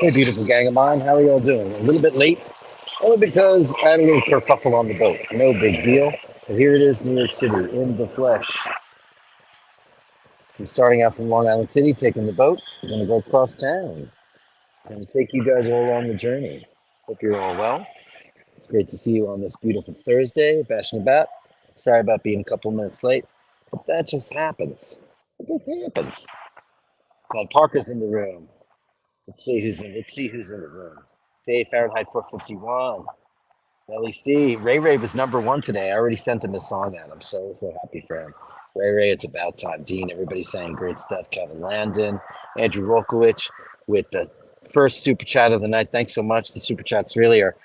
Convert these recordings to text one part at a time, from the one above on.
Hey, beautiful gang of mine. How are you all doing? A little bit late, only because I had a little kerfuffle on the boat. No big deal. But here it is, New York City, in the flesh. I'm starting out from Long Island City, taking the boat. I'm going to go across town. I'm going to take you guys all along the journey. Hope you're all well. It's great to see you on this beautiful Thursday, bashing about. Sorry about being a couple minutes late, but that just happens. It just happens. Glad Parker's in the room. Let's see who's in the room. Dave Fahrenheit 451. LEC. Ray Ray was #1 today. I already sent him a song out. I'm so happy for him. Ray Ray, it's about time. Dean, everybody's saying great stuff. Kevin Landon, Andrew Rolkowicz with the first super chat of the night. Thanks so much. The super chats really are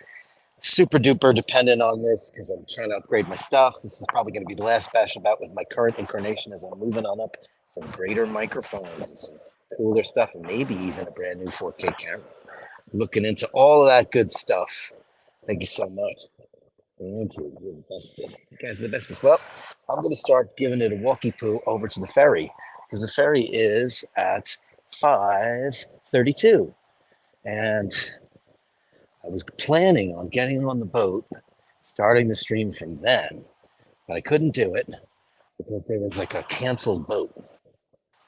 super duper dependent on this because I'm trying to upgrade my stuff. This is probably going to be the last bash about with my current incarnation as I'm moving on up some greater microphones and some cooler stuff, and maybe even a brand new 4K camera. Looking into all of that good stuff. Thank you so much. Andrew, you're the bestest. You guys are the bestest. Well, I'm going to start giving it a walkie poo over to the ferry because the ferry is at 5:32. And I was planning on getting on the boat, starting the stream from then, but I couldn't do it because there was like a canceled boat.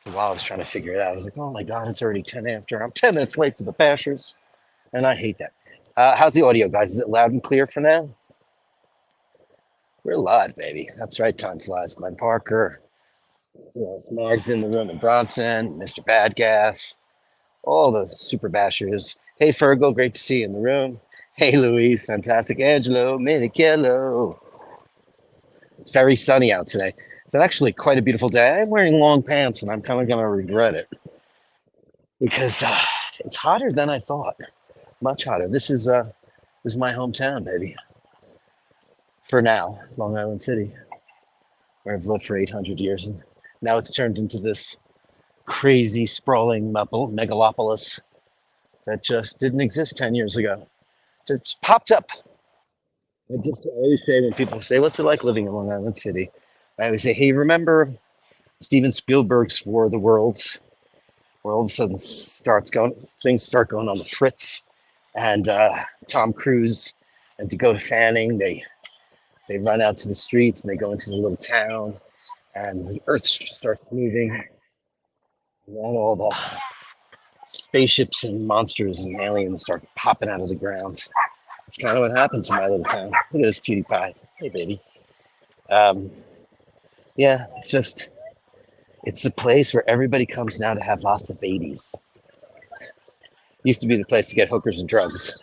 So while I was trying to figure it out, I was like, oh my God, it's already 10 after. I'm 10 minutes late for the bashers. And I hate that. How's the audio, guys? Is it loud and clear for now? We're live, baby. That's right. Time flies. Glenn Parker, Smarg's in the room, and Bronson, Mr. Bad Gas, all the super bashers. Hey, Fergal, great to see you in the room. Hey, Louise, fantastic. Angelo, Minichello. It's very sunny out today. It's actually quite a beautiful day. I'm wearing long pants, and I'm kind of going to regret it because it's hotter than I thought. Much hotter. This is my hometown, baby. For now, Long Island City, where I've lived for 800 years, and now it's turned into this crazy, sprawling megalopolis that just didn't exist 10 years ago. Just popped up. I always say when people say, "What's it like living in Long Island City?" I always say, "Hey, remember Steven Spielberg's War of the Worlds, where all of a sudden things start going on the fritz, and Tom Cruise and Dakota Fanning, they run out to the streets and they go into the little town, and the earth starts moving, and then all the spaceships and monsters and aliens start popping out of the ground." It's kind of what happens in my little town. Look at this cutie pie. Hey, baby. Yeah, it's the place where everybody comes now to have lots of babies. Used to be the place to get hookers and drugs.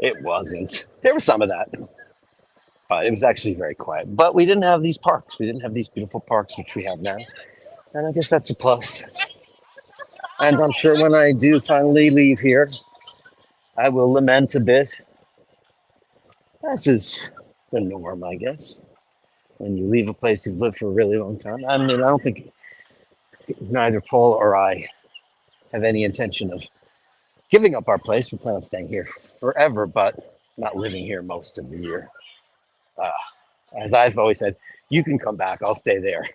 It wasn't. There was some of that. It was actually very quiet. But we didn't have these parks. We didn't have these beautiful parks, which we have now. And I guess that's a plus. And I'm sure when I do finally leave here, I will lament a bit. This is the norm, I guess. When you leave a place you've lived for a really long time. I mean, I don't think neither Paul or I have any intention of giving up our place. We plan on staying here forever, but not living here most of the year. As I've always said, you can come back. I'll stay there.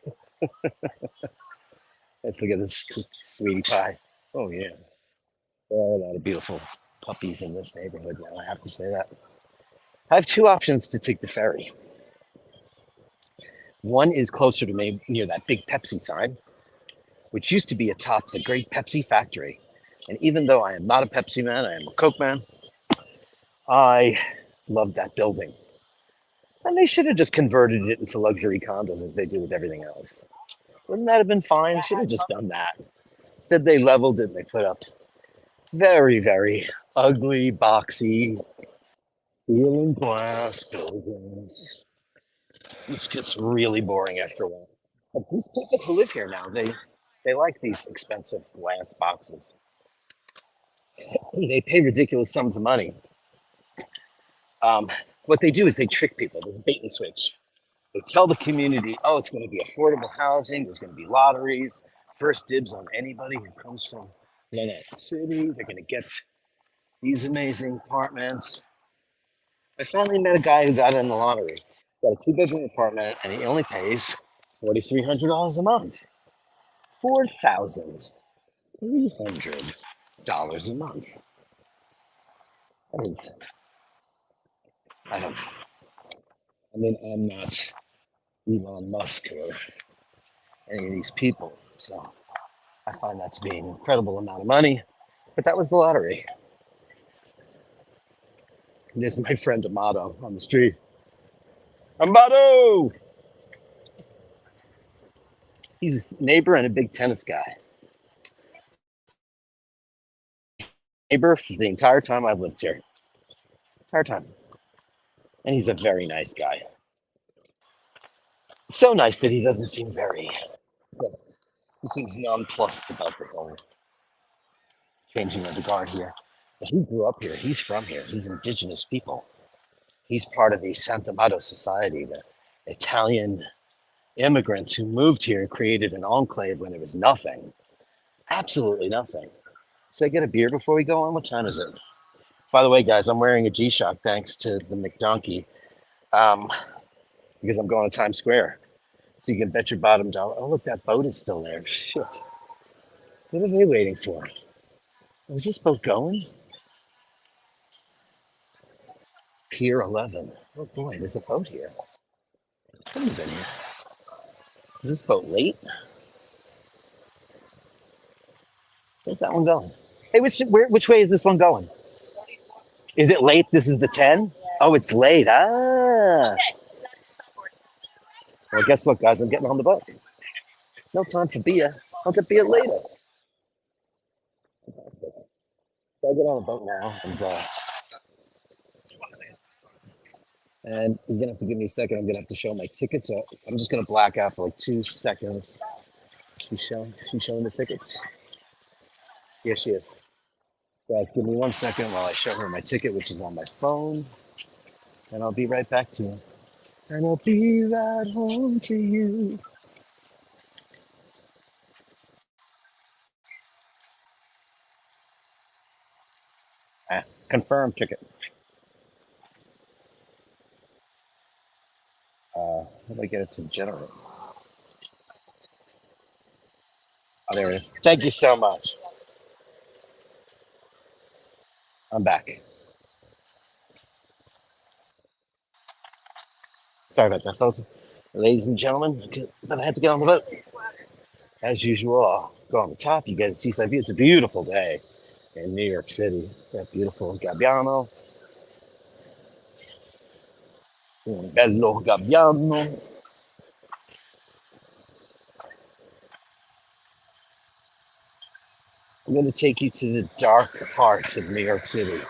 Let's look at this sweetie pie. Oh, yeah. There are a lot of beautiful puppies in this neighborhood now. I have to say that. I have two options to take the ferry. One is closer to me near that big Pepsi sign, which used to be atop the great Pepsi factory. And even though I am not a Pepsi man, I am a Coke man, I love that building. And they should have just converted it into luxury condos as they do with everything else. Wouldn't that have been fine? Should have just done that. Instead, they leveled it and they put up very, very ugly, boxy, steel and glass buildings, which gets really boring after a while. But these people who live here now, they like these expensive glass boxes. They pay ridiculous sums of money. What they do is they trick people. There's a bait and switch. They tell the community, oh, it's going to be affordable housing. There's going to be lotteries, first dibs on anybody who comes from Long Island City. They're going to get these amazing apartments. I finally met a guy who got in the lottery. Got a 2-bedroom apartment, and he only pays $4,300 a month. $4,300. dollars a month. That is, I don't know. I mean, I'm not Elon Musk or any of these people, so I find that to be an incredible amount of money. But that was the lottery. And there's my friend Amato on the street. Amato! He's a neighbor and a big tennis guy. Neighbor for the entire time I've lived here. Entire time. And he's a very nice guy. So nice that he doesn't seem very impressed. He seems nonplussed about the whole changing of the guard here. But he grew up here. He's from here. He's indigenous people. He's part of the Santa Mato Society, the Italian immigrants who moved here and created an enclave when there was nothing. Absolutely nothing. Should I get a beer before we go on? What time is it? By the way, guys, I'm wearing a G-Shock thanks to the McDonkey because I'm going to Times Square. So you can bet your bottom dollar. Oh, look, that boat is still there. Shit. What are they waiting for? Is this boat going? Pier 11. Oh, boy, there's a boat here. Couldn't have been here. Is this boat late? Where's that one going? Hey, which way is this one going? Is it late? This is the 10? Oh, it's late. Ah. Well, guess what, guys? I'm getting on the boat. No time for beer. I'll get beer later. So I'll get on the boat now, and you're gonna have to give me a second. I'm gonna have to show my tickets. So I'm just gonna black out for like 2 seconds. She's showing the tickets. Here she is. Guys, give me 1 second while I show her my ticket, which is on my phone, and I'll be right back to you. And I'll be right home to you. Confirm ticket. How do I get it to generate? Oh, there it is. Thank you so much. I'm back. Sorry about that, folks. Ladies and gentlemen, but I had to get on the boat. As usual, I'll go on the top. You get a seaside view. It's a beautiful day in New York City. That beautiful Gabbiano. Un bello Gabbiano. I'm going to take you to the dark heart of New York City,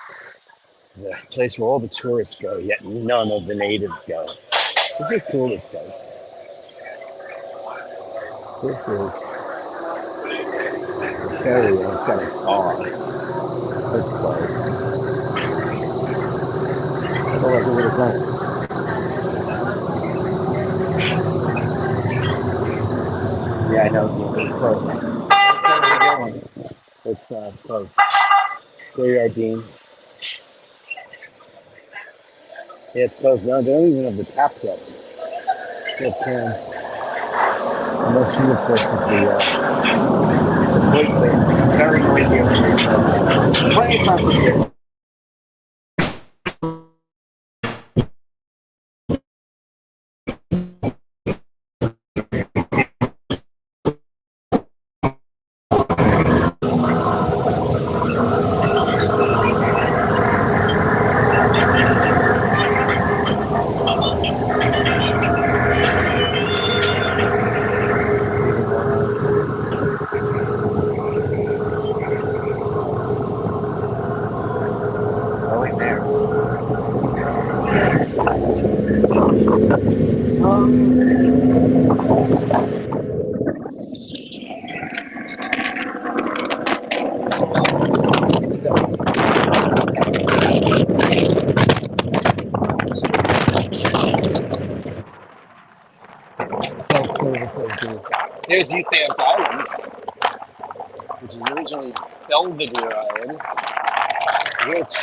the place where all the tourists go, yet none of the natives go. This is cool, this place. This is the ferry, and it's got a bar. It's closed. Otherwise, it would have done it. Yeah, I know, it's closed. That's where we're going. It's closed. There you are, Dean. Yeah, it's closed now. They don't even have the taps up. They have cans. And most of course, was the plate thing. It's very noisy over here. Plenty of time for beer. There's Euthant Island, which is originally Belvedere Island, which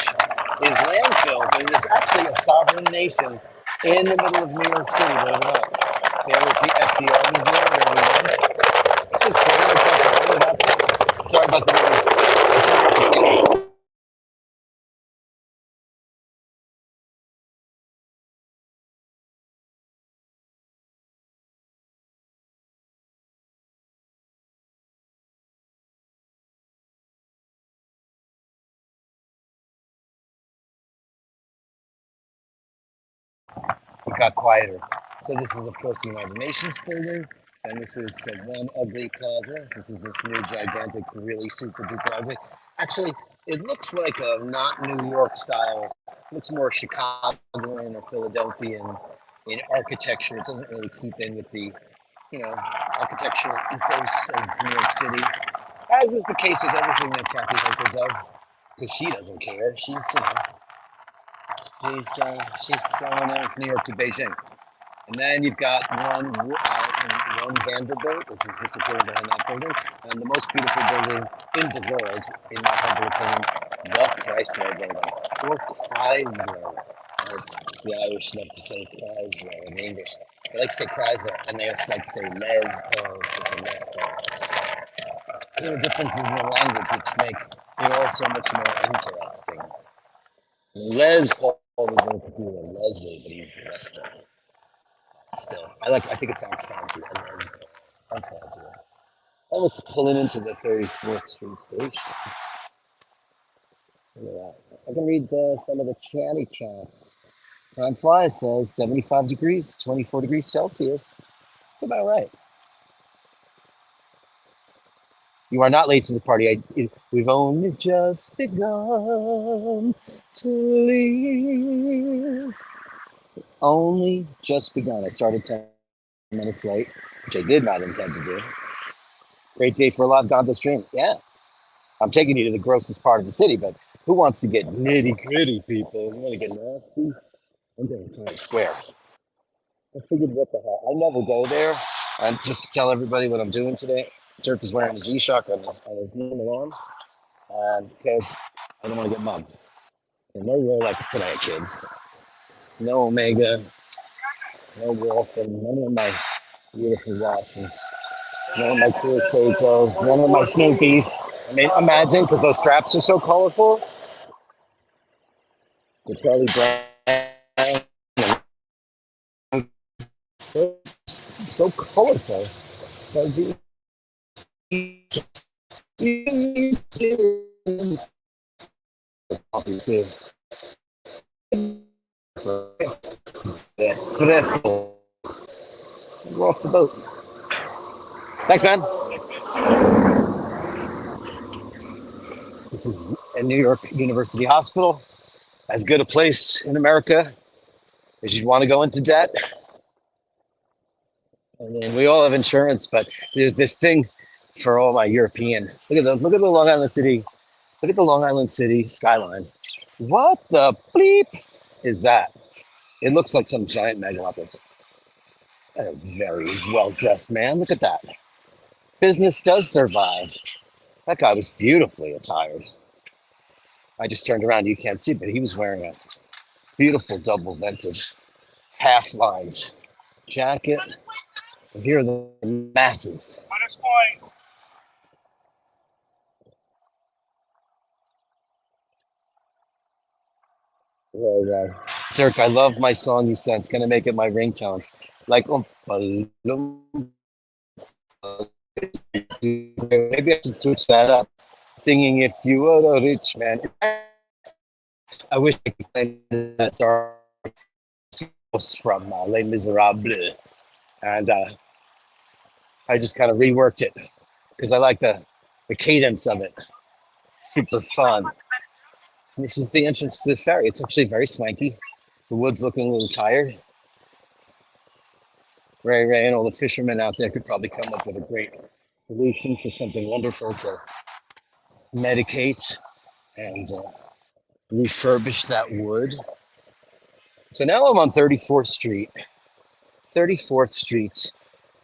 is landfilled, but it is actually a sovereign nation in the middle of New York City, believe it or not. There was the FDR Museum where we went. This is cool. Sorry about the noise. I turned off the got quieter. So this is, of course, the United Nations building. And this is One Ugly Plaza. This is this new gigantic, really super duper ugly. Actually, it looks like a not New York style. It looks more Chicagoan or Philadelphian in architecture. It doesn't really keep in with the, architectural ethos of New York City, as is the case with everything that Kathy Hochul does, because she doesn't care. She's selling out New York to Beijing. And then you've got one Vanderbilt, which is disappearing behind that building, and the most beautiful building in the world, in my humble opinion, the Chrysler building, or Chrysler, as the Irish love to say Chrysler in English. They like to say Chrysler, and they also like to say Lesbos, Mr. Lesbos. There are differences in the language which make it all so much more interesting. Les Paul was going to do a Leslie, but he's Lester. Still, I think it sounds fancy. Sounds fancier. Oh, look, pulling into the 34th Street station. Look at that. I can read some of the chatty chat. Time flies, says 75 degrees, 24 degrees Celsius. That's about right. You are not late to the party. We've only just begun to leave. Only just begun. I started 10 minutes late, which I did not intend to do. Great day for a live Gonzo stream. Yeah. I'm taking you to the grossest part of the city, but who wants to get nitty gritty, people? You want to get nasty? I'm going to Times Square. I figured, what the hell? I never go there. And just to tell everybody what I'm doing today, Dirk is wearing a G-Shock on his normal arm. And because I don't want to get mugged. And no Rolex today, kids. No Omega. No Wolf. And none of my beautiful watches. None of my cool Seikos. None of my Snoopies. I mean, imagine, because those straps are so colorful. The Charlie Brown. So colorful. We're off the boat. Thanks, man. This is a New York University Hospital. As good a place in America as you'd want to go into debt. I mean, we all have insurance, but there's this thing for all my European. Look at the Long Island City. Look at the Long Island City skyline. What the bleep is that? It looks like some giant megalopolis. A very well-dressed man. Look at that. Business does survive. That guy was beautifully attired. I just turned around. You can't see, but he was wearing a beautiful double-vented half-lined jacket. And here are the masses. Yeah. Dirk, I love my song you sent. It's going to make it my ringtone. Like, maybe I should switch that up. Singing If You Were a Rich Man. I wish I could play that dark from Les Miserables. And I just kind of reworked it because I like the cadence of it. Super fun. And this is the entrance to the ferry. It's actually very swanky. The wood's looking a little tired. Ray and all the fishermen out there could probably come up with a great solution for something wonderful to medicate and refurbish that wood. So now I'm on 34th Street. 34th Street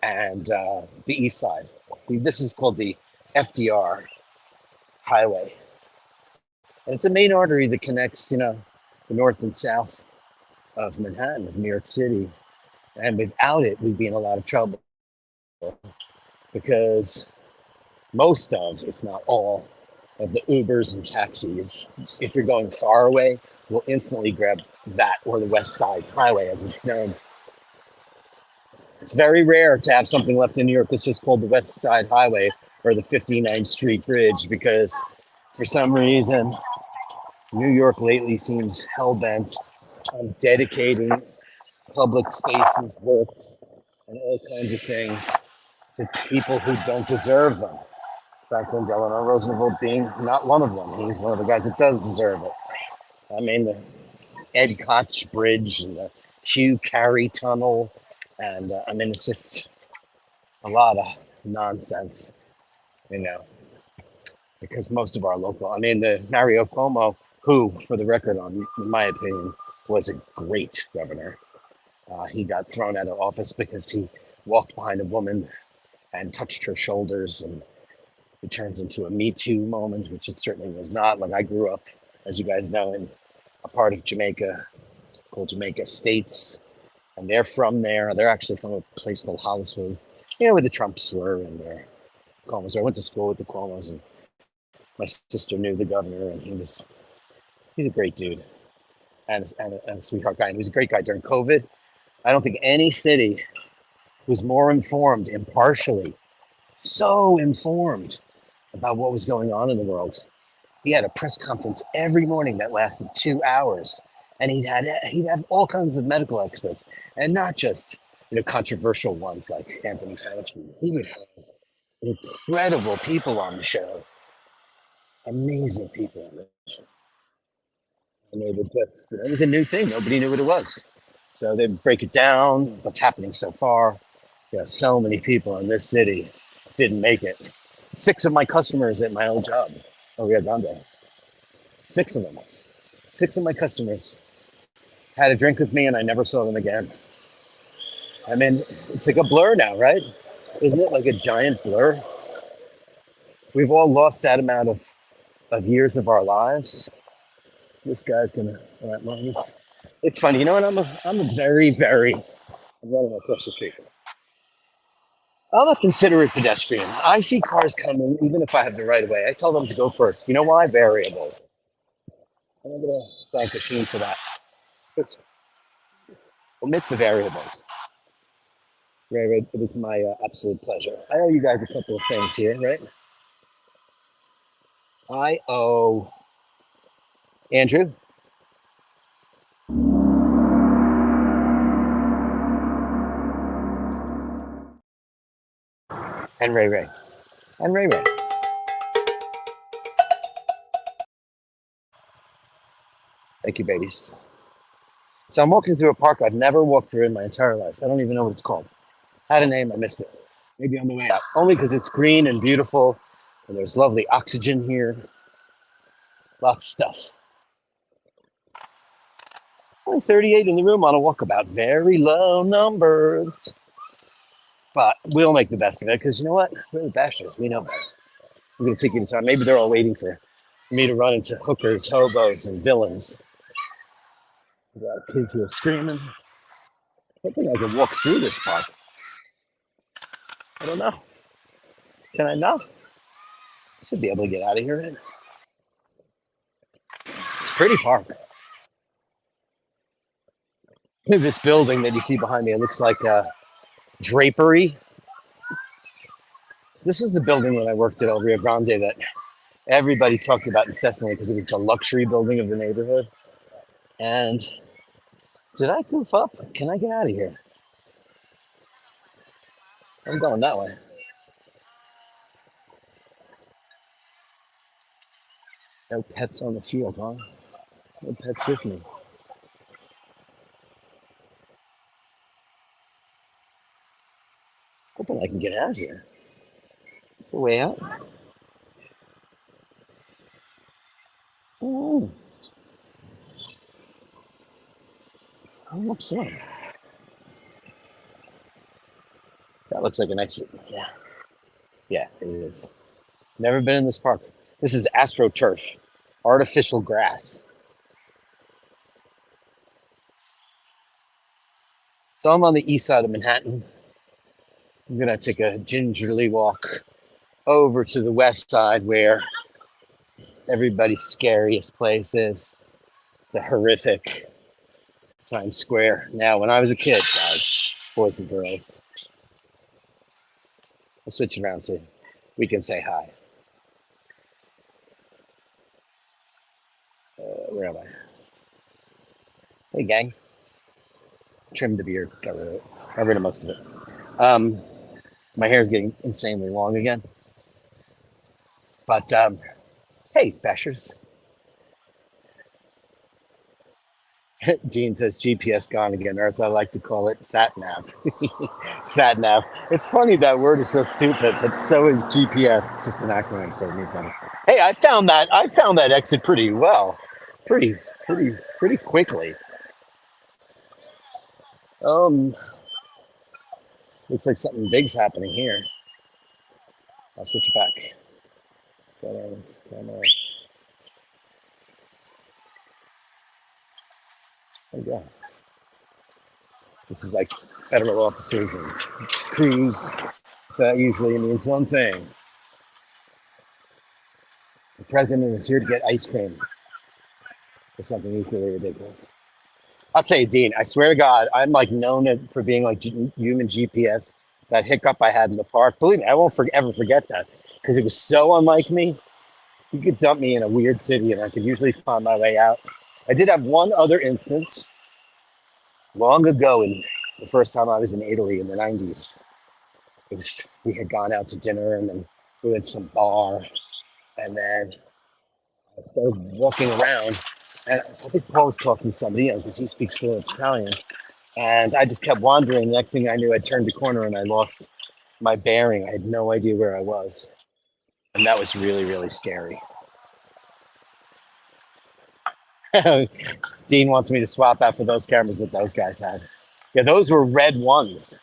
and the east side. This is called the FDR Highway. And it's a main artery that connects, the north and south of Manhattan, of New York City. And without it, we'd be in a lot of trouble because most of, if not all, of the Ubers and taxis, if you're going far away, will instantly grab that, or the West Side Highway as it's known. It's very rare to have something left in New York that's just called the West Side Highway or the 59th Street Bridge, because for some reason, New York lately seems hell-bent on dedicating public spaces works and all kinds of things to people who don't deserve them. Franklin Delano Roosevelt being not one of them. He's one of the guys that does deserve it. I mean, the Ed Koch Bridge and the Hugh Carey Tunnel. And I mean, it's just a lot of nonsense, you know, because most of our local, I mean, the Mario Cuomo, who, for the record, in my opinion, was a great governor. He got thrown out of office because he walked behind a woman and touched her shoulders, and it turns into a Me Too moment, which it certainly was not. Like, I grew up, as you guys know, in a part of Jamaica called Jamaica States, and they're from there. They're actually from a place called Holliswood, you know, where the Trumps were and where Cuomo's were. I went to school with the Cuomo's, and my sister knew the governor, and he's a great dude and a sweetheart guy. And he was a great guy during COVID. I don't think any city was more informed impartially, so informed about what was going on in the world. He had a press conference every morning that lasted 2 hours, and he'd have all kinds of medical experts, and not just controversial ones like Anthony Fauci. He would have incredible people on the show, amazing people on the show. And they would just, it was a new thing. Nobody knew what it was. So they'd break it down, what's happening so far. So many people in this city didn't make it. 6 of my customers at my old job, Rio Grande, 6 of them, 6 of my customers had a drink with me and I never saw them again. I mean, it's like a blur now, right? Isn't it like a giant blur? We've all lost that amount of years of our lives. This guy's gonna, all right, well, it's funny, you know what? I'm a very, I'm running across the street. I'm a considerate pedestrian. I see cars coming, even if I have the right of way. I tell them to go first. You know why? Variables. And I'm going to thank Sheen for that. Just omit the variables. Ray, Ray, it was my absolute pleasure. I owe you guys a couple of things here, right? I owe Andrew and Ray Ray. And Ray Ray. Thank you, babies. So I'm walking through a park I've never walked through in my entire life. I don't even know what it's called. Had a name, I missed it. Maybe on the way out. Only because it's green and beautiful, and there's lovely oxygen here. Lots of stuff. Only 38 in the room on a walkabout. Very low numbers. But we'll make the best of it because you know what? We're the Bastards. We know better. We're going to take you to time. Maybe they're all waiting for me to run into hookers, hobos, and villains. We got kids here screaming. I think I can walk through this park. I don't know. Can I not? Should be able to get out of here. Right? It's a pretty park. This building that you see behind me, it looks like a drapery. This is the building when I worked at El Rio Grande that everybody talked about incessantly because it was the luxury building of the neighborhood. And did I goof up? Can I get out of here? I'm going that way. No pets on the field, huh? No pets with me. Hoping I can get out of here. It's the way out. Oh, I hope so. That looks like an exit. Yeah. Yeah, it is. Never been in this park. This is AstroTurf, artificial grass. So I'm on the east side of Manhattan. I'm gonna take a gingerly walk over to the west side where everybody's scariest place is, the horrific Times Square. Now, when I was a kid, guys, boys and girls, let's switch around so we can say hi. Where am I? Hey, gang. trimmed the beard, got rid of most of it. Um, my hair is getting insanely long again. But hey, Bashers. Gene says GPS gone again, or as I like to call it, sat nav. Sat nav. It's funny that word is so stupid, but so is GPS. It's just an acronym, so it means funny. Hey, I found that. I found that exit pretty well, pretty quickly. Um, looks like something big's happening here. I'll switch back. Photos, camera. There you go. This is like federal officers and crews. That usually means one thing: the president is here to get ice cream or something equally ridiculous. I'll tell you, Dean, I swear to God, I'm like known for being like human GPS. That hiccup I had in the park, believe me, I won't ever forget that because it was so unlike me. You could dump me in a weird city and I could usually find my way out. I did have one other instance long ago, in the first time I was in Italy in the 90s. It was, we had gone out to dinner and then we went to some bar and then I started walking around and I think Paul was talking to somebody else because he speaks fluent Italian. And I just kept wandering. The next thing I knew, I turned the corner and I lost my bearing. I had no idea where I was. And that was really, really scary. Dean wants me to swap out for those cameras that those guys had. Yeah, those were red ones.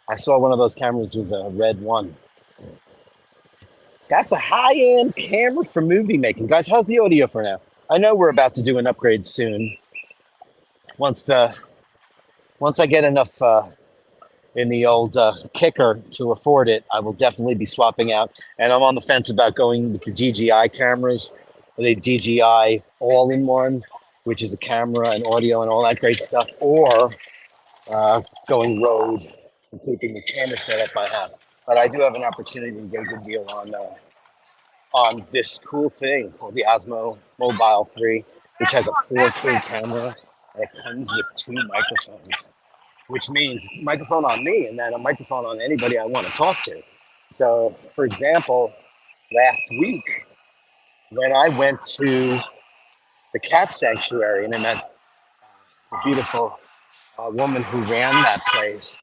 I saw one of those cameras was a red one. That's a high-end camera for movie making. Guys, how's the audio for now? I know we're about to do an upgrade soon. Once I get enough in the old kicker to afford it, I will definitely be swapping out. And I'm on the fence about going with the DJI cameras, the DJI all-in-one, which is a camera and audio and all that great stuff, or going Rode and keeping the camera setup I have. But I do have an opportunity to get a good deal on this cool thing called the Osmo Mobile 3, which has a 4K camera and it comes with 2 microphones, which means microphone on me and then a microphone on anybody I want to talk to. So, for example, last week when I went to the cat sanctuary and I met the beautiful woman who ran that place,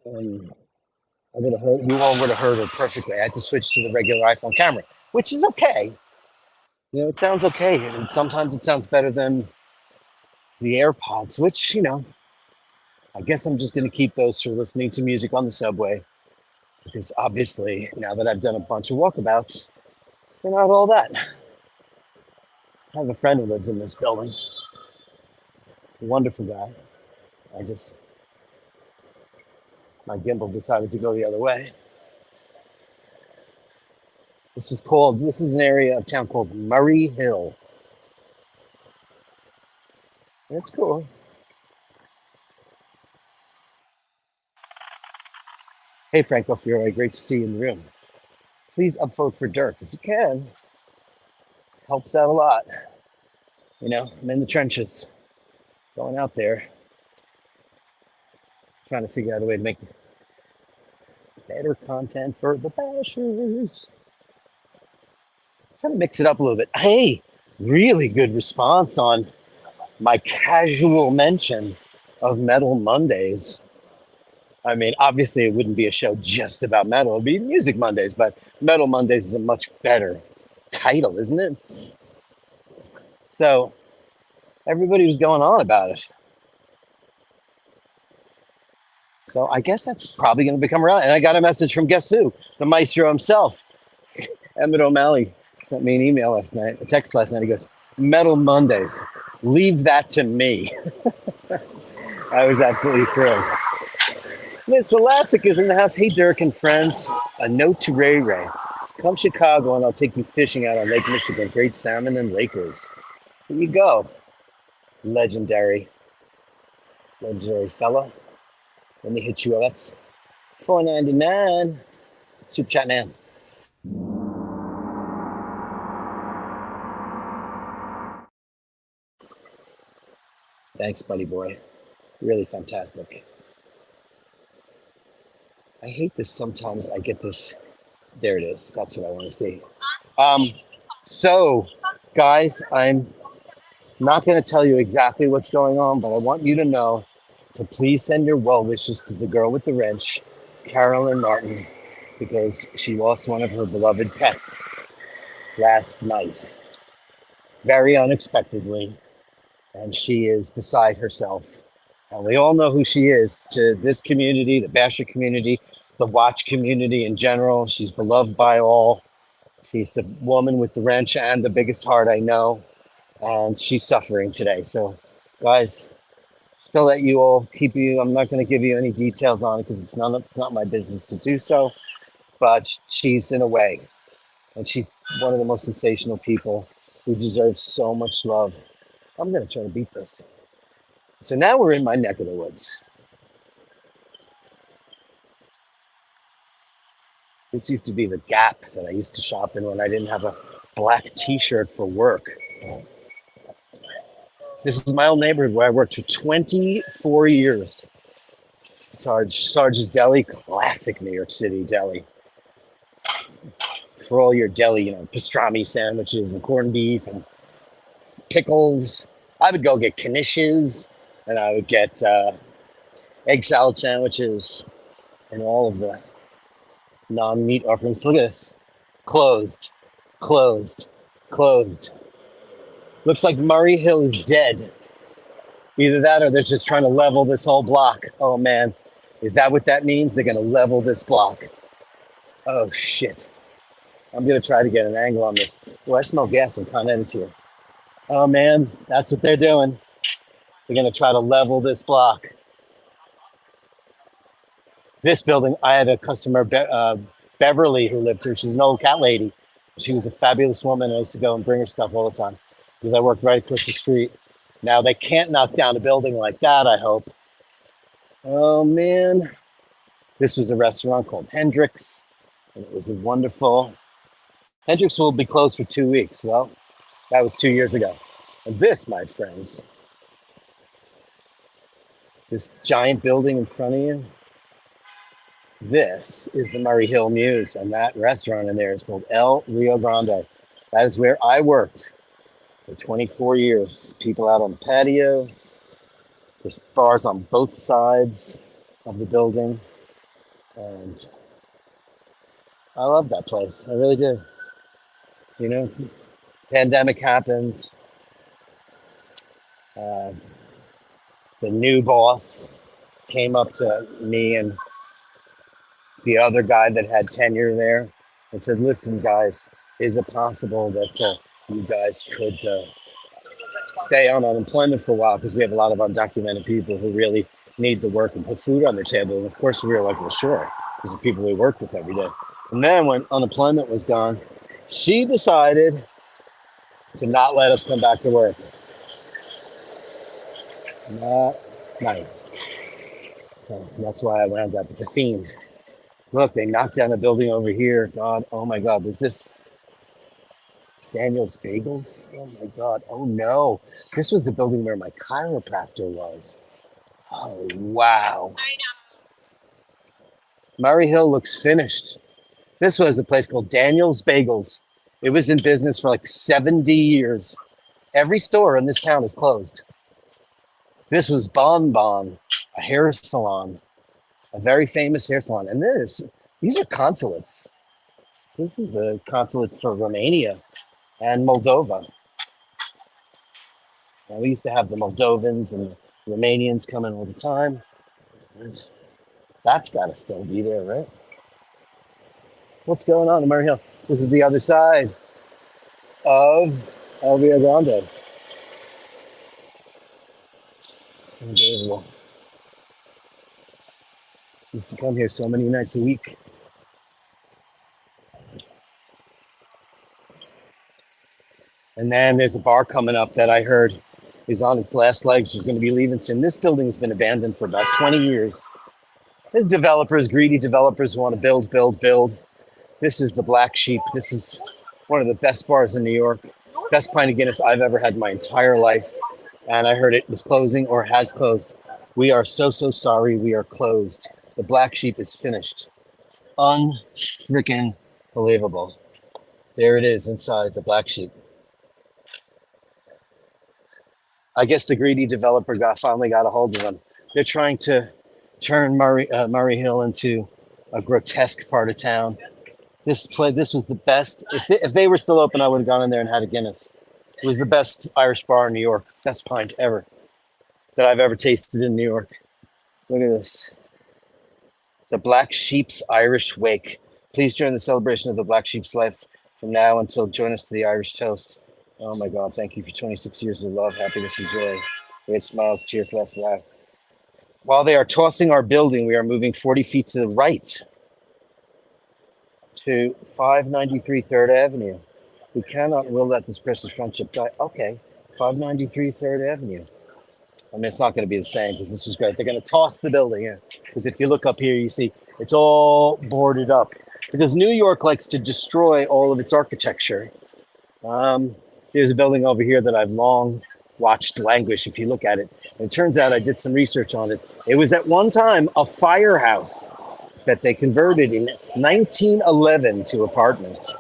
and you all would have heard her perfectly. I had to switch to the regular iPhone camera, which is okay. You know, it sounds okay, and sometimes it sounds better than the AirPods, which, I guess I'm just going to keep those for listening to music on the subway. Because obviously, now that I've done a bunch of walkabouts, they're not all that. I have a friend who lives in this building, a wonderful guy. My gimbal decided to go the other way. This is an area of town called Murray Hill. It's cool. Hey, Franco Fiore, great to see you in the room. Please upvote for Dirk if you can. Helps out a lot. I'm in the trenches, going out there, trying to figure out a way to make better content for the bashers. Trying to mix it up a little bit. Hey, really good response on my casual mention of Metal Mondays. I mean, obviously, it wouldn't be a show just about metal. It'd be Music Mondays, but Metal Mondays is a much better title, isn't it? So everybody was going on about it. So I guess that's probably going to become around. And I got a message from guess who? The maestro himself, Emmett O'Malley, sent me an email last night, a text last night. He goes, Metal Mondays, leave that to me. I was absolutely thrilled. Mr. Lassick is in the house. Hey, Dirk and friends. A note to Ray Ray. Come Chicago and I'll take you fishing out on Lake Michigan. Great salmon and Lakers. Here you go. Legendary fella. Let me hit you up. That's $4.99. Super chat, man. Thanks, buddy boy. Really fantastic. I hate this sometimes. I get this. There it is. That's what I want to see. Um, so, guys, I'm not going to tell you exactly what's going on, but I want you to know to please send your well wishes to the girl with the wrench, Carolyn Martin, because she lost one of her beloved pets last night, very unexpectedly, and she is beside herself. And we all know who she is to this community, the Basher community, the watch community in general. She's beloved by all. She's the woman with the wrench and the biggest heart I know, and she's suffering today. So, guys, just to let you all keep you, I'm not going to give you any details on it because it's not my business to do so. But she's in a way, and she's one of the most sensational people who deserves so much love. I'm going to try to beat this. So now we're in my neck of the woods. This used to be the Gap that I used to shop in when I didn't have a black T-shirt for work. This is my old neighborhood where I worked for 24 years. Sarge's Deli, classic New York City deli. For all your deli, pastrami sandwiches and corned beef and pickles. I would go get knishes and I would get egg salad sandwiches and all of the non-meat offerings. Look at this. Closed, closed, closed. Looks like Murray Hill is dead. Either that or they're just trying to level this whole block. Oh man, is that what that means? They're gonna level this block. Oh shit. I'm gonna try to get an angle on this. Oh, I smell gas and Con Ed is here. Oh man, that's what they're doing. They're gonna try to level this block. This building, I had a customer, Beverly, who lived here. She's an old cat lady. She was a fabulous woman. I used to go and bring her stuff all the time because I worked right across the street. Now they can't knock down a building like that, I hope. Oh man. This was a restaurant called Hendrix, and it was wonderful. Hendrix will be closed for 2 weeks. Well, that was 2 years ago. And this, my friends, this giant building in front of you, this is the Murray Hill Muse, and that restaurant in there is called El Rio Grande. That is where I worked for 24 years. People out on the patio. There's bars on both sides of the building. And I love that place. I really do. Pandemic happened. Uh, the new boss came up to me and the other guy that had tenure there and said, listen, guys, is it possible that you guys could stay on unemployment for a while? Because we have a lot of undocumented people who really need to work and put food on their table. And of course, we were like, well, sure. These are people we worked with every day. And then when unemployment was gone, she decided to not let us come back to work. Not nice. So that's why I wound up with the Fiend. Look, they knocked down a building over here. God, oh my God, was this Daniel's Bagels? Oh my God, oh no. This was the building where my chiropractor was. Oh, wow. Murray Hill looks finished. This was a place called Daniel's Bagels. It was in business for like 70 years. Every store in this town is closed. This was Bon Bon, a hair salon, a very famous hair salon. And these are consulates. This is the consulate for Romania and Moldova. And we used to have the Moldovans and the Romanians come in all the time. And that's got to still be there, right? What's going on in Murray Hill? This is the other side of El Rio Grande. Unbelievable. Used to come here so many nights a week. And then there's a bar coming up that I heard is on its last legs. Is going to be leaving soon. This building has been abandoned for about 20 years. There's developers, greedy developers who want to build, build, build. This is the Black Sheep. This is one of the best bars in New York. Best pint of Guinness I've ever had in my entire life. And I heard it was closing or has closed. We are so, so sorry. We are closed. The black sheep is finished. Unfreaking believable. There it is inside the black sheep. I guess the greedy developer finally got a hold of them. They're trying to turn Murray Hill into a grotesque part of town. This was the best. If they were still open, I would have gone in there and had a Guinness. It was the best Irish bar in New York. Best pint ever that I've ever tasted in New York. Look at this. The Black Sheep's Irish Wake. Please join the celebration of the Black Sheep's life from now until join us to the Irish toast. Oh my God, thank you for 26 years of love, happiness, and joy. Great smiles, cheers, last laugh. While they are tossing our building, we are moving 40 feet to the right to 593 3rd Avenue. We cannot will let this precious friendship die. Okay, 593 3rd Avenue. I mean, it's not going to be the same because this was great. They're going to toss the building in. Because if you look up here, you see it's all boarded up. Because New York likes to destroy all of its architecture. There's a building over here that I've long watched languish if you look at it. And it turns out I did some research on it. It was at one time a firehouse that they converted in 1911 to apartments.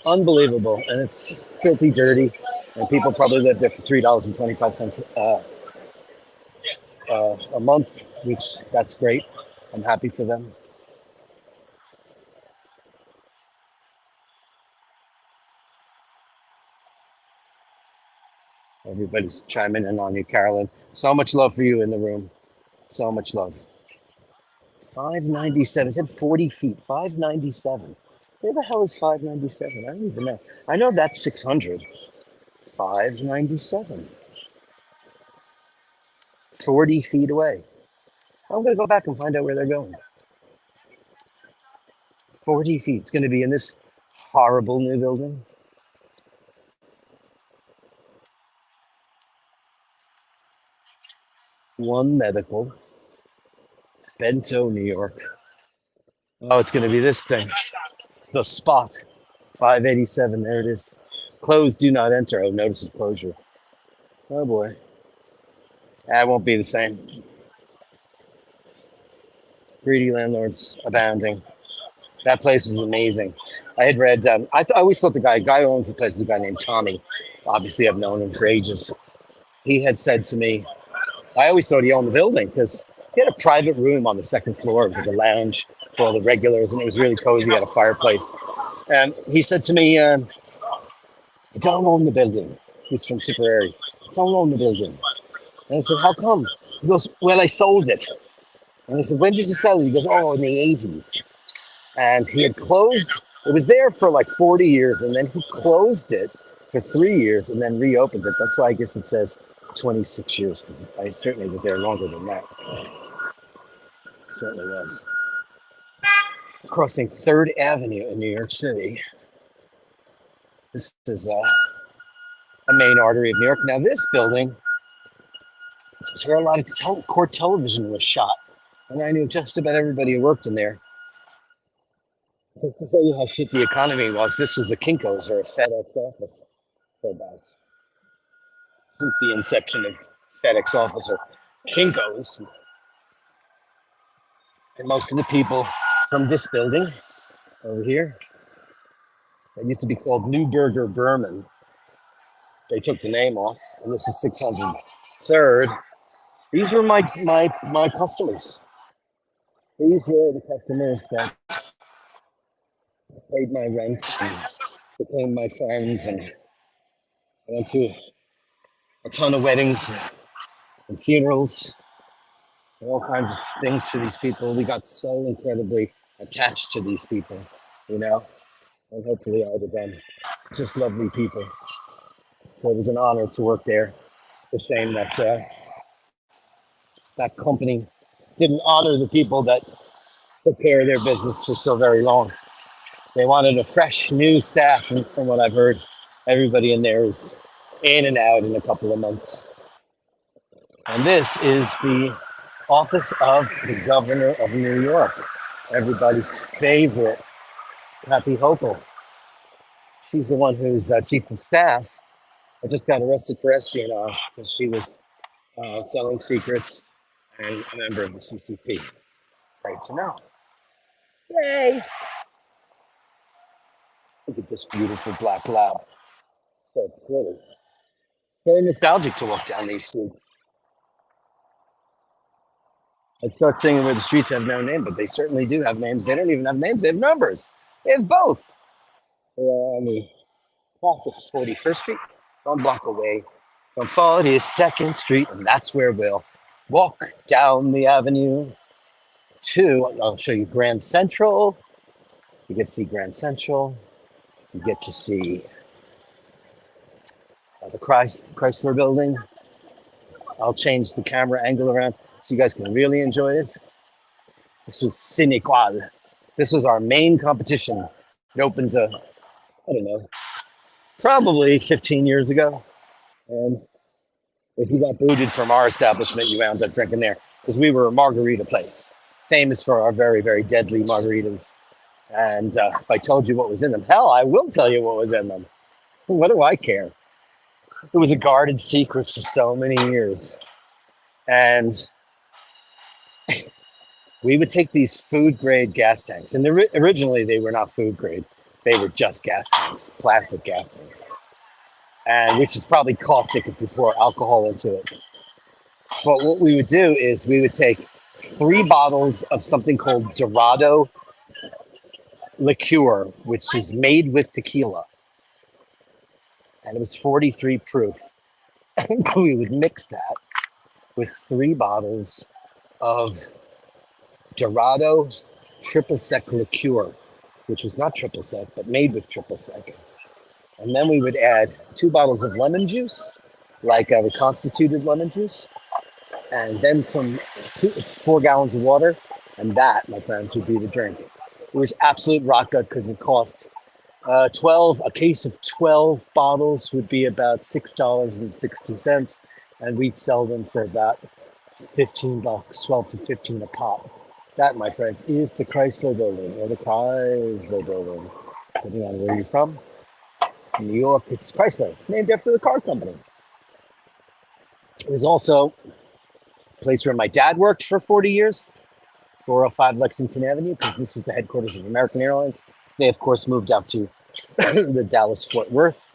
Unbelievable. And it's filthy dirty. And people probably live there for $3.25 a month, which that's great. I'm happy for them. Everybody's chiming in on you, Carolyn. So much love for you in the room. So much love. 597. It said 40 feet. 597. Where the hell is 597? I don't even know. I know that's 600. 597. 40 feet away. I'm going to go back and find out where they're going. 40 feet. It's going to be in this horrible new building. One Medical, Bento, New York. Oh, it's going to be this thing. The Spot. 587. There it is. Closed, do not enter. Oh, notice of closure. Oh, boy. That won't be the same. Greedy landlords abounding. That place was amazing. I had read, I always thought the guy who owns the place is a guy named Tommy. Obviously, I've known him for ages. He had said to me, I always thought he owned the building because he had a private room on the second floor. It was like a lounge for all the regulars, and it was really cozy. He had a fireplace. And he said to me, I don't own the building. He's from Tipperary. I don't own the building. And I said, how come? He goes, well, I sold it. And I said, when did you sell it? He goes, oh, in the 80s. And he had closed. It was there for like 40 years, and then he closed it for 3 years and then reopened it. That's why I guess it says 26 years, because I certainly was there longer than that. Certainly was. Crossing 3rd Avenue in New York City. This is a main artery of New York. Now, this building is where a lot of court television was shot. And I knew just about everybody who worked in there. Just to show you how shit the economy was, this was a Kinko's or a FedEx office for about since the inception of FedEx office or Kinko's. And most of the people from this building over here, that used to be called Newburger Berman, they took the name off, and this is 603rd. These were my customers. These were the customers that paid my rent and became my friends, and I went to a ton of weddings and funerals and all kinds of things for these people. We got so incredibly attached to these people, you know, and hopefully I to them. Just lovely people. So it was an honor to work there. It's a shame that that company didn't honor the people that took care of their business for so very long. They wanted a fresh, new staff, and from what I've heard, everybody in there is in and out in a couple of months. And this is the office of the governor of New York, everybody's favorite, Kathy Hochul. She's the one who's chief of staff. I just got arrested for espionage because she was selling secrets and a member of the CCP. Great to know. Yay! Look at this beautiful black lab. So pretty. Very nostalgic to walk down these streets. I'd start singing where the streets have no name, but they certainly do have names. They don't even have names, they have numbers. They have both. We're on the classic 41st Street, 1 block away from 42nd Street, and that's where we'll walk down the avenue to, I'll show you Grand Central. You get to see Grand Central. You get to see the Chrysler building. I'll change the camera angle around so you guys can really enjoy it. This was Sine Qua. This was our main competition. It opened, I don't know, probably 15 years ago. And if you got booted from our establishment, you wound up drinking there because we were a margarita place, famous for our very, very deadly margaritas. And if I told you what was in them, hell, I will tell you what was in them. What do I care? It was a guarded secret for so many years. And we would take these food grade gas tanks. And originally they were not food grade. They were just gas tanks, plastic gas tanks. And which is probably caustic if you pour alcohol into it. But what we would do is we would take 3 bottles of something called Dorado liqueur, which is made with tequila. And it was 43 proof. And we would mix that with 3 bottles of Dorado triple sec liqueur, which was not triple sec, but made with triple sec. And then we would add 2 bottles of lemon juice, like a reconstituted lemon juice, and then 4 gallons of water. And that, my friends, would be the drink. It was absolute rock gut because it cost a case of 12 bottles would be about $6.60. And we'd sell them for about $15, 12 to 15 a pop. That, my friends, is the Chrysler building, or the Chrysler building, depending on where you're from. New York, it's Chrysler, named after the car company. It was also a place where my dad worked for 40 years, 405 Lexington Avenue, because this was the headquarters of American Airlines. They, of course, moved out to the Dallas-Fort Worth,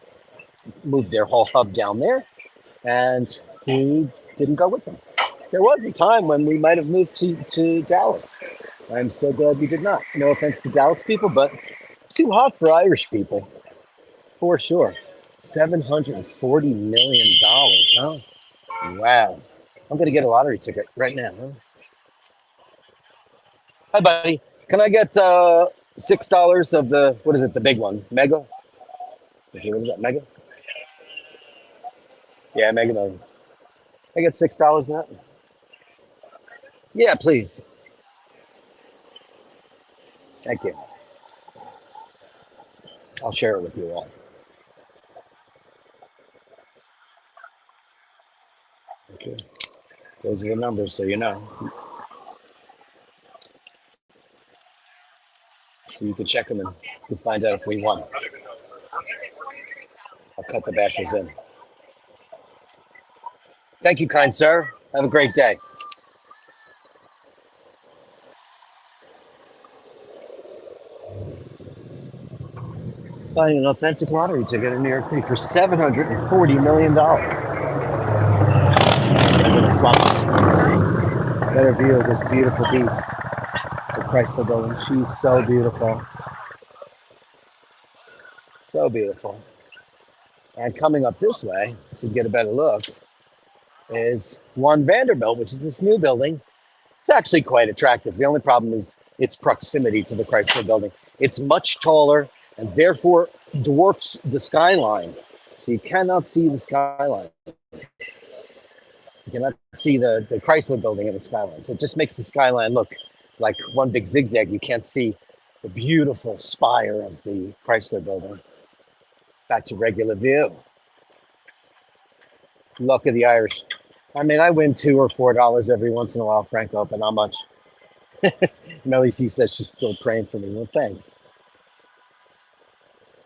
moved their whole hub down there, and we didn't go with them. There was a time when we might have moved to Dallas. I'm so glad we did not. No offense to Dallas people, but too hot for Irish people. For sure. $740 million, huh? Wow. I'm going to get a lottery ticket right now. Huh? Hi, buddy. Can I get $6 of the, what is it, the big one? Mega? What is that, Mega? Yeah, Mega Million. I get $6 of that? Yeah, please. Thank you. I'll share it with you all. Okay. Those are the numbers, so you know. So you can check them and you can find out if we won. I'll cut the bashers in. Thank you, kind sir. Have a great day. Buying an authentic lottery ticket in New York City for $740 million. Better view of this beautiful beast, the Chrysler building. She's so beautiful. So beautiful. And coming up this way, to get a better look, is One Vanderbilt, which is this new building. It's actually quite attractive. The only problem is its proximity to the Chrysler building. It's much taller and therefore dwarfs the skyline. So you cannot see the skyline. You cannot see the Chrysler building in the skyline. So it just makes the skyline look like one big zigzag. You can't see the beautiful spire of the Chrysler building. Back to regular view. Luck of the Irish. I mean, I win $2 or $4 every once in a while, Franco, but not much. Melly C says she's still praying for me. Well, thanks.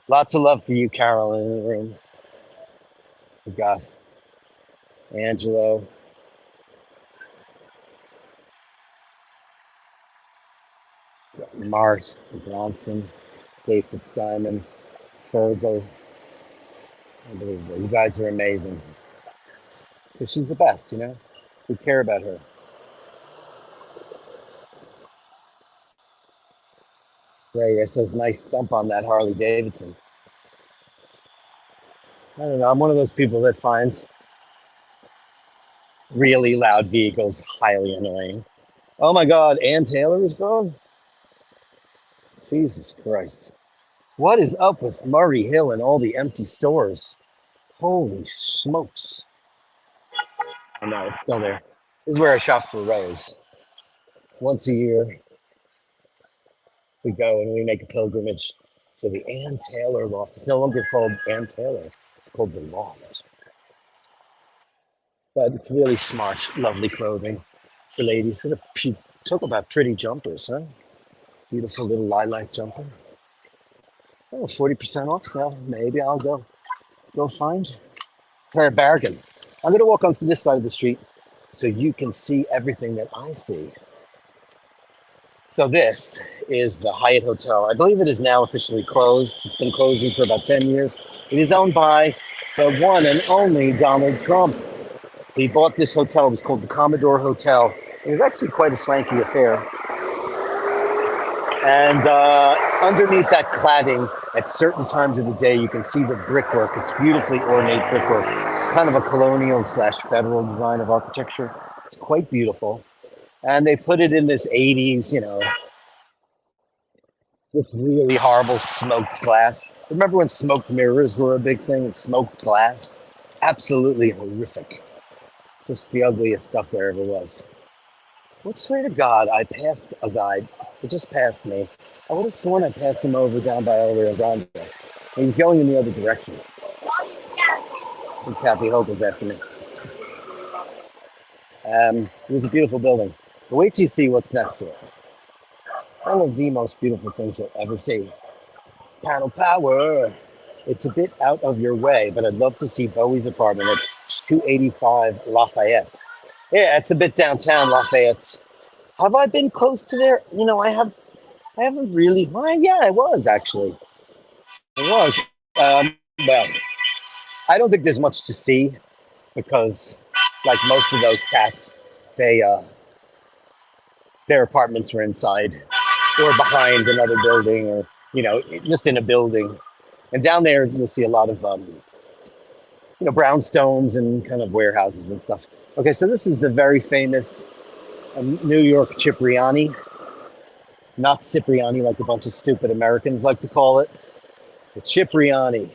Lots of love for you, Carol, in the room. We got Angelo. Mars, Bronson, Dave Fitzsimons, Fergal. Unbelievable. You guys are amazing. Because she's the best, you know? We care about her. Ray says, nice thump on that Harley Davidson. I don't know. I'm one of those people that finds really loud vehicles highly annoying. Oh my God, Ann Taylor is gone? Jesus Christ. What is up with Murray Hill and all the empty stores? Holy smokes. Oh no, it's still there. This is where I shop for Rose. Once a year, we go and we make a pilgrimage to the Ann Taylor loft. It's no longer called Ann Taylor, it's called the Loft. But it's really smart, lovely clothing for ladies. Sort of talk about pretty jumpers, huh? Beautiful little lilac jumper. Oh, 40% off sale. Maybe I'll go find a bargain. I'm gonna walk onto this side of the street so you can see everything that I see. So this is the Hyatt Hotel. I believe it is now officially closed. It's been closing for about 10 years. It is owned by the one and only Donald Trump. He bought this hotel. It was called the Commodore Hotel. It was actually quite a swanky affair. And underneath that cladding, at certain times of the day, you can see the brickwork. It's beautifully ornate brickwork, kind of a colonial slash federal design of architecture. It's quite beautiful. And they put it in this 80s, you know, this really horrible smoked glass. Remember when smoked mirrors were a big thing and smoked glass? Absolutely horrific. Just the ugliest stuff there ever was. What swear to God, I passed a guy that just passed me. I would have sworn I passed him over down by El Rio Grande. He was going in the other direction. And Kathy Hope was after me. It was a beautiful building. But wait till you see what's next to it. One of the most beautiful things you'll ever see. Panel power. It's a bit out of your way, but I'd love to see Bowie's apartment at 285 Lafayette. Yeah, it's a bit downtown Lafayette. Have I been close to there? You know, I have. I haven't really. Well, yeah, I was actually. I was. Well, I don't think there's much to see because, like most of those cats, they their apartments were inside or behind another building, or you know, just in a building. And down there, you'll see a lot of brownstones and kind of warehouses and stuff. Okay, so this is the very famous New York Cipriani, not Cipriani like a bunch of stupid Americans like to call it. The Cipriani.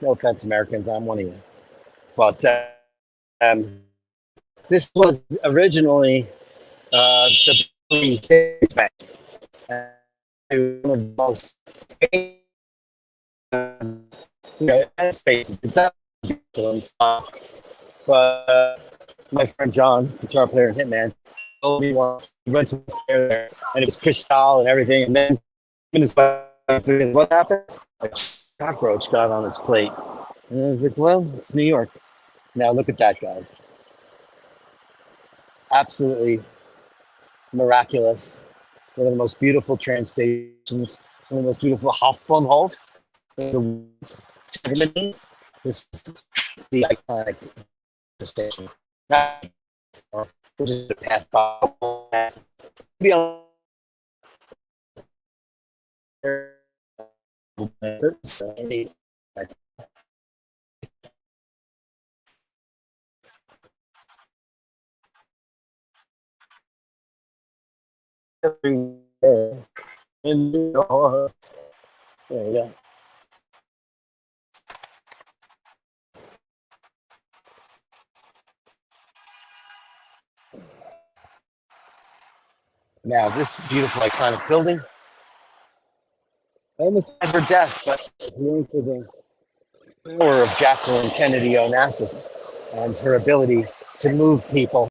No offense, Americans, I'm one of you. But um, this was originally the bank. One of the most famous, spaces. It's not beautiful and stuff, but my friend John, guitar player and hitman, told me once he went to a fair there, and it was crystal and everything, and then his wife, what happened? A cockroach got on his plate. And I was like, well, it's New York. Now look at that, guys. Absolutely miraculous. One of the most beautiful train stations, one of the most beautiful Hofbahnhof. This is the iconic station. Just pass by. Be on everywhere in New York. There you go. Now, this beautiful iconic building, I almost had her death, but hearing for the power of Jacqueline Kennedy Onassis and her ability to move people.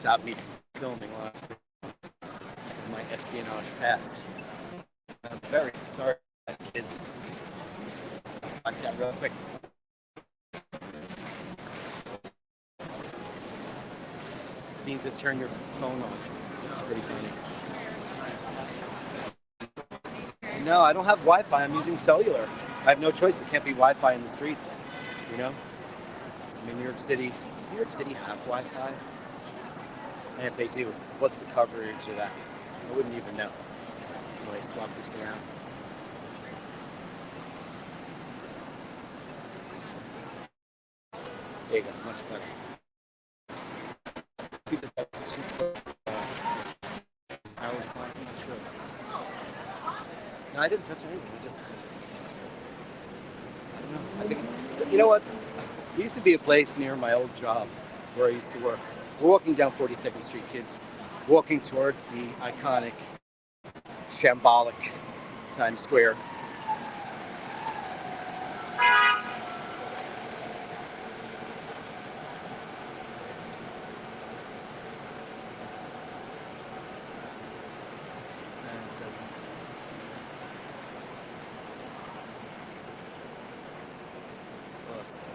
stop me from filming my espionage past. I'm very sorry, kids. Watch that real quick. Dean says turn your phone on. That's pretty funny. No, I don't have Wi-Fi. I'm using cellular. I have no choice. There can't be Wi-Fi in the streets. You know? I mean, New York City. Does New York City have Wi-Fi? And if they do, what's the coverage of that? I wouldn't even know. Anyway, swap this around. There you go. Much better. I was not sure. No, I didn't touch anything. I just, I don't know. I think, so, you know what? There used to be a place near my old job where I used to work. We're walking down 42nd Street, kids. Walking towards the iconic, shambolic Times Square.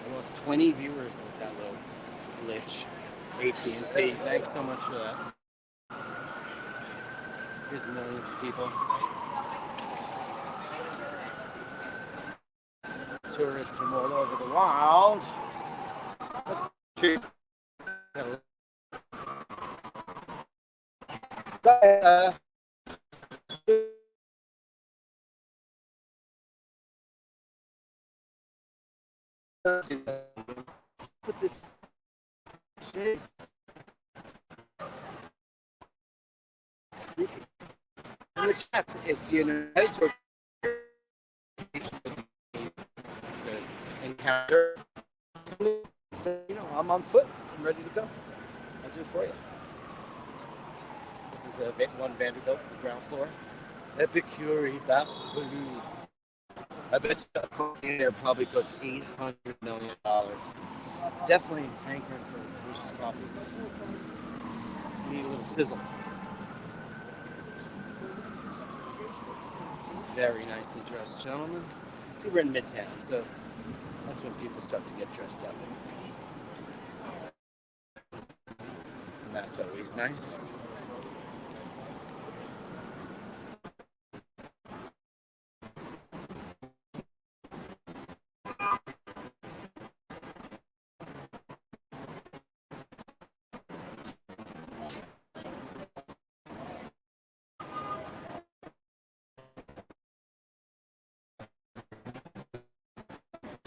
I lost 20 viewers with that little glitch. AT&T, thanks so much for that. Here's millions of people. Tourists from all over the world. That's true. Put this in the chat if you know to encounter. So, you know, I'm on foot. I'm ready to go. I'll do it for you. This is the one Vanderbilt, the ground floor. Epicuri Baloo. I bet you a cocaine there probably costs $800 million. Definitely hankering for delicious coffee. Need a little sizzle. Some very nicely dressed gentlemen. See, we're in Midtown, so that's when people start to get dressed up. And that's always nice.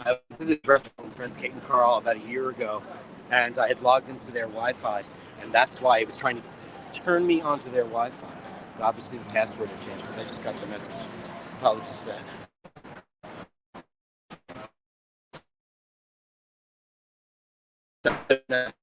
I went to the restaurant with friends Kate and Carl about a year ago, and I had logged into their Wi-Fi, and that's why it was trying to turn me onto their Wi-Fi. But obviously the password had changed because I just got the message. Apologies for that.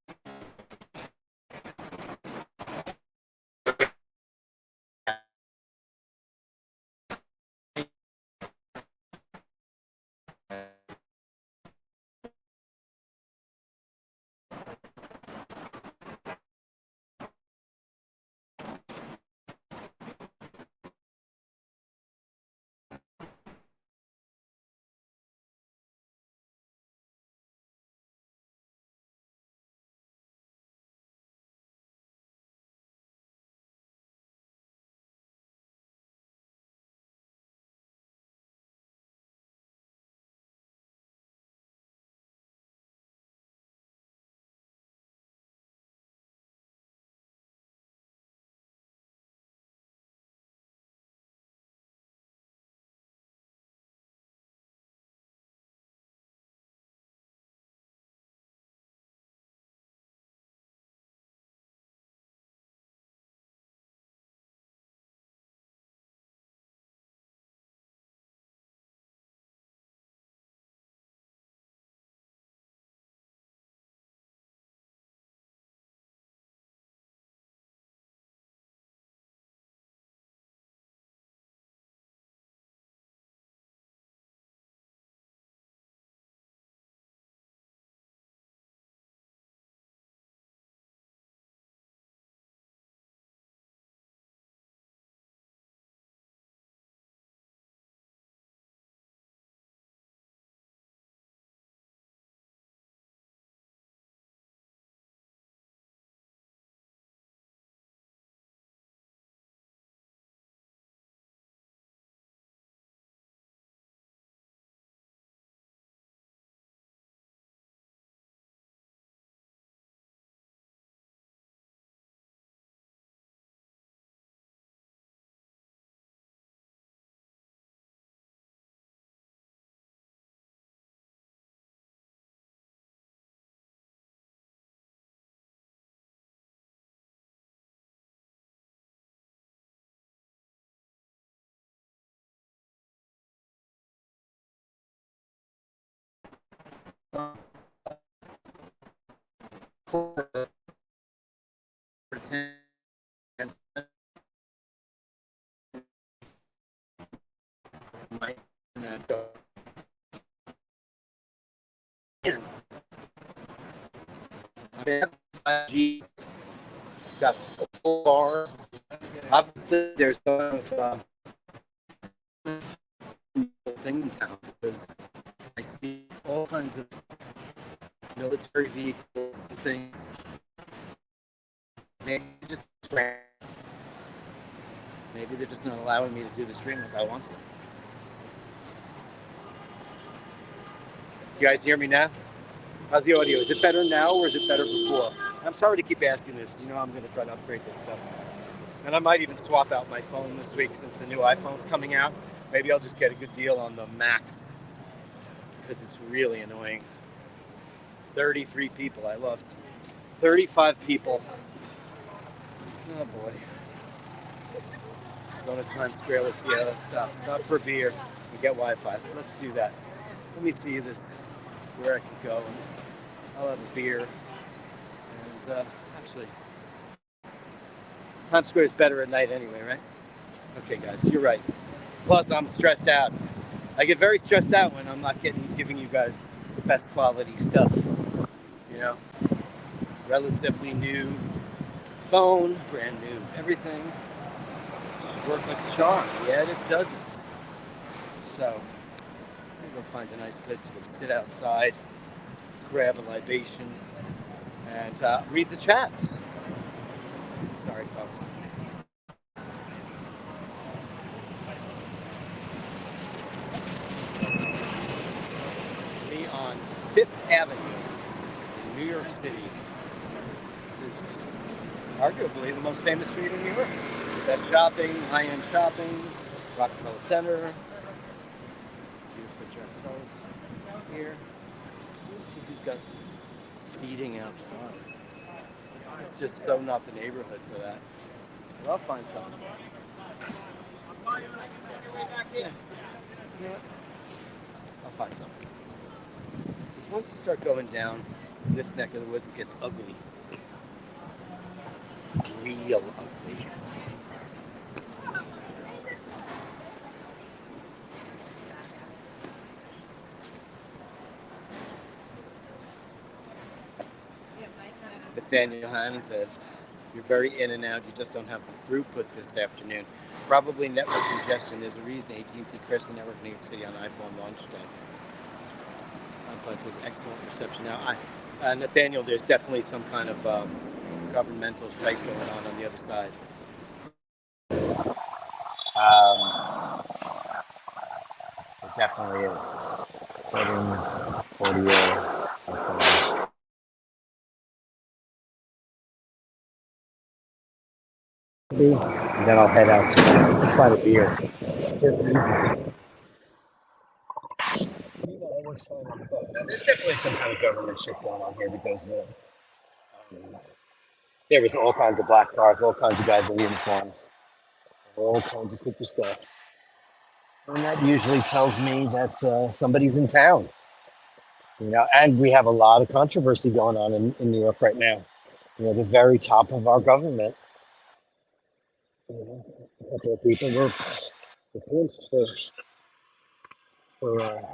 Got full bars. Obviously, there's a thing in town because I see all kinds of military vehicles and things. Maybe they're just not allowing me to do the stream like I want to. You guys hear me now? How's the audio? Is it better now or is it better before? I'm sorry to keep asking this. You know I'm going to try to upgrade this stuff. And I might even swap out my phone this week since the new iPhone's coming out. Maybe I'll just get a good deal on the Max because it's really annoying. 33 people. I lost 35 people. Oh boy. Going to Times Square. Let's see how that stops. Stop for a beer and get Wi-Fi. Let's do that. Let me see this, where I can go. I'll have a beer. And actually, Times Square is better at night anyway, right? Okay, guys, you're right. Plus, I'm stressed out. I get very stressed out when I'm not giving you guys the best quality stuff. You know, relatively new phone, brand new everything. It works like a charm, yet it doesn't. So, I'm gonna go find a nice place to go sit outside, grab a libation, and read the chats. Sorry, folks. Me on Fifth Avenue in New York City. This is arguably the most famous street in New York. Best shopping, high-end shopping, Rockefeller Center. Beautiful dressed fellas here. Let's see who's got seating outside. It's just so not the neighborhood for that. But I'll find something. Yeah. You know what? I'll find something. Because once you start going down this neck of the woods, it gets ugly. Real ugly. Nathaniel Hannon says, you're very in and out. You just don't have the throughput this afternoon. Probably network congestion. There's a reason AT&T Chrysler Network in New York City on iPhone launch day. Tom says, excellent reception. Now, Nathaniel, there's definitely some kind of governmental shite going on the other side. It definitely is. Settings, audio, iPhone. And then I'll head out to let's find a beer. There's definitely some kind of government shit going on here because there was all kinds of black cars, all kinds of guys in uniforms, all kinds of super stuff. And that usually tells me that somebody's in town. You know, and we have a lot of controversy going on in New York right now. You know, the very top of our government. You know, a couple of people were pinched for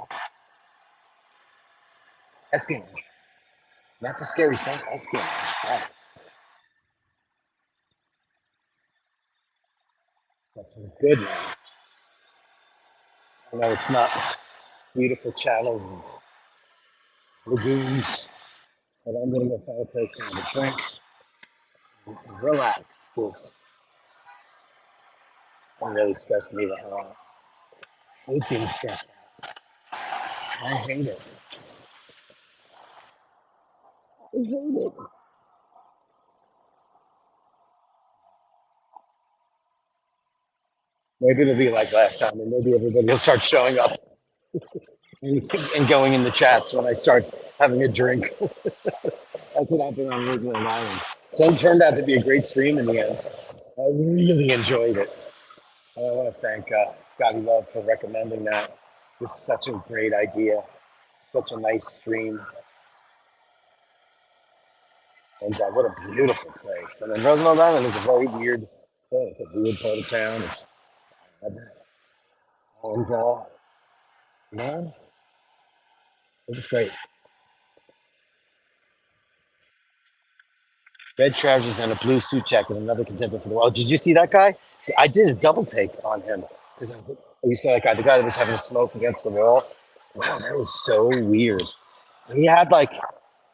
espionage. That's a scary thing, espionage. Yeah. It's good now. I know it's not beautiful channels and lagoons, but I'm gonna go find a place to have a drink and relax because it really stressed me the hell out. I hate being stressed out. I hate it. I hate it. Maybe it'll be like last time, and maybe everybody will start showing up and going in the chats when I start having a drink. That's what happened on Roosevelt Island. So it turned out to be a great stream in the end. I really enjoyed it. I want to thank Scotty Love for recommending that. This is such a great idea. such a nice stream. And what a beautiful place. And then Roosevelt Island is a very weird, it's a weird part of town. And man, it was great. Red trousers and a blue suit jacket, another contender for the world. Did you see that guy? I did a double take on him because you saw that guy, the guy that was having a smoke against the wall. Wow, that was so weird. He had like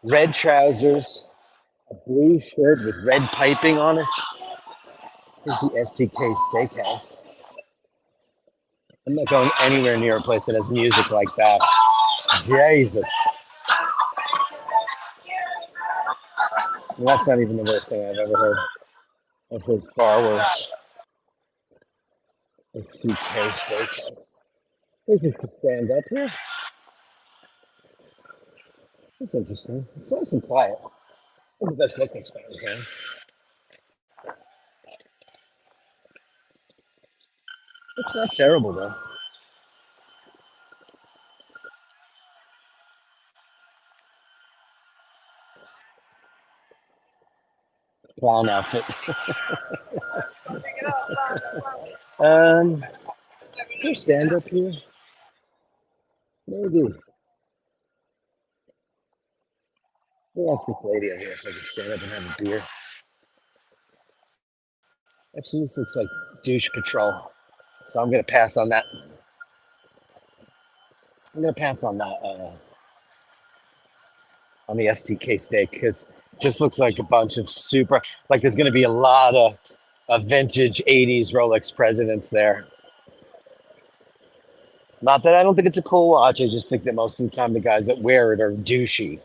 red trousers, a blue shirt with red piping on it. Here's the STK Steakhouse. I'm not going anywhere near a place that has music like that. Jesus. And that's not even the worst thing I've ever heard. I've heard far worse. STK Steakhouse. This is to stand up here. That's interesting. It's nice and quiet. It's the best looking spot in town. It's not terrible though. Clown outfit. Is there stand up here? Maybe. Who else this lady over here if I could stand up and have a beer? Actually, this looks like douche patrol. So I'm gonna pass on that. I'm gonna pass on that on the STK steak because it just looks like a bunch of super like there's gonna be a lot of vintage 80s Rolex presidents there. Not that I don't think it's a cool watch, I just think that most of the time the guys that wear it are douchey.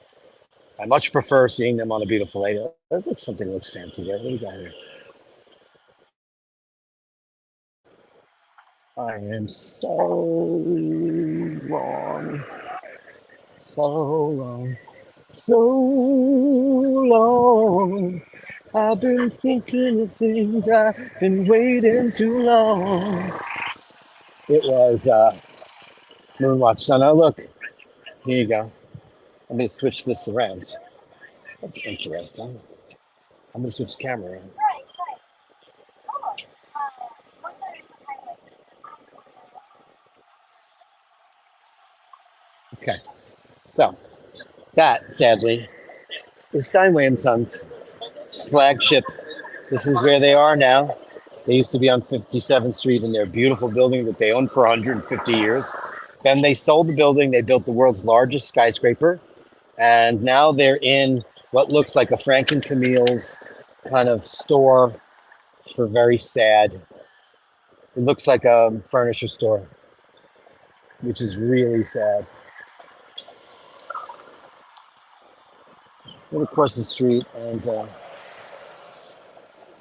I much prefer seeing them on a beautiful lady. That looks something looks fancy there. What do you got here? I am so wrong. So long. So long. I've been thinking of things I've been waiting too long. It was Moonwatch Sun. Oh, look. Here you go. Let me switch this around. That's interesting. I'm going to switch the camera around. Okay. So, that, sadly, is Steinway and Sons flagship. This is where they are now. They used to be on 57th Street in their beautiful building that they owned for 150 years. Then they sold the building. They built the world's largest skyscraper. And now they're in what looks like a Frank and Camille's kind of store for very sad. It looks like a furniture store, which is really sad. Went across the street and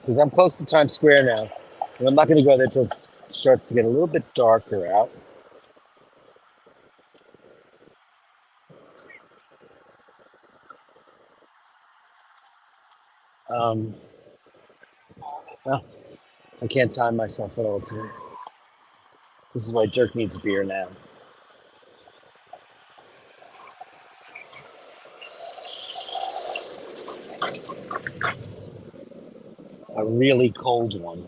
because I'm close to Times Square now, and I'm not going to go there until it starts to get a little bit darker out. Well, I can't time myself at all today. This is why Dirk needs a beer now. A really cold one.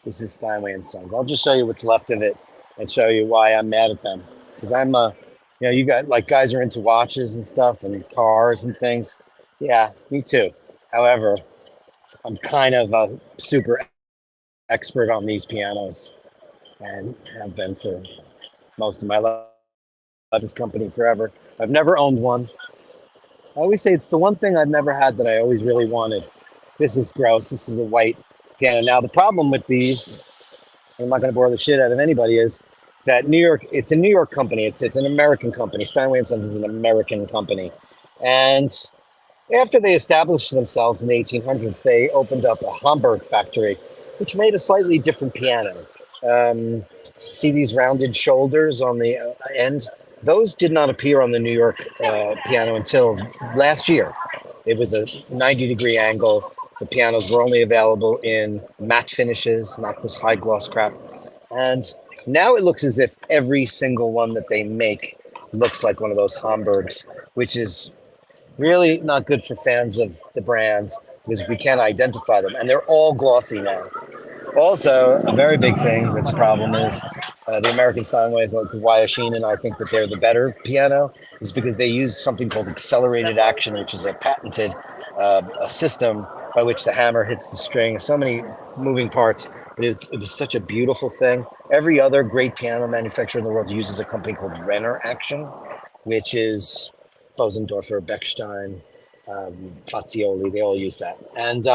This is Steinway and Sons. I'll just show you what's left of it and show you why I'm mad at them. Because you got like guys are into watches and stuff and cars and things. Yeah, me too. However, I'm kind of a super expert on these pianos and have been for most of my life. This company forever. I've never owned one. I always say it's the one thing I've never had that I always really wanted. This is gross. This is a white piano. Now, the problem with these, I'm not going to bore the shit out of anybody, is that New York, it's a New York company. It's an American company. Steinway and Sons is an American company. And after they established themselves in the 1800s, they opened up a Hamburg factory, which made a slightly different piano. See these rounded shoulders on the end? Those did not appear on the New York piano until last year. It was a 90-degree angle. The pianos were only available in matte finishes, not this high gloss crap. And Now it looks as if every single one that they make looks like one of those Hamburgs, which is really not good for fans of the brands because we can't identify them. And they're all glossy now. Also, a very big thing that's a problem is the American Steinways, like why Sheen and I think that they're the better piano, is because they use something called accelerated action, which is a patented a system by which the hammer hits the string. So many moving parts, but it was such a beautiful thing. Every other great piano manufacturer in the world uses a company called Renner Action, which is Bosendorfer, Bechstein, Fazioli, they all use that. And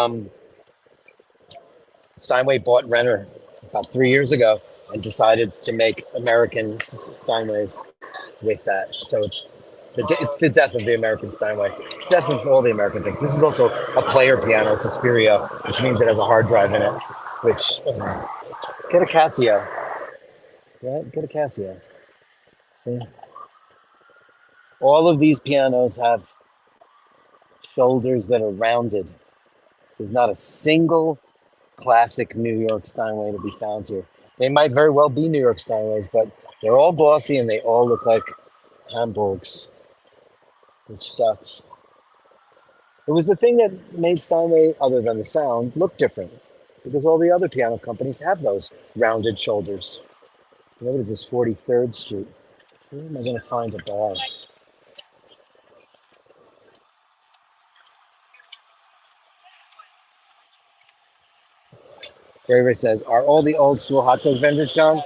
Steinway bought Renner about 3 years ago and decided to make American Steinways with that. So it's the death of the American Steinway, death of all the American things. This is also a player piano. It's a Spirio, which means it has a hard drive in it. Which get a Casio, right? Get a Casio. See, all of these pianos have shoulders that are rounded. There's not a single classic New York Steinway to be found here. They might very well be New York Steinways, but they're all glossy and they all look like Hamburgs, which sucks. It was the thing that made Steinway, other than the sound, look different, because all the other piano companies have those rounded shoulders. What is this, 43rd Street? Where am I going to find a bar? Gary says, are all the old school hot dog vendors gone?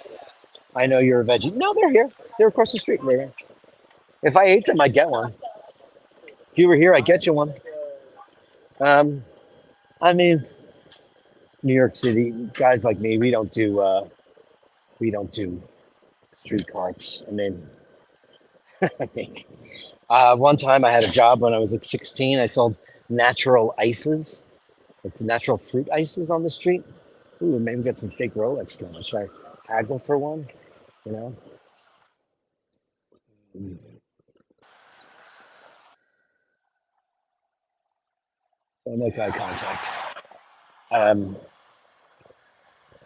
I know you're a veggie. No, they're here. They're across the street. They're here. If I ate them, I'd get one. If you were here, I'd get you one. Um, I mean, New York City guys like me, we don't do street carts. I mean, one time I had a job when I was like 16. I sold natural ices, like natural fruit ices on the street. Ooh, maybe get some fake Rolex going. Should I haggle for one? You know, don't make eye contact. Um,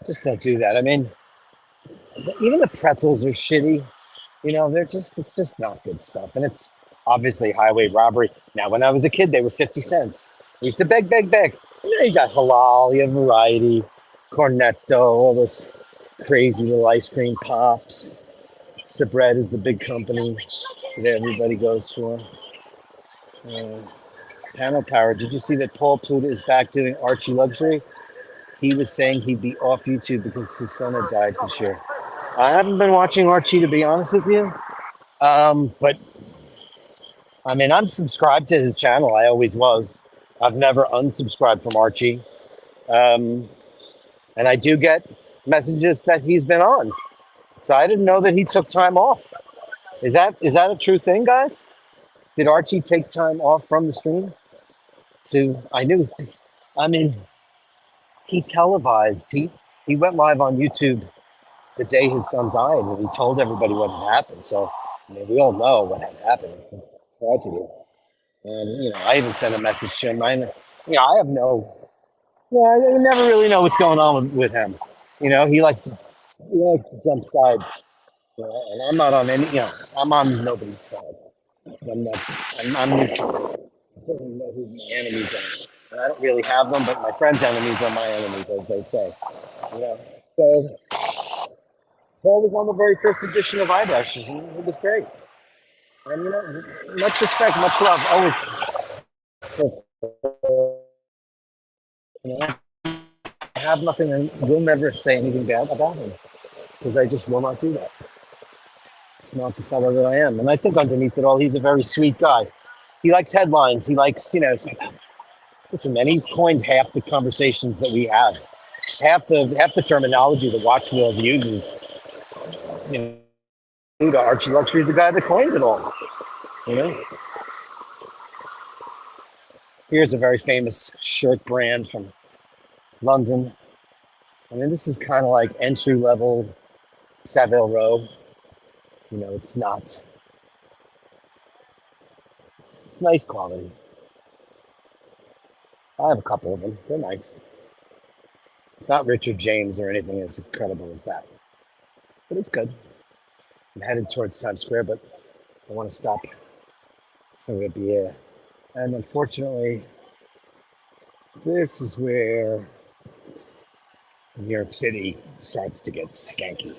just don't do that. I mean, even the pretzels are shitty. It's just not good stuff. And it's obviously highway robbery. Now, when I was a kid, they were 50 cents. We used to beg, beg, beg. You got halal, you have variety, cornetto, all those crazy little ice cream pops. The bread is the big company that everybody goes for. Uh, Panel Power. Did you see that Paul Pluta is back doing Archie Luxury? He was saying he'd be off YouTube because his son had died this year. I haven't been watching Archie, to be honest with you. But I mean, I'm subscribed to his channel. I always was. I've never unsubscribed from Archie. Um, and I do get messages that he's been on. So I didn't know that he took time off. Is that a true thing, guys? Did Archie take time off from the stream? I knew. I mean, he televised. He went live on YouTube the day his son died, and he told everybody what had happened. So I mean, we all know what had happened. It's a tragedy. And I even sent a message to him. I have no. Yeah, I never really know what's going on with him. He likes to jump sides. And I'm not on any. I'm on nobody's side. I'm not. I'm neutral. I don't know who my enemies are. And I don't really have them, but my friends' enemies are my enemies, as they say. You know. So Paul was on the very first edition of Eyebashers, and it was great. And much respect, much love, always. I have nothing, and will never say anything bad about him because I just will not do that. It's not the fellow that I am, and I think underneath it all, he's a very sweet guy. He likes headlines. He likes, listen, man. He's coined half the conversations that we have, half the terminology the watch world uses. You Archie Luxury is the guy that coined it all. You know. Here's a very famous shirt brand from London. I mean, this is kind of like entry level Savile Row. It's not. It's nice quality. I have a couple of them. They're nice. It's not Richard James or anything as incredible as that. but it's good. I'm headed towards Times Square, but I want to stop for a beer. And unfortunately, this is where New York City starts to get skanky.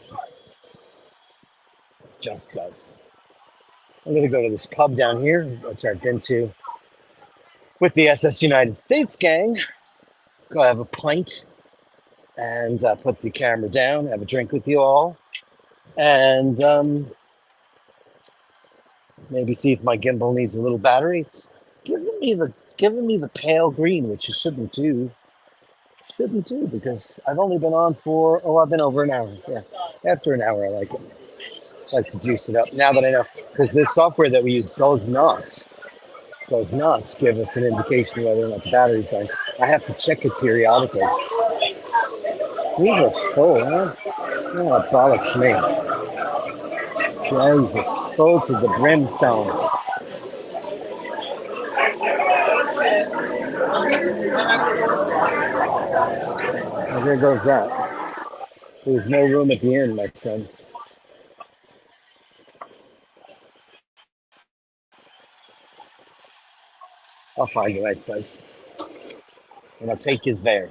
Just does. I'm going to go to this pub down here, which I've been to with the SS United States gang. Go have a pint and put the camera down, have a drink with you all, and maybe see if my gimbal needs a little battery. It's giving me the pale green, which you shouldn't do. Shouldn't do, because I've only been on for I've been over an hour. Yeah, after an hour, I like it. I like to juice it up. Now that I know, because this software that we use does not give us an indication whether or not the battery's dying. I have to check it periodically. These are full, huh? Oh, bollocks me. Jesus, full to the brimstone. Well, there goes that. There's no room at the inn, my friends. I'll find a nice place. And I'll take you there.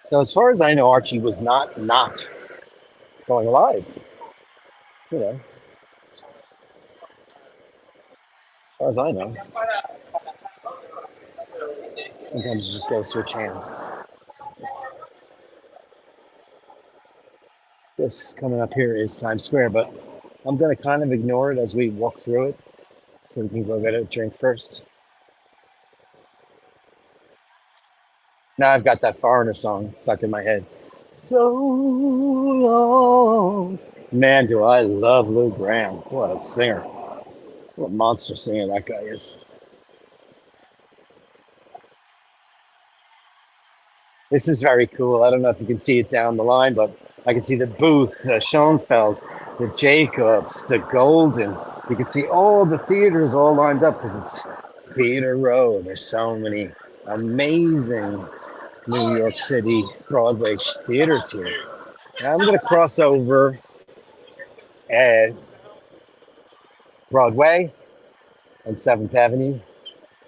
So as far as I know, Archie was not going live. You know, as far as I know. Sometimes you just gotta switch hands. This coming up here is Times Square, but I'm gonna kind of ignore it as we walk through it, so we can go get a drink first. Now I've got that Foreigner song stuck in my head. So long. Man, do I love Lou Graham. What a singer. What a monster singer that guy is. This is very cool. I don't know if you can see it down the line, but I can see the Booth, the Schoenfeld, the Jacobs, the Golden. You can see all the theaters all lined up because it's Theater Row. There's so many amazing New York City Broadway theaters here. Now I'm going to cross over at Broadway and 7th Avenue,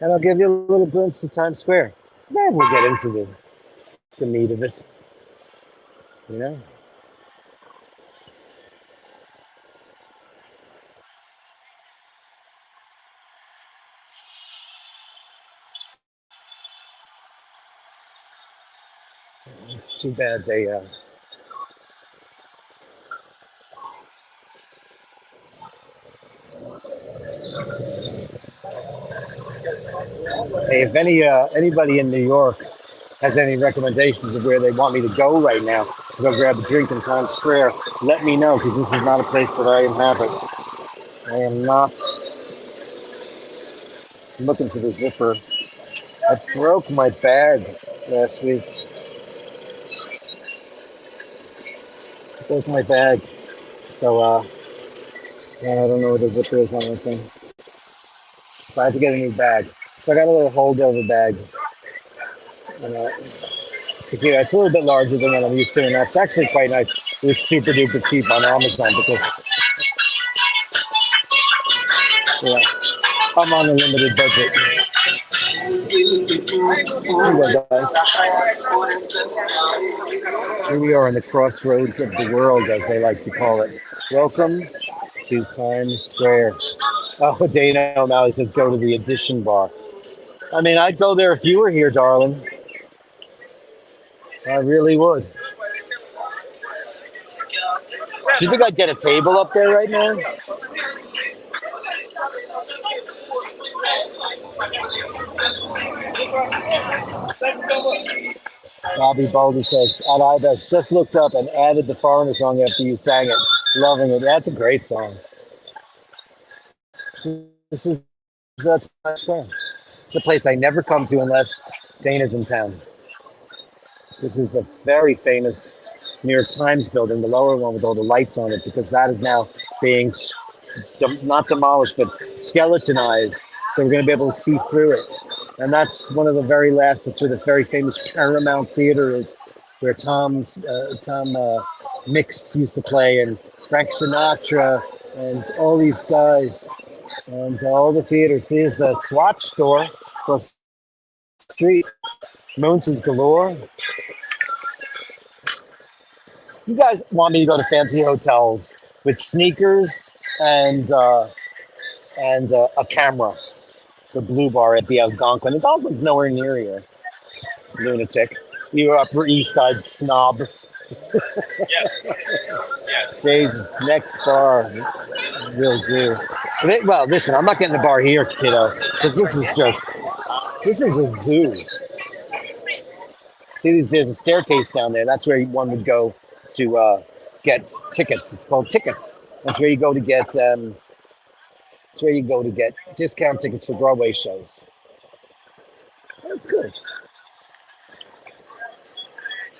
and I'll give you a little glimpse of Times Square. Then we'll get into the meat of it, you know? It's too bad they hey, if anybody in New York has any recommendations of where they want me to go right now to go grab a drink in Times Square, let me know, because this is not a place that I inhabit. I am not. I'm looking for the zipper. I broke my bag last week. I broke my bag. So I don't know where the zipper is on that thing. So I had to get a new bag. So I got a little holdover bag. Tequila. It's a little bit larger than what I'm used to, and that's actually quite nice. It was super duper cheap on Amazon because I'm on a limited budget. Here we go, guys. Here we are on the crossroads of the world, as they like to call it. Welcome to Times Square. Oh, Dana O'Malley says go to the Edition Bar. I mean, I'd go there if you were here, darling. I really would. Do you think I'd get a table up there right now? Bobby Baldy says, at Ibis, just looked up and added the Foreigner song after you sang it. Loving it. That's a great song. This is Times Square. It's a place I never come to unless Dana's in town. This is the very famous New York Times building, the lower one with all the lights on it, because that is now being not demolished, but skeletonized. So we're going to be able to see through it. And that's one of the very last, that's where the very famous Paramount Theater is. where Tom Mix used to play, and Frank Sinatra, and all these guys, and all the theaters. Here's the Swatch store across the street. Moons is galore. You guys want me to go to fancy hotels with sneakers and a camera. The Blue Bar at the Algonquin. The Algonquin's nowhere near here, lunatic. You Upper East Side snob. Jesus, next bar will do. Well, listen, I'm not getting a bar here, kiddo, because this is a zoo. See, there's a staircase down there. That's where one would go to get tickets. It's called tickets. That's where you go to get. That's where you go to get discount tickets for Broadway shows. That's good.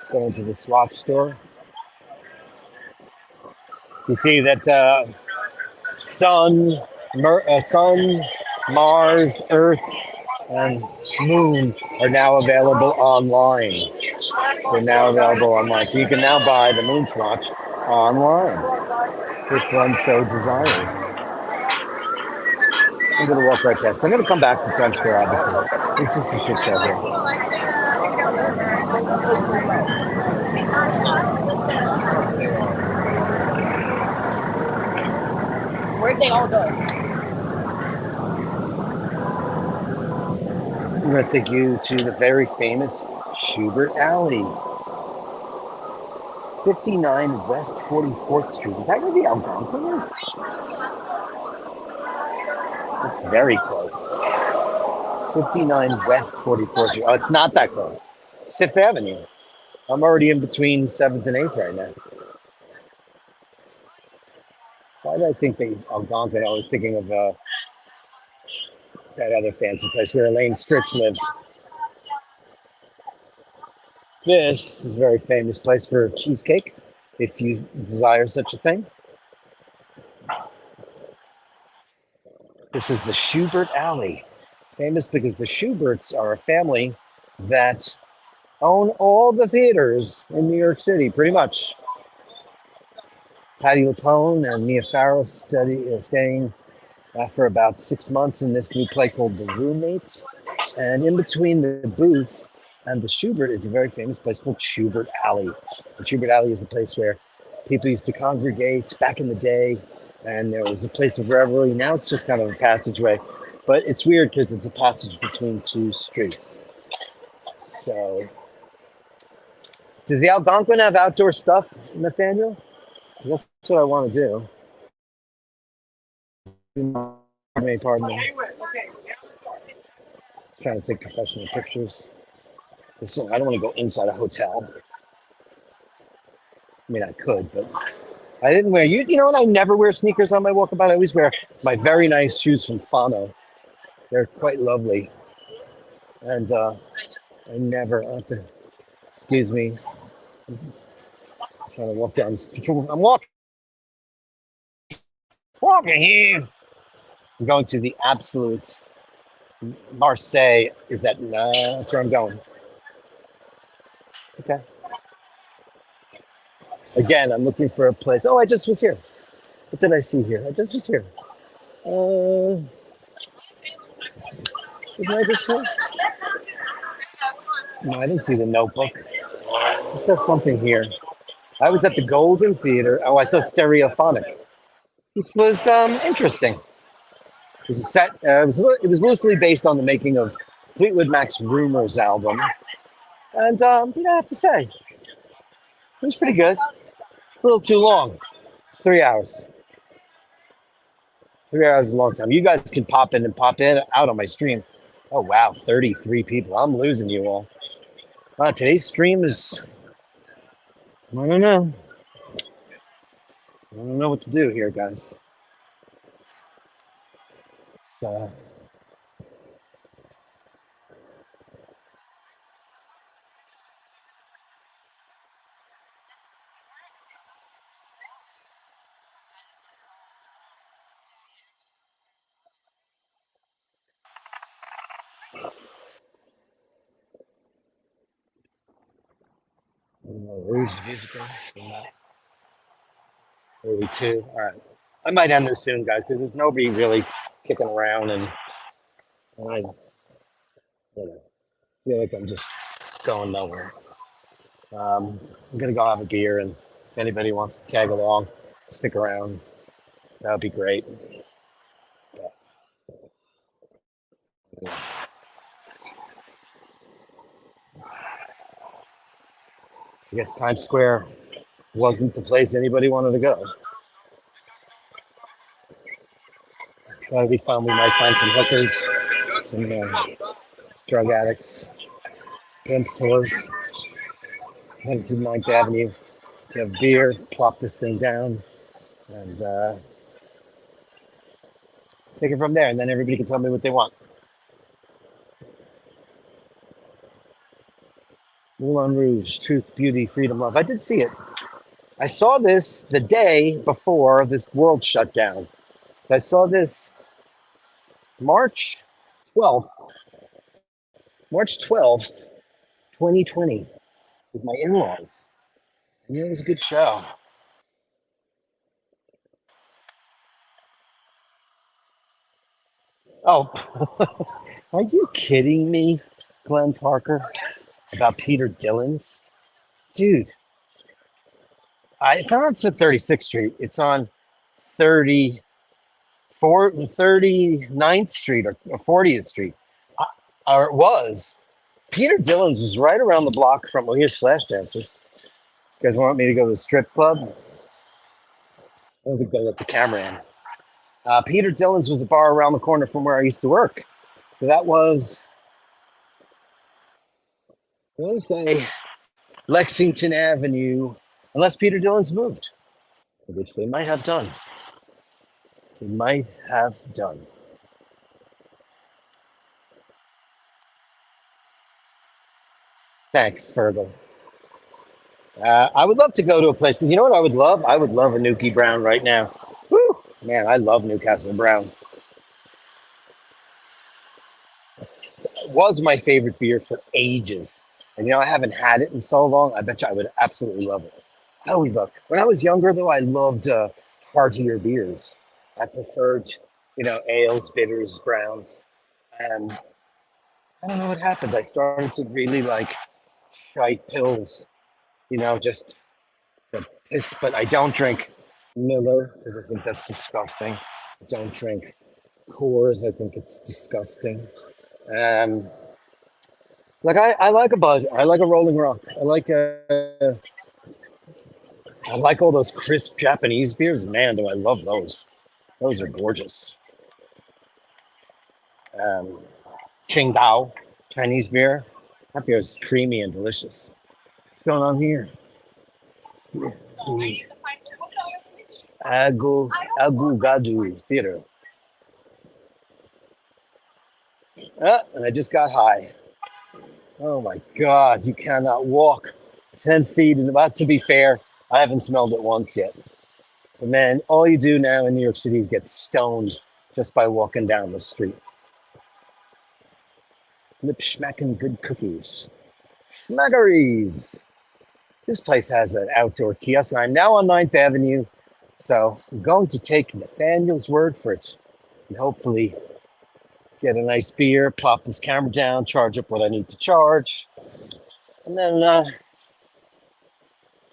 Going to the Swatch store. You see that sun, Mars, Earth, and Moon are now available online. They're now available online. So you can now buy the Moon Swatch online if one so desires. I'm going to walk right past. I'm going to come back to Times Square, obviously. It's just a shit show here. Where'd they all go? I'm going to take you to the very famous Schubert Alley. 59 West 44th Street. Is that where the Algonquin is? It's very close. 59 West 44th Street. Oh, it's not that close. It's Fifth Avenue. I'm already in between 7th and 8th right now. Why did I think the Algonquin? I was thinking of that other fancy place where Elaine Stritch lived. This is a very famous place for cheesecake, if you desire such a thing. This is the Schubert Alley. Famous because the Schuberts are a family that own all the theaters in New York City, pretty much. Patti LuPone and Mia Farrow staying for about 6 months in this new play called The Roommates. And in between the booth and the Schubert is a very famous place called Schubert Alley. And Schubert Alley is a place where people used to congregate back in the day, and there was a place of revelry. Now it's just kind of a passageway, but it's weird because it's a passage between two streets. So, does the Algonquin have outdoor stuff, Nathaniel? That's what I want to do. Pardon me. Trying to take professional pictures. So I don't want to go inside a hotel. I mean, I could, but I didn't wear. You know what? I never wear sneakers on my walkabout. I always wear my very nice shoes from Fano. They're quite lovely, and I never have to. Excuse me. I'm trying to walk down. I'm walking here. I'm going to the absolute Marseille. Is that? Nah, that's where I'm going. Okay. Again, I'm looking for a place. Oh, I just was here. What did I see here? I just was here. Wasn't I just here? No, I didn't see the Notebook. I saw something here. I was at the Golden Theater. Oh, I saw Stereophonic, which was interesting. It was a set. It was loosely based on the making of Fleetwood Mac's Rumors album, and I have to say, it was pretty good. A little too long. 3 hours. 3 hours is a long time. You guys can pop in and pop in out on my stream. Oh wow, 33 people. I'm losing you all. Today's stream is. I don't know. I don't know what to do here, guys. So, Rouge musical. Maybe two. All right. I might end this soon, guys, because there's nobody really kicking around, and I, feel like I'm just going nowhere. I'm gonna go have a beer, and if anybody wants to tag along, stick around. That would be great. But, yeah. I guess Times Square wasn't the place anybody wanted to go. That'd be fun. We might find some hookers, some drug addicts, pimps, whores, headed to Ninth Avenue to have beer, plop this thing down, and take it from there. And then everybody can tell me what they want. Moulin Rouge, Truth, Beauty, Freedom, Love. I did see it. I saw this the day before this world shut down. So I saw this March 12th, March 12th, 2020, with my in-laws. And it was a good show. Oh, are you kidding me, Glenn Parker, about Peter Dillon's? Dude, it's not on 36th Street. It's on 39th Street or 40th Street. Uh, or it was. Peter Dillon's was right around the block from, well, here's Flash Dancers. You guys want me to go to the strip club? I don't think they let the camera in. Peter Dillon's was a bar around the corner from where I used to work. So that was, I want to say, Lexington Avenue, unless Peter Dillon's moved, which they might have done. They might have done. Thanks, Fergal. I would love to go to a place. You know what I would love? I would love a Nuki Brown right now. Woo! Man, I love Newcastle Brown. It was my favorite beer for ages. And I haven't had it in so long. I bet you I would absolutely love it. I always loved. When I was younger, though, I loved heartier beers. I preferred, ales, bitters, browns. And I don't know what happened. I started to really like shite pills. Just the piss. But I don't drink Miller because I think that's disgusting. I don't drink Coors. I think it's disgusting. Um, I like a Bud. I like a Rolling Rock. I like all those crisp Japanese beers. Man, do I love those. Those are gorgeous. Um, Qingdao Chinese beer. That beer is creamy and delicious. What's going on here? The Agu Gadu Theater. And I just got high. Oh my God, you cannot walk 10 feet. And about to be fair, I haven't smelled it once yet. But man, all you do now in New York City is get stoned just by walking down the street. Lip smacking good cookies. Schmaggeries. This place has an outdoor kiosk. I'm now on Ninth Avenue, so I'm going to take Nathaniel's word for it and hopefully get a nice beer, plop this camera down, charge up what I need to charge. And then, I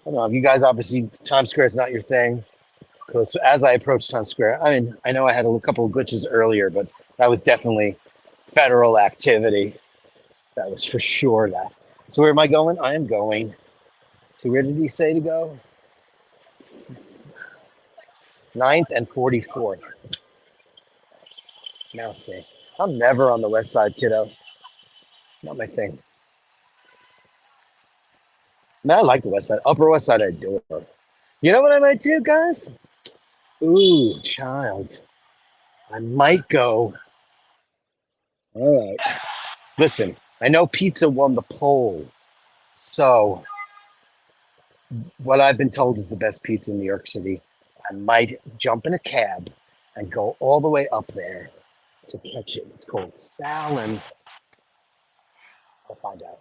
don't know, you guys obviously, Times Square is not your thing. Because as I approach Times Square, I mean, I know I had a couple of glitches earlier, but that was definitely federal activity. That was for sure that. So where am I going? I am going to, where did he say to go? 9th and 44th. Now see. I'm never on the west side, kiddo. Not my thing. Man, I like the west side. Upper west side, I do it. You know what I might do, guys? Ooh, child. I might go. All right. Listen, I know pizza won the poll. So, what I've been told is the best pizza in New York City. I might jump in a cab and go all the way up there to catch it. It's called Sal, and I'll find out.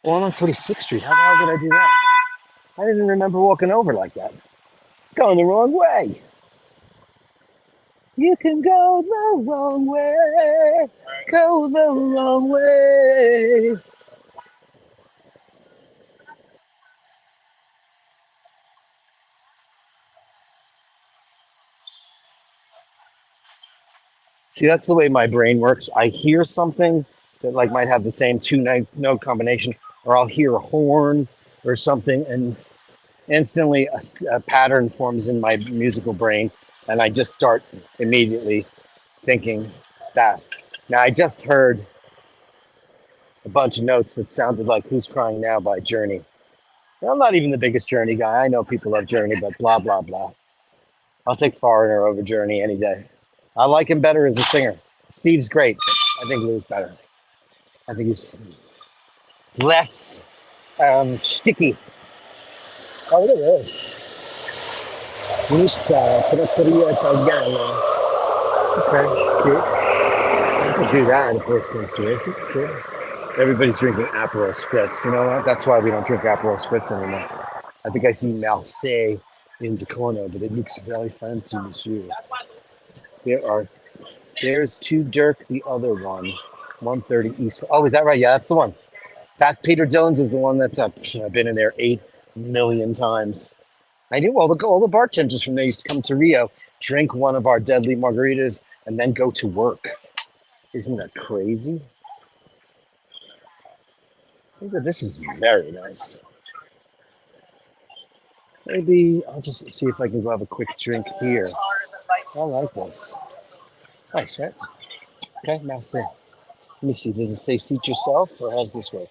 Well, on 46th Street. How the hell did I do that? I didn't remember walking over like that. Going the wrong way. You can go the wrong way. Go the wrong way. See, that's the way my brain works. I hear something that like might have the same two note combination, or I'll hear a horn or something, and instantly a pattern forms in my musical brain, and I just start immediately thinking that. Now, I just heard a bunch of notes that sounded like "Who's Crying Now" by Journey. I'm not even the biggest Journey guy. I know people love Journey, but blah blah blah. I'll take Foreigner over Journey any day. I like him better as a singer. Steve's great, but I think Lou's better. I think he's less sticky. Oh, look at this. Pizza, trattoria italiana. Okay, cute. I could do that if worst comes to it. Good. Everybody's drinking Aperol Spritz. You know what? That's why we don't drink Aperol Spritz anymore. I think I see Marseille in the corner, but it looks very fancy, monsieur. There are, there's two Dirk, the other one, 130 East. Oh, is that right? Yeah, that's the one. That Peter Dillon's is the one that's up. I've been in there 8 million times. I knew all the bartenders from there used to come to Rio, drink one of our deadly margaritas, and then go to work. Isn't that crazy? I think that this is very nice. Maybe I'll just see if I can go have a quick drink here. I like this. Nice, right? Okay, merci. Let me see. Does it say seat yourself, or how does this work?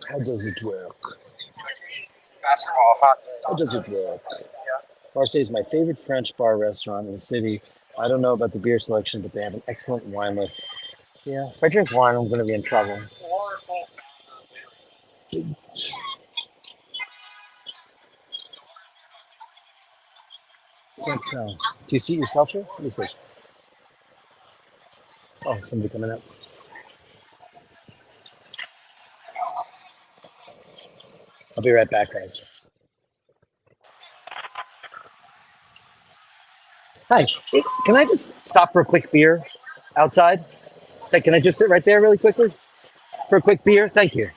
How does it work? How does it work? Marseille is my favorite French bar restaurant in the city. I don't know about the beer selection, but they have an excellent wine list. Yeah, if I drink wine, I'm going to be in trouble. Can't tell. Do you see yourself here? Let me see. Oh, somebody coming up. I'll be right back, guys. Hi. Hey, can I just stop for a quick beer outside? Hey, can I just sit right there really quickly for a quick beer? Thank you.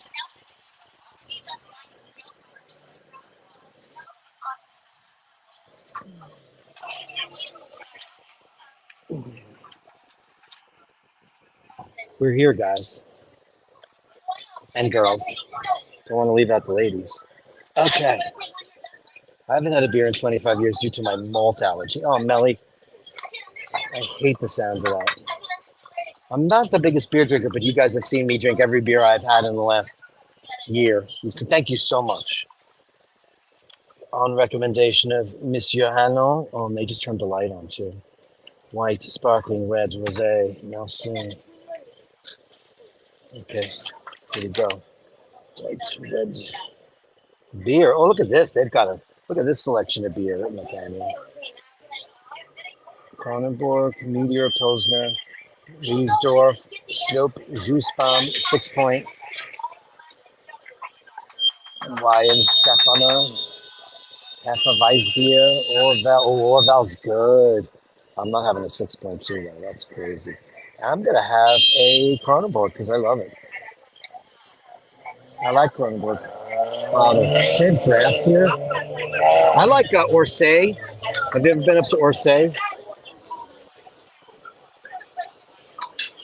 We're here, guys and girls. Don't want to leave out the ladies. Okay. I haven't had a beer in 25 years due to my malt allergy. Oh, Melly, I hate the sound of that. I'm not the biggest beer drinker, but you guys have seen me drink every beer I've had in the last year. So thank you so much. On recommendation of Monsieur Hanon, they just turned the light on too. White, sparkling red, rosé, Nelson. Okay, here we go. White, red beer. Oh, look at this. They've got a look at this selection of beer in the family. Kronenborg, Meteor Pilsner, Wiesdorf, Slope, Juicebaum, 6 Point, Lion, Stefano, Hefeweizen, Orval. Oh, Orval's good. I'm not having a 6.2 though. That's crazy. I'm gonna have a Kronenborg because I love it. I like Kronenborg. Wow, the draft here. I like Orsay. Have you ever been up to Orsay?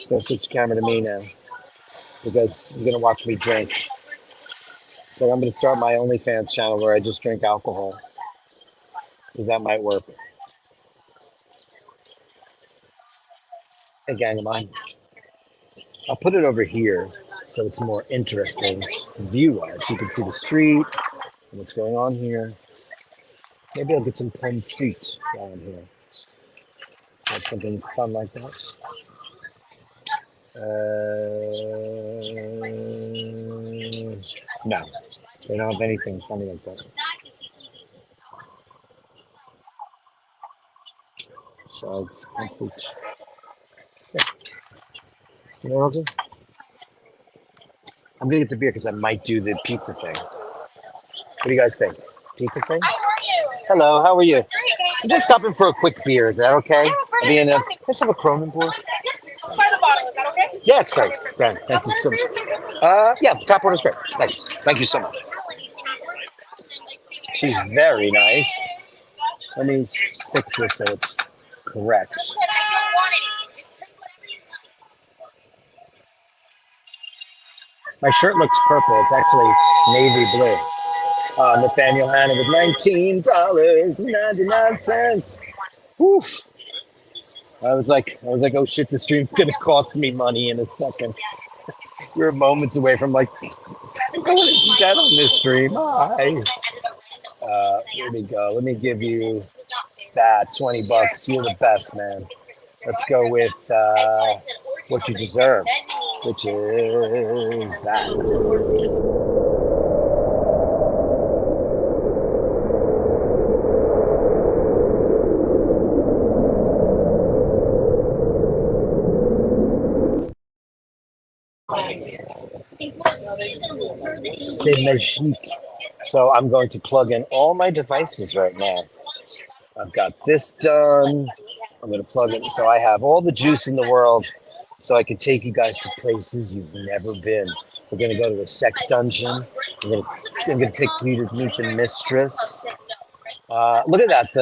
Go switch the camera to me now because you're gonna watch me drink. So I'm gonna start my OnlyFans channel where I just drink alcohol because that might work. A gang of mine. I'll put it over here so it's more interesting view-wise. You can see the street and what's going on here. Maybe I'll get some pommes frites down here. Have something fun like that. No, they don't have anything funny like that. Besides complete. Yeah. You know what I'll do? I'm gonna get the beer because I might do the pizza thing. What do you guys think? Pizza thing? How are you? Hello, how are you? Great. I'm just stopping for a quick beer. Is that okay? Yeah, that's fine. Being let's have a Kronenbourg. Let's try the bottle. Is that okay? Yeah, it's great. Great. Thank you so much. Yeah, top order's great. Thanks. Thank you so much. She's very nice. Let me fix this so it's correct. I don't want anything. Just drink whatever you like. My shirt looks purple. It's actually navy blue. Nathaniel Hanna with $19.99. Woof. I was like, oh shit, the stream's gonna cost me money in a second. We're moments away from like going to dead on this stream. Hi. Here we go. Let me give you that $20. You're the best, man. Let's go with what you deserve, which is that. C'est magique. So I'm going to plug in all my devices right now. I've got this done. I'm going to plug in. So I have all the juice in the world so I can take you guys to places you've never been. We're going to go to a sex dungeon. I'm going to take you to meet the mistress. Look at that.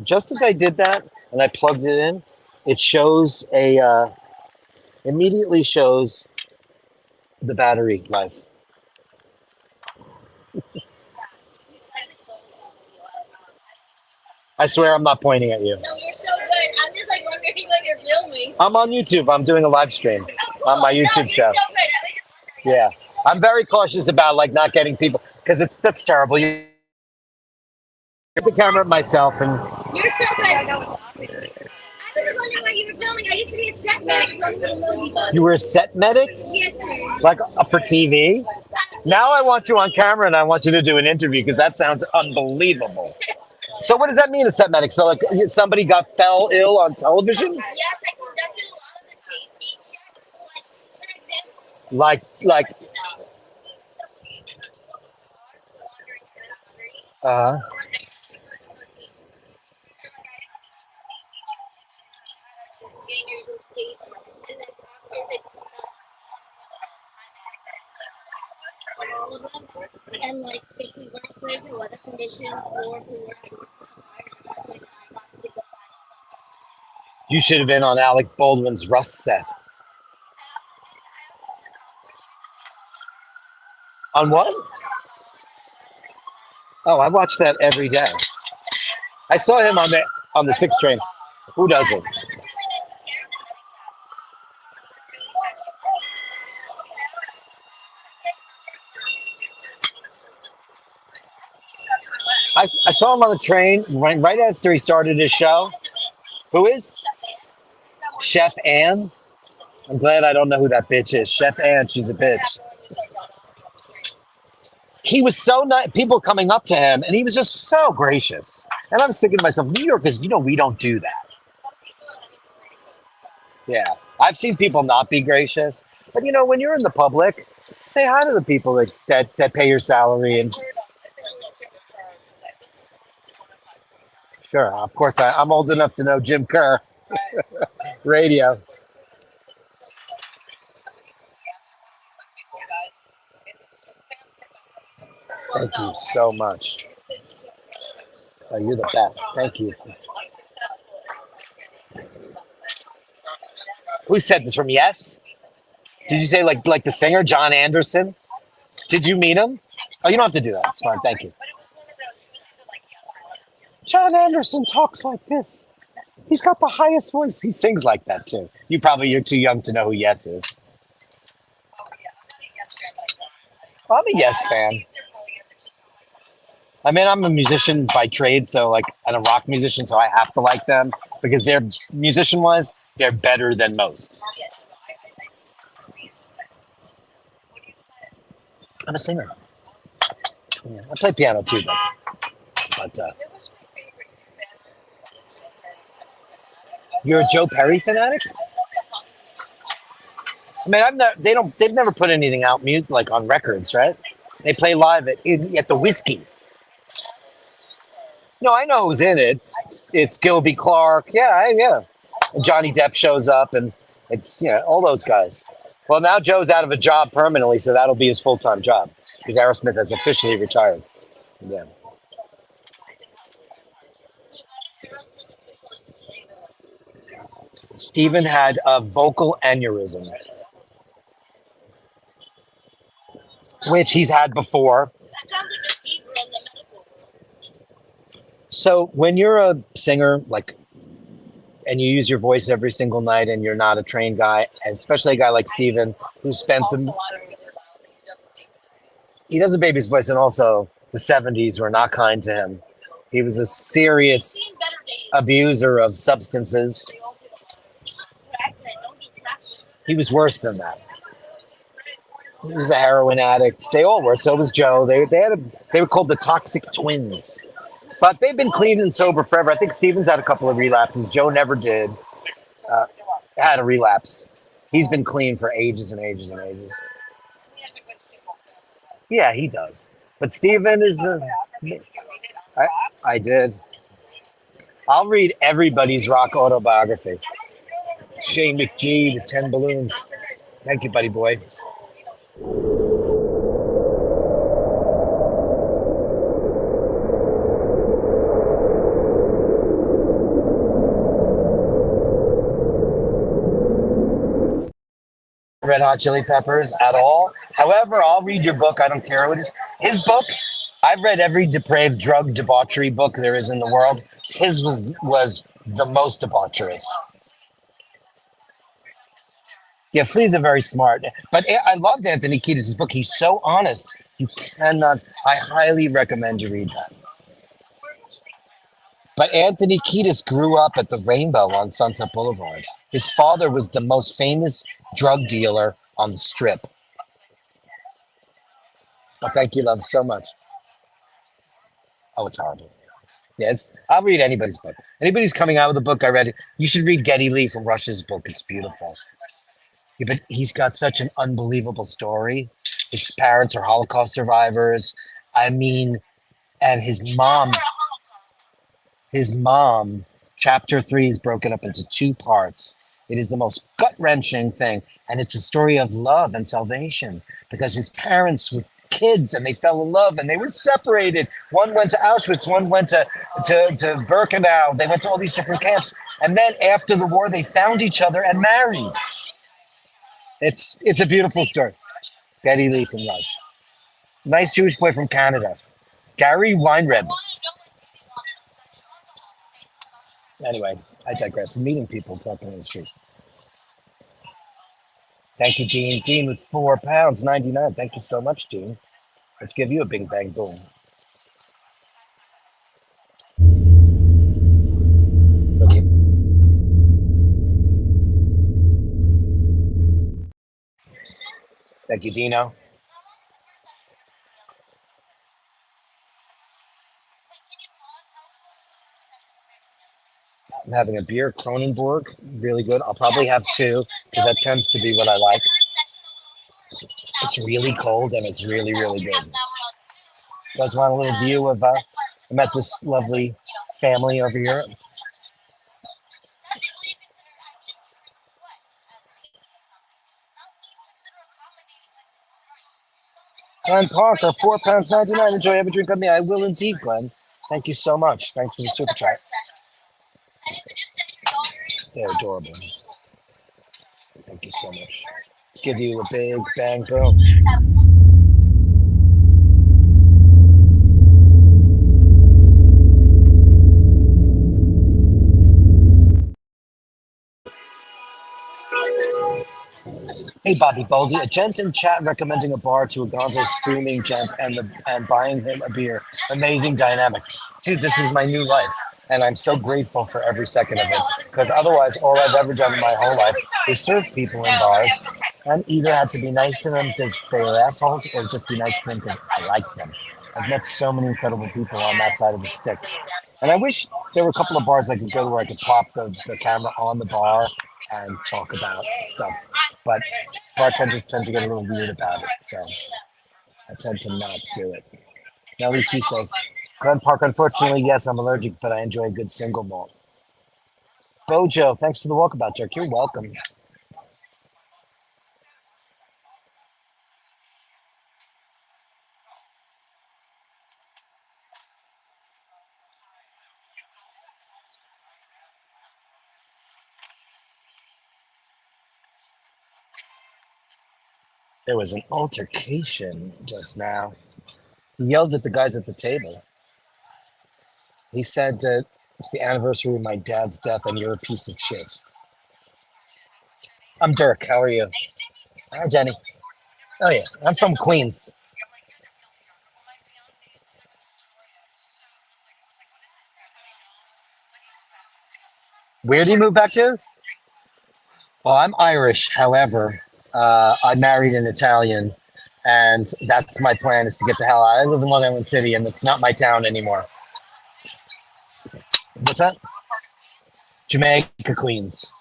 Just as I did that and I plugged it in, it shows immediately shows the battery life. I swear I'm not pointing at you. No, you're so good. I'm just like wondering what you're filming. I'm on YouTube. I'm doing a live stream on my YouTube show. So good. I was just wondering. Yeah. I'm very cautious about like not getting people because that's terrible. You get the camera of myself and You're so good. I was just wondering what you were filming. I used to be a set medic, so I'm a little nosy bug. you were a set medic? Yes, sir. Like for TV? Now I want you on camera and I want you to do an interview because that sounds unbelievable. So what does that mean, a set medic? So like somebody fell ill on television? Yes, I conducted a lot of the safety checks. Like, for example, Like uh all of them, and like if we weren't clear for weather conditions or if we were I got to go. you should have been on Alec Baldwin's Rust set. On what? Oh, I watch that every day. I saw him on the 6 train. Who doesn't? I saw him on the train right after he started his show. Who is? Chef Ann? I'm glad I don't know who that bitch is. Chef Ann, she's a bitch. He was so nice, people coming up to him, and he was just so gracious. And I was thinking to myself, New Yorkers, we don't do that. Yeah, I've seen people not be gracious. But, when you're in the public, say hi to the people that pay your salary. And sure, of course, I'm old enough to know Jim Kerr. Radio. Thank you so much. Oh, you're the best. Thank you. Who said this from Yes? Did you say like the singer John Anderson? Did you meet him? Oh, you don't have to do that. It's fine. Thank you. John Anderson talks like this. He's got the highest voice. He sings like that too. You're too young to know who Yes is. I'm a Yes fan. I mean, I'm a musician by trade, and a rock musician, so I have to like them because they're musician-wise, they're better than most. I'm a singer. Yeah, I play piano too, but you're a Joe Perry fanatic? I mean, they've never put anything out mute like on records, right? They play live at the Whiskey. No, I know who's in it. It's Gilby Clarke. Yeah. And Johnny Depp shows up, and it's all those guys. Well, now Joe's out of a job permanently, so that'll be his full-time job because Aerosmith has officially retired. Yeah. Steven had a vocal aneurysm, which he's had before. That sounds like a fever in the medical world. So when you're a singer, like, and you use your voice every single night, and you're not a trained guy, and especially a guy like Steven, who spent the he doesn't baby his voice, and also the 70s were not kind to him. He was a serious abuser of substances. He was worse than that. He was a heroin addict. They all were. So was Joe. They were called the Toxic Twins. But they've been clean and sober forever. I think Steven's had a couple of relapses. Joe never did. Had a relapse. He's been clean for ages and ages and ages. Yeah, he does. But Steven is... I did. I'll read everybody's rock autobiography. Shane McGee, the 10 Balloons. Thank you, buddy boy. Red Hot Chili Peppers at all. However, I'll read your book. I don't care what it is. His book, I've read every depraved drug debauchery book there is in the world. His was the most debaucherous. Yeah, Flea's are very smart. But I loved Anthony Kiedis' book. He's so honest. You cannot, I highly recommend you read that. But Anthony Kiedis grew up at the Rainbow on Sunset Boulevard. His father was the most famous drug dealer on the Strip. Oh, thank you, love, so much. Oh, it's horrible. Yes, I'll read anybody's book. Anybody's coming out with a book, I read it. You should read Geddy Lee from Rush's book. It's beautiful. Yeah, but he's got such an unbelievable story. His parents are Holocaust survivors. I mean, and his mom, chapter 3 is broken up into 2 parts. It is the most gut-wrenching thing. And it's a story of love and salvation because his parents were kids and they fell in love and they were separated. One went to Auschwitz, one went to Birkenau. They went to all these different camps. And then after the war, they found each other and married. It's a beautiful story. Geddy Lee from Rush. Nice Jewish boy from Canada. Gary Weinreb. Anyway, I digress. Meeting people talking in the street. Thank you, Dean. Dean with £4.99. Thank you so much, Dean. Let's give you a bing bang boom. Thank you, Dino. I'm having a beer, Kronenbourg, really good. I'll probably have 2 because that tends to be what I like. It's really cold and it's really, really good. You guys want a little view of, I met this lovely family over here. Glenn Parker, £4.99. Enjoy, have a drink on me. I will indeed, Glenn. Thank you so much. Thanks for the super chat. They're adorable. Thank you so much. Let's give you a big bang boom. Hey, Bobby Boldy, a gent in chat recommending a bar to a gonzo streaming gent and buying him a beer. Amazing dynamic. Dude, this is my new life. And I'm so grateful for every second of it. Because otherwise, all I've ever done in my whole life is serve people in bars and either had to be nice to them because they were assholes or just be nice to them because I like them. I've met so many incredible people on that side of the stick. And I wish there were a couple of bars I could go to where I could pop the camera on the bar and talk about stuff. But bartenders tend to get a little weird about it, so I tend to not do it. Nellie C says, Glen Park, unfortunately, yes, I'm allergic, but I enjoy a good single malt. Bojo, thanks for the walkabout, Jerk. You're welcome. There was an altercation just now. He yelled at the guys at the table. He said that it's the anniversary of my dad's death and you're a piece of shit. I'm Dirk. How are you? Hi, Jenny. Oh, yeah. I'm from Queens. Where do you move back to? Well, I'm Irish. However, I married an Italian, and that's my plan is to get the hell out. I live in Long Island City, and it's not my town anymore. What's that? Jamaica, Queens.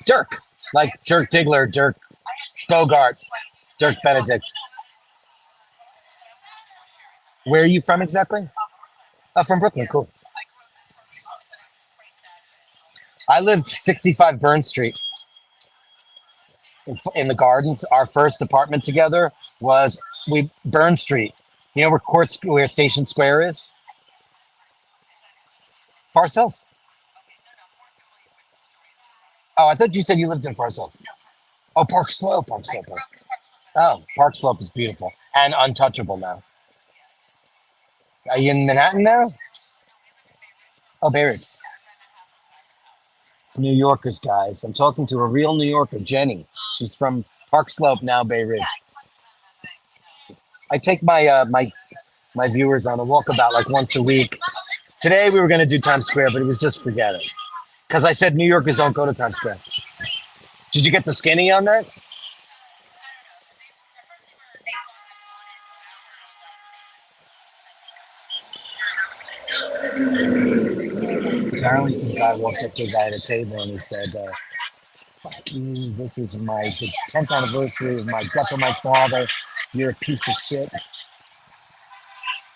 Dirk. Like Dirk Diggler, Dirk Bogart, Dirk Benedict. Where are you from exactly? Oh, from Brooklyn. Cool. I lived 65 Burn Street in the Gardens. Our first apartment together was we Burn Street. You know where Station Square is? Forest Hills. Oh, I thought you said you lived in Forest Hills. Oh, Park Slope. Park Slope. Oh, Park Slope is beautiful and untouchable now. Are you in Manhattan now? Oh, Bay Ridge. New Yorkers, guys. I'm talking to a real New Yorker, Jenny. She's from Park Slope, now Bay Ridge. I take my viewers on a walkabout like once a week. Today we were going to do Times Square, but it was just forget it. Because I said New Yorkers don't go to Times Square. Did you get the skinny on that? Apparently some guy walked up to a guy at a table and he said, fuck you, this is the 10th anniversary of my death of my father. You're a piece of shit.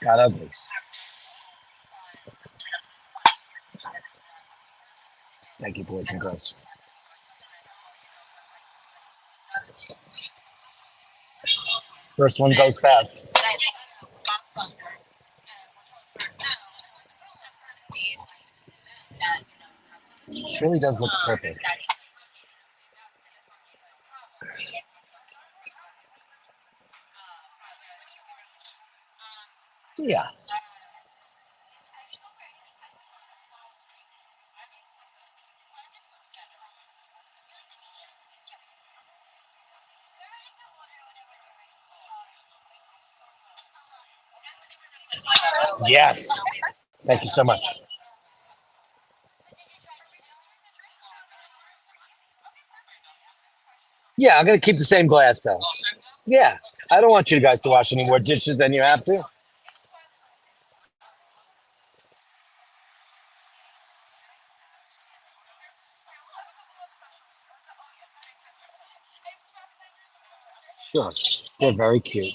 Got ugly. Thank you, boys and girls. First one goes fast. She really does look perfect. Yeah. Yes. Thank you so much. Yeah, I'm gonna keep the same glass though. Yeah. I don't want you guys to wash any more dishes than you have to. Sure. They're very cute.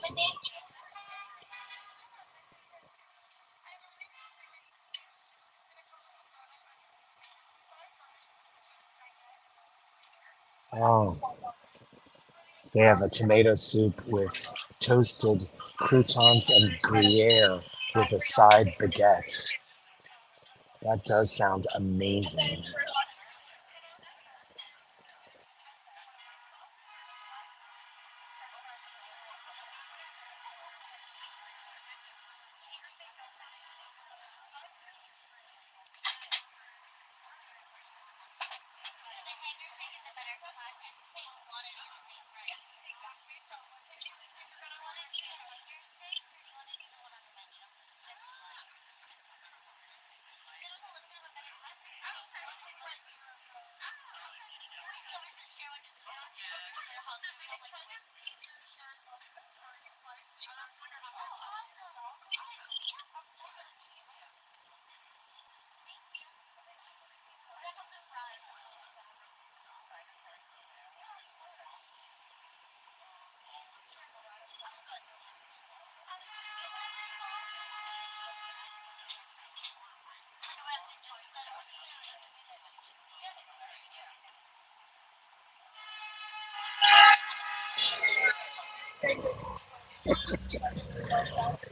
Oh, they have a tomato soup with toasted croutons and Gruyere with a side baguette. That does sound amazing.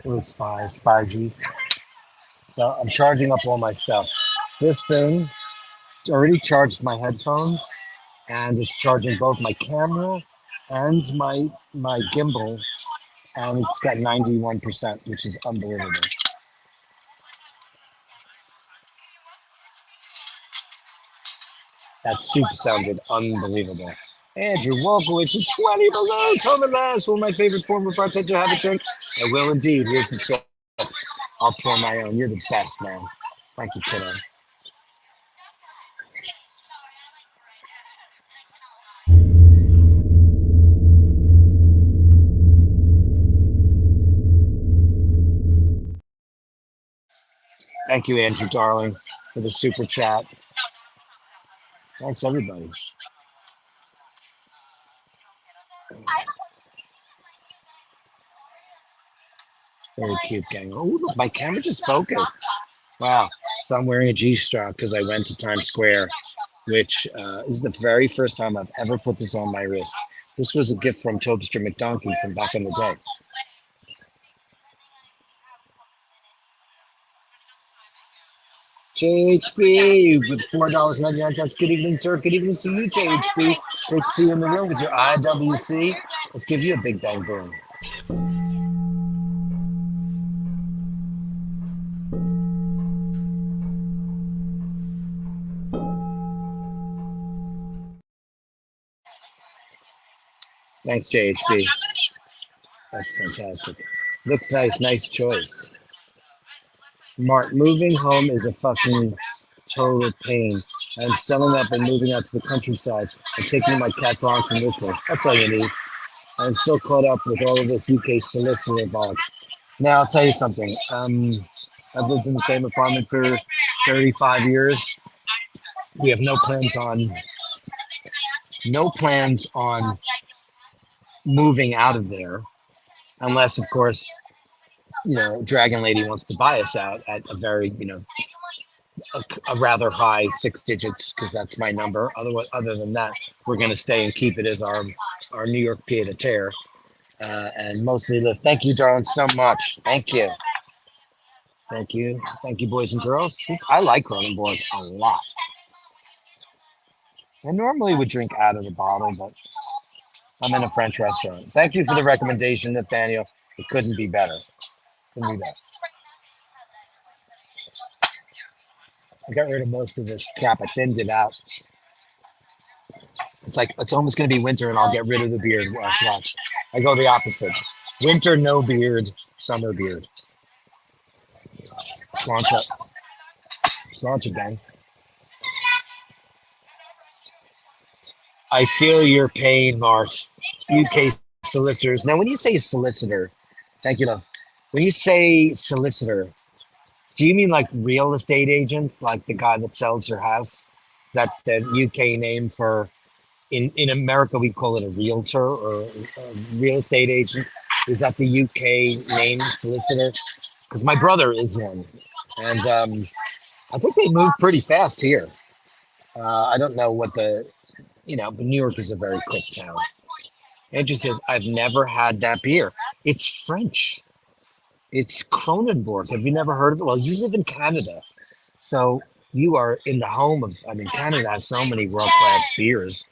Little spiesies. So I'm charging up all my stuff. This thing already charged my headphones, and it's charging both my camera and my gimbal, and it's got 91%, which is unbelievable. That soup sounded unbelievable. Andrew Wolkowitz with 20 balloons. Home and last. Will my favorite former bartender have a drink? I will indeed. Here's the tip. I'll pour my own. You're the best, man. Thank you, kiddo. Thank you, Andrew, darling, for the super chat. Thanks, everybody. Very cute, gang. Oh, look, my camera just focused. Wow. So I'm wearing a G-Star because I went to Times Square, which is the very first time I've ever put this on my wrist. This was a gift from Tobster McDonkey from back in the day. JHB with $4.99. Good evening, Turk. Good evening to you, JHB. Great to see you in the room with your IWC. Let's give you a big bang boom. Thanks, JHB. That's fantastic. Looks nice. Nice choice. Mark, moving home is a fucking total pain. I'm selling up and moving out to the countryside and taking my cat Bronson with me. That's all you need. I'm still caught up with all of this UK solicitor box. Now, I'll tell you something. I've lived in the same apartment for 35 years. We have no plans on moving out of there, unless, of course, Dragon Lady wants to buy us out at a very, a rather high 6 digits, because that's my number. Other than that, we're going to stay and keep it as our New York pied a terre, and mostly live. Thank you, darling, so much. Thank you. Thank you. Thank you, boys and girls. I like Cronenborg a lot. I normally would drink out of the bottle, but I'm in a French restaurant. Thank you for the recommendation, Nathaniel. It couldn't be better. Couldn't be better. I got rid of most of this crap. I thinned it out. It's almost going to be winter, and I'll get rid of the beard. Watch. I go the opposite. Winter, no beard. Summer, beard. Launch up. Launch again. I feel your pain, Mars. UK solicitors. Now, when you say solicitor, thank you, love. When you say solicitor, do you mean like real estate agents, like the guy that sells your house? That's the UK name for, in America, we call it a realtor or a real estate agent. Is that the UK name, solicitor? Because my brother is one. And I think they move pretty fast here. I don't know what but New York is a very quick town. Andrew says, I've never had that beer. It's French. It's Kronenborg. Have you never heard of it? Well, you live in Canada. So you are in the home of, Canada has so many world-class beers.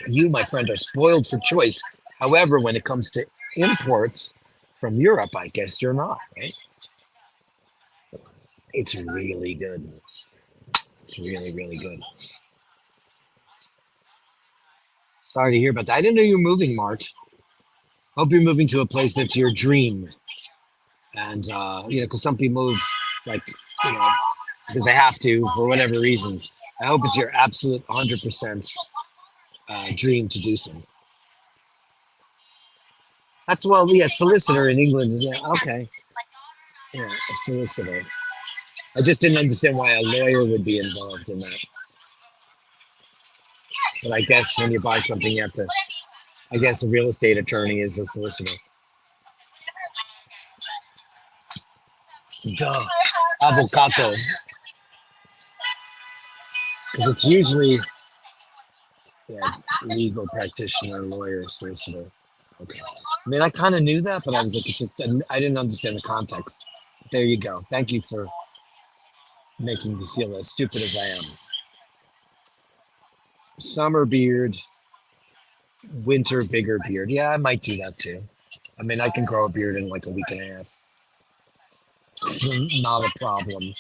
You, my friend, are spoiled for choice. However, when it comes to imports from Europe, I guess you're not, right? It's really good. It's really, really good. Sorry to hear about that. I didn't know you were moving, March. Hope you're moving to a place that's your dream. And, because some people move, like, because they have to for whatever reasons. I hope it's your absolute 100% dream to do so. That's, well, yeah, solicitor in England. Yeah, okay. Yeah, a solicitor. I just didn't understand why a lawyer would be involved in that. But I guess when you buy something, you have to, I guess a real estate attorney is a solicitor. Duh. Avocado. Because it's usually legal practitioner, lawyer, solicitor. Okay. I mean, I kind of knew that, but I was like, I didn't understand the context. There you go. Thank you for making me feel as stupid as I am. Summer beard, winter bigger beard. Yeah, I might do that too. I mean, I can grow a beard in like a week and a half. It's not a problem.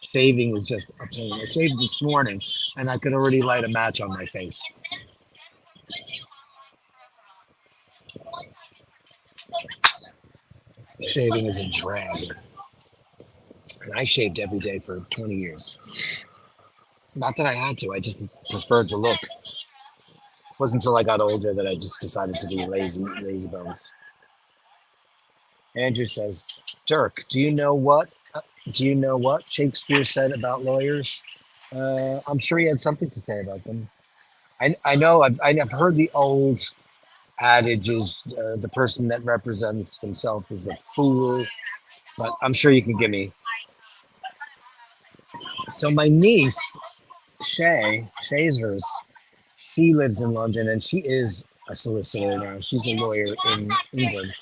Shaving is just a pain. I shaved this morning, and I could already light a match on my face. Shaving is a drag. And I shaved every day for 20 years. Not that I had to, I just preferred the look. It wasn't until I got older that I just decided to be lazy bones. Andrew says, Dirk, do you know what Shakespeare said about lawyers? I'm sure he had something to say about them. I know I've heard the old adage is the person that represents himself is a fool, but I'm sure you can give me. So my niece, Shay's hers, she lives in London and she is a solicitor now. She's a lawyer in England.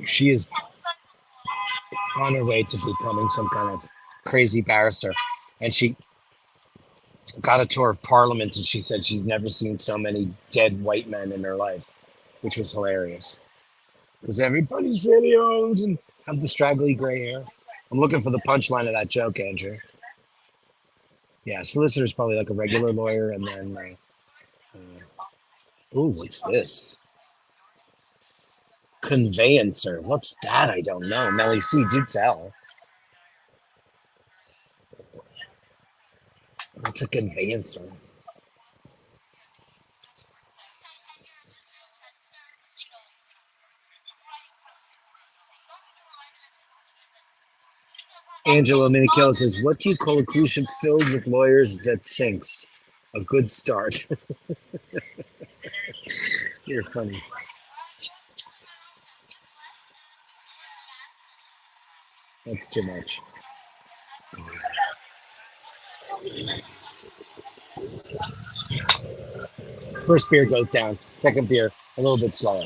She is on her way to becoming some kind of crazy barrister. And she got a tour of Parliament and she said she's never seen so many dead white men in her life, which was hilarious. Because everybody's really old and have the straggly gray hair. I'm looking for the punchline of that joke, Andrew. Yeah, solicitor is probably like a regular lawyer, and then, ooh, what's this? Conveyancer. What's that? I don't know. Melly C, do tell. What's a conveyancer? Angelo Minichello says, what do you call a cruise ship filled with lawyers that sinks? A good start. You're funny. That's too much. First beer goes down. Second beer, a little bit slower.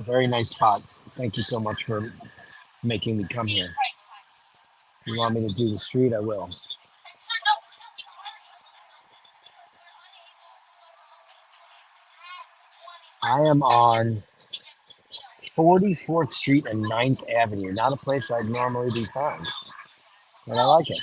Very nice spot. Thank you so much for making me come here. You want me to do the street? I will. I am on 44th Street and 9th Avenue. Not a place I'd normally be found. And I like it.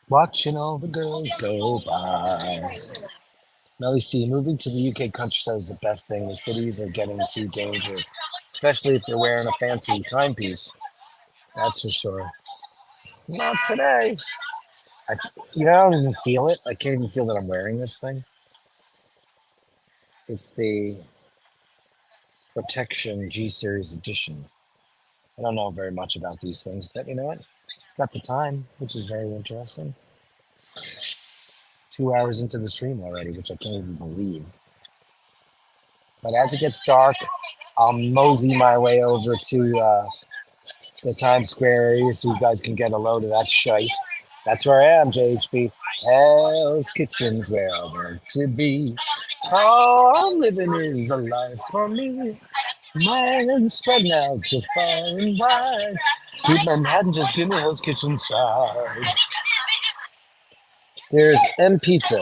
Watching all the girls go by. Melly C, moving to the UK countryside is the best thing. The cities are getting too dangerous, especially if you're wearing a fancy timepiece. That's for sure. Not today. I, I don't even feel it. I can't even feel that I'm wearing this thing. It's the Protection G Series Edition. I don't know very much about these things, but you know what? It's got the time, which is very interesting. 2 hours into the stream already, which I can't even believe. But as it gets dark, I'll mosey my way over to the Times Square area so you guys can get a load of that shite. That's where I am, JHP. Hell's Kitchen's where I want to be. Oh, living is the life for me. Man, spread out so far and wide. Keep Manhattan, just give me Hell's Kitchen side. There's M Pizza,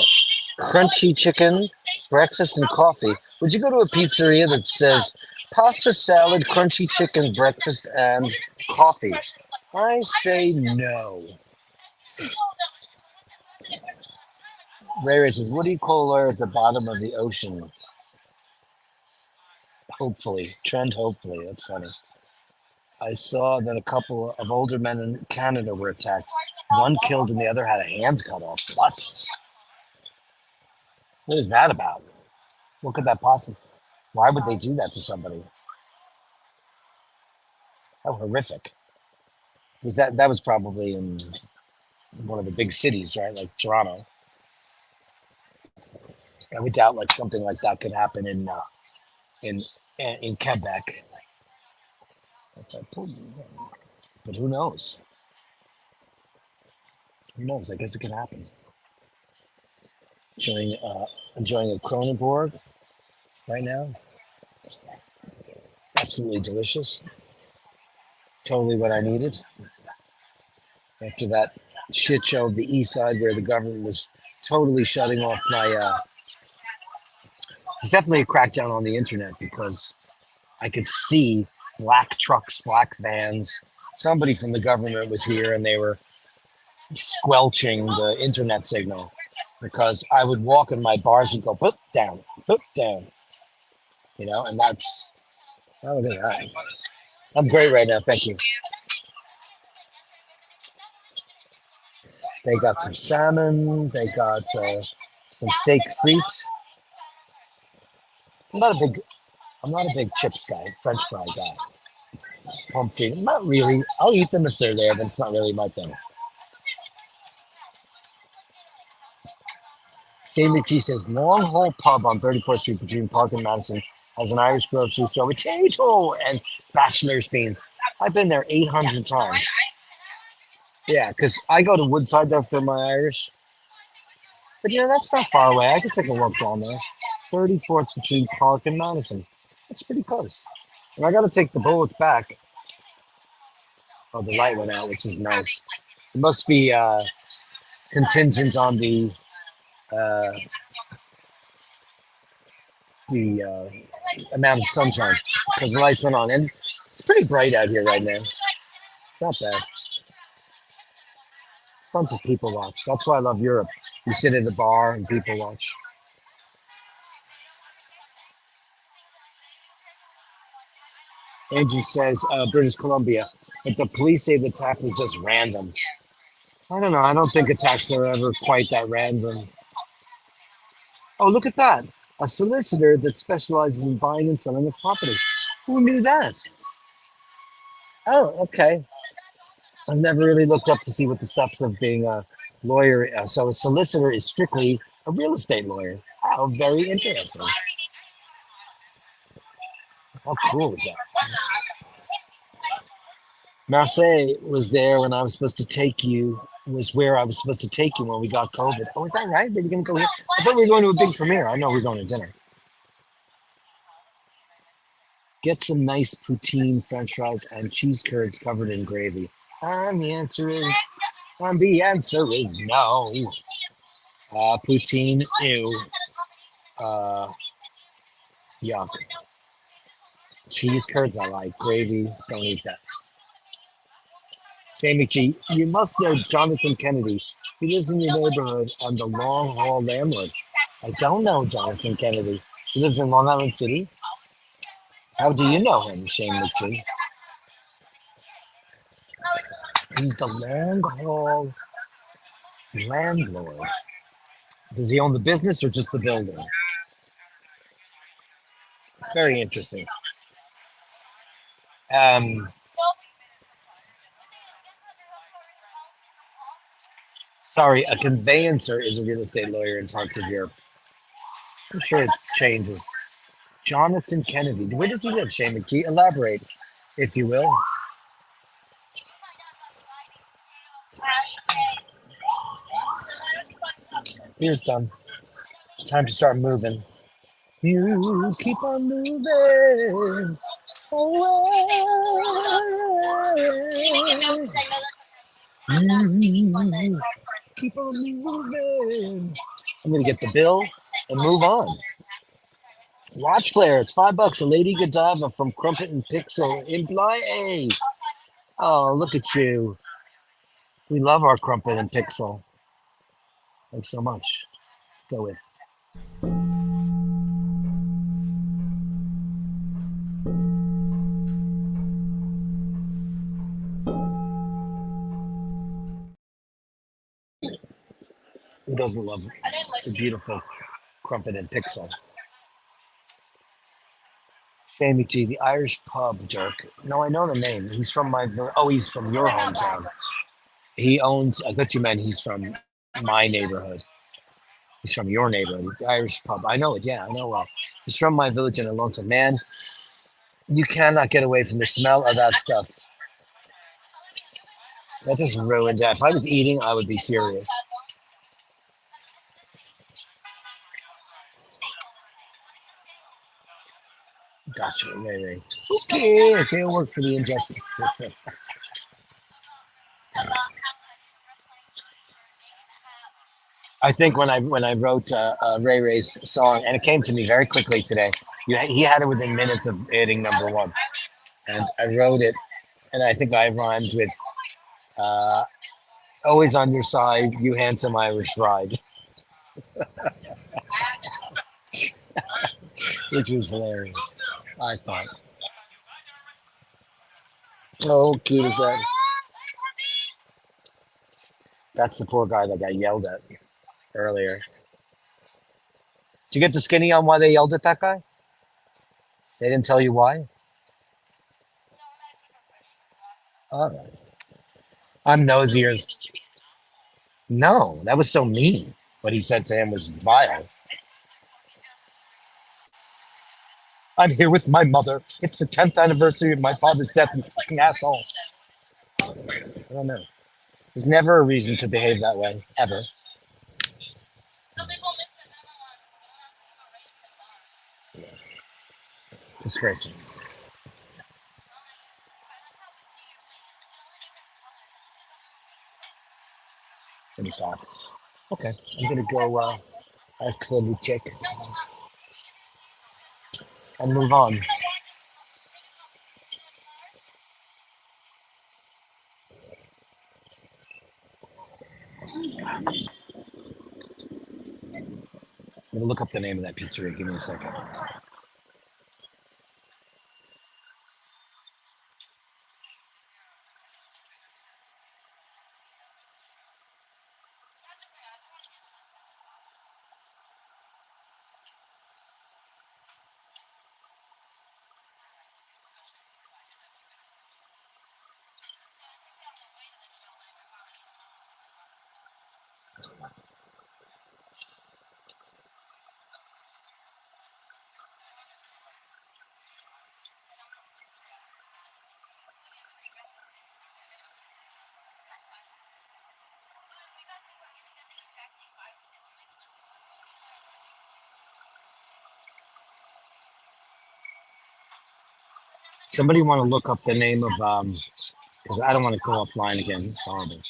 crunchy chicken, breakfast and coffee. Would you go to a pizzeria that says pasta, salad, crunchy chicken, breakfast, and coffee? I say no. Ray Ray says, what do you call a lawyer at the bottom of the ocean? Hopefully. Trend hopefully. That's funny. I saw that a couple of older men in Canada were attacked. One killed and the other had a hand cut off. What? What is that about? What could that possibly? Why would they do that to somebody? How horrific. Was that was probably in one of the big cities, right? Like Toronto. I would doubt like something like that could happen in in Quebec. But who knows? Who knows? I guess it could happen. Enjoying enjoying a Kronenborg right now. Absolutely delicious. Totally what I needed after that shit show of the East Side where the government was totally shutting off my. It's definitely a crackdown on the internet because I could see black trucks, black vans. Somebody from the government was here and they were squelching the internet signal because I would walk and my bars would go boop down, you know, and that's, oh, look at that. I'm great right now. Thank you. They got some salmon. They got some steak frites. I'm not a big, I'm not a big chips guy, French fry guy. Pommes frites, not really. I'll eat them if they're there, but it's not really my thing. David G says, Long Hole Pub on 34th Street between Park and Madison has an Irish grocery store with potato and bachelor's beans. I've been there 800 times. Yeah, because I go to Woodside though for my Irish. But you know, that's not far away. I could take a walk down there. 34th between Park and Madison. That's pretty close. And I got to take the bullets back. Oh, the light went out, which is nice. It must be contingent on uh, the amount of sunshine because the lights went on. And it's pretty bright out here right now. Not bad. Tons of people watch. That's why I love Europe. You sit at a bar and people watch. Andrew says British Columbia, but the police say the attack was just random. I don't know. I don't think attacks are ever quite that random. Oh, look at that. A solicitor that specializes in buying and selling of property. Who knew that? Oh, okay. I've never really looked up to see what the steps of being a lawyer. So a solicitor is strictly a real estate lawyer. How very interesting. How cool is that? Marseille was there when I was supposed to take you, was where I was supposed to take you when we got COVID. Oh, is that right? Were we going to go here? I thought we were going to a big premiere. I know we're going to dinner. Get some nice poutine, french fries, and cheese curds covered in gravy. And the answer is no. Poutine, ew. Uh, yuck. Cheese curds, I like. Gravy, don't eat that. Jamie G, you must know Jonathan Kennedy. He lives in your neighborhood and the long haul landlord. I don't know Jonathan Kennedy. He lives in Long Island City. How do you know him, Shane McGee? He's the long haul landlord. Does he own the business or just the building? Very interesting. Um, sorry, a conveyancer is a real estate lawyer in parts of Europe. I'm sure it changes. Jonathan Kennedy. Where does he live, Shane McGee? Elaborate, if you will. Beer's done. Time to start moving. You keep on moving away. Keep on moving. I'm gonna get the bill and move on. Watch flares, $5. A Lady Godiva from Crumpet and Pixel in Bly. Oh, look at you. We love our Crumpet and Pixel. Thanks so much. Go with. Who doesn't love the beautiful Crumpet and Pixel? Jamie G, the Irish pub, Dirk. No, I know the name. He's from my. Oh, he's from your hometown. He owns. I thought you meant he's from my neighborhood. He's from your neighborhood, the Irish pub. I know it. Yeah, I know well. He's from my village in Alonso. Man, you cannot get away from the smell of that stuff. That just ruined it. If I was eating, I would be furious. Gotcha, Ray. Who cares? They don't work for the injustice system. I think when I wrote Ray Ray's song, and it came to me very quickly today. He had it within minutes of hitting number one, and I wrote it, and I think I rhymed with uh, "Always on your side, you handsome Irish bride," which was hilarious. I thought, "Oh, cute is that?" That's the poor guy that got yelled at earlier. Did you get the skinny on why they yelled at that guy? They didn't tell you why. All right. I'm nosier. No, that was so mean. What he said to him was vile. I'm here with my mother. It's the 10th anniversary of my father's death, you fucking asshole. I don't know. There's never a reason to behave that way, ever. Disgraceful. 25. Okay, I'm gonna go ask for a new chick and move on. I'm gonna look up the name of that pizzeria. Give me a second. Somebody want to look up the name of because I don't want to go offline again. It's horrible.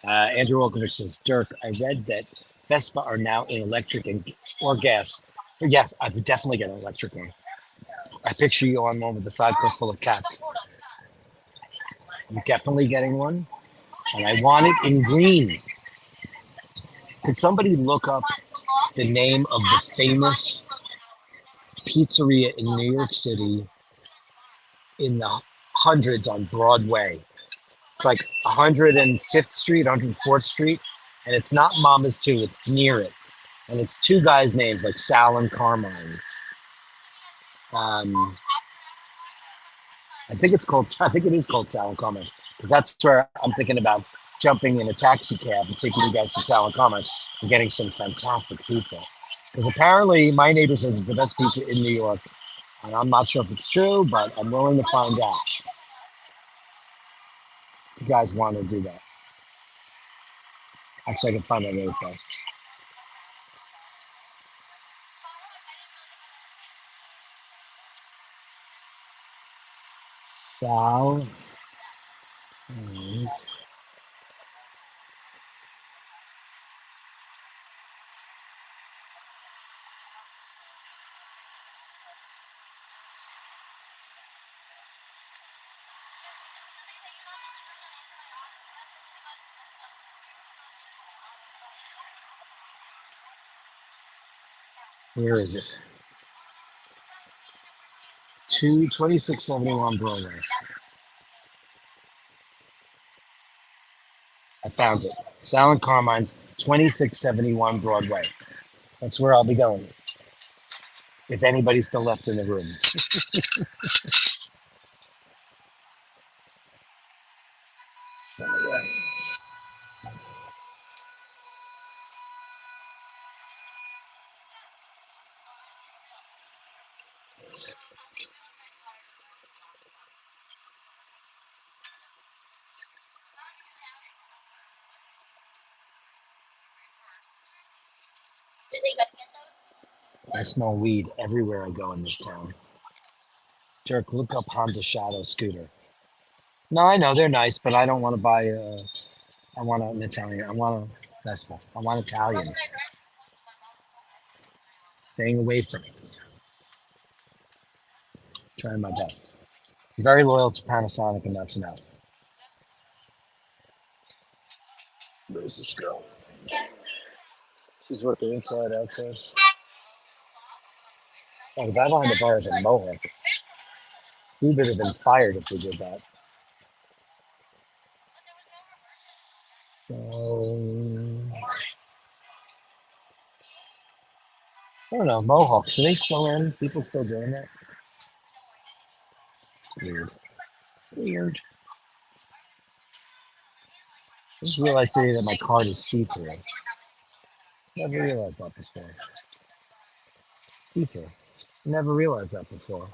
Andrew Wilkovich says, Dirk, I read that Vespa are now in electric and or gas. Yes, I would definitely get an electric one. I picture you on one with a sidecar full of cats. I'm definitely getting one, and I want it in green. Could somebody look up the name of the famous pizzeria in New York City in the hundreds on Broadway? It's like 105th Street, 104th Street, and it's not Mama's Two, it's near it. And it's two guys' names like Sal and Carmine's. Um, I think it is called Sal and Carmine's because that's where I'm thinking about jumping in a taxi cab and taking you guys to Sal and Carmine's and getting some fantastic pizza. Because apparently my neighbor says it's the best pizza in New York. And I'm not sure if it's true, but I'm willing to find out if you guys want to do that. Actually, I can find that really fast. Sal. Where is it? 2671 Broadway. I found it. Sal and Carmine's 2671 Broadway. That's where I'll be going. if anybody's still left in the room. Is he gonna get those? I smell weed everywhere I go in this town. Dirk, look up Honda Shadow scooter. No, I know they're nice, but I don't want to buy. I want an Italian. I want a Vespa. I want Italian. Staying away from it. Trying my best. Very loyal to Panasonic, and that's enough. Where's this girl? She's working inside, outside. Oh, the guy behind the bar is a mohawk. We would have been fired if we did that. I don't know, mohawks. Are they still in? People still doing that? Weird. Weird. I just realized today that my card is see-through. Never realized that before. See-through. Never realized that before.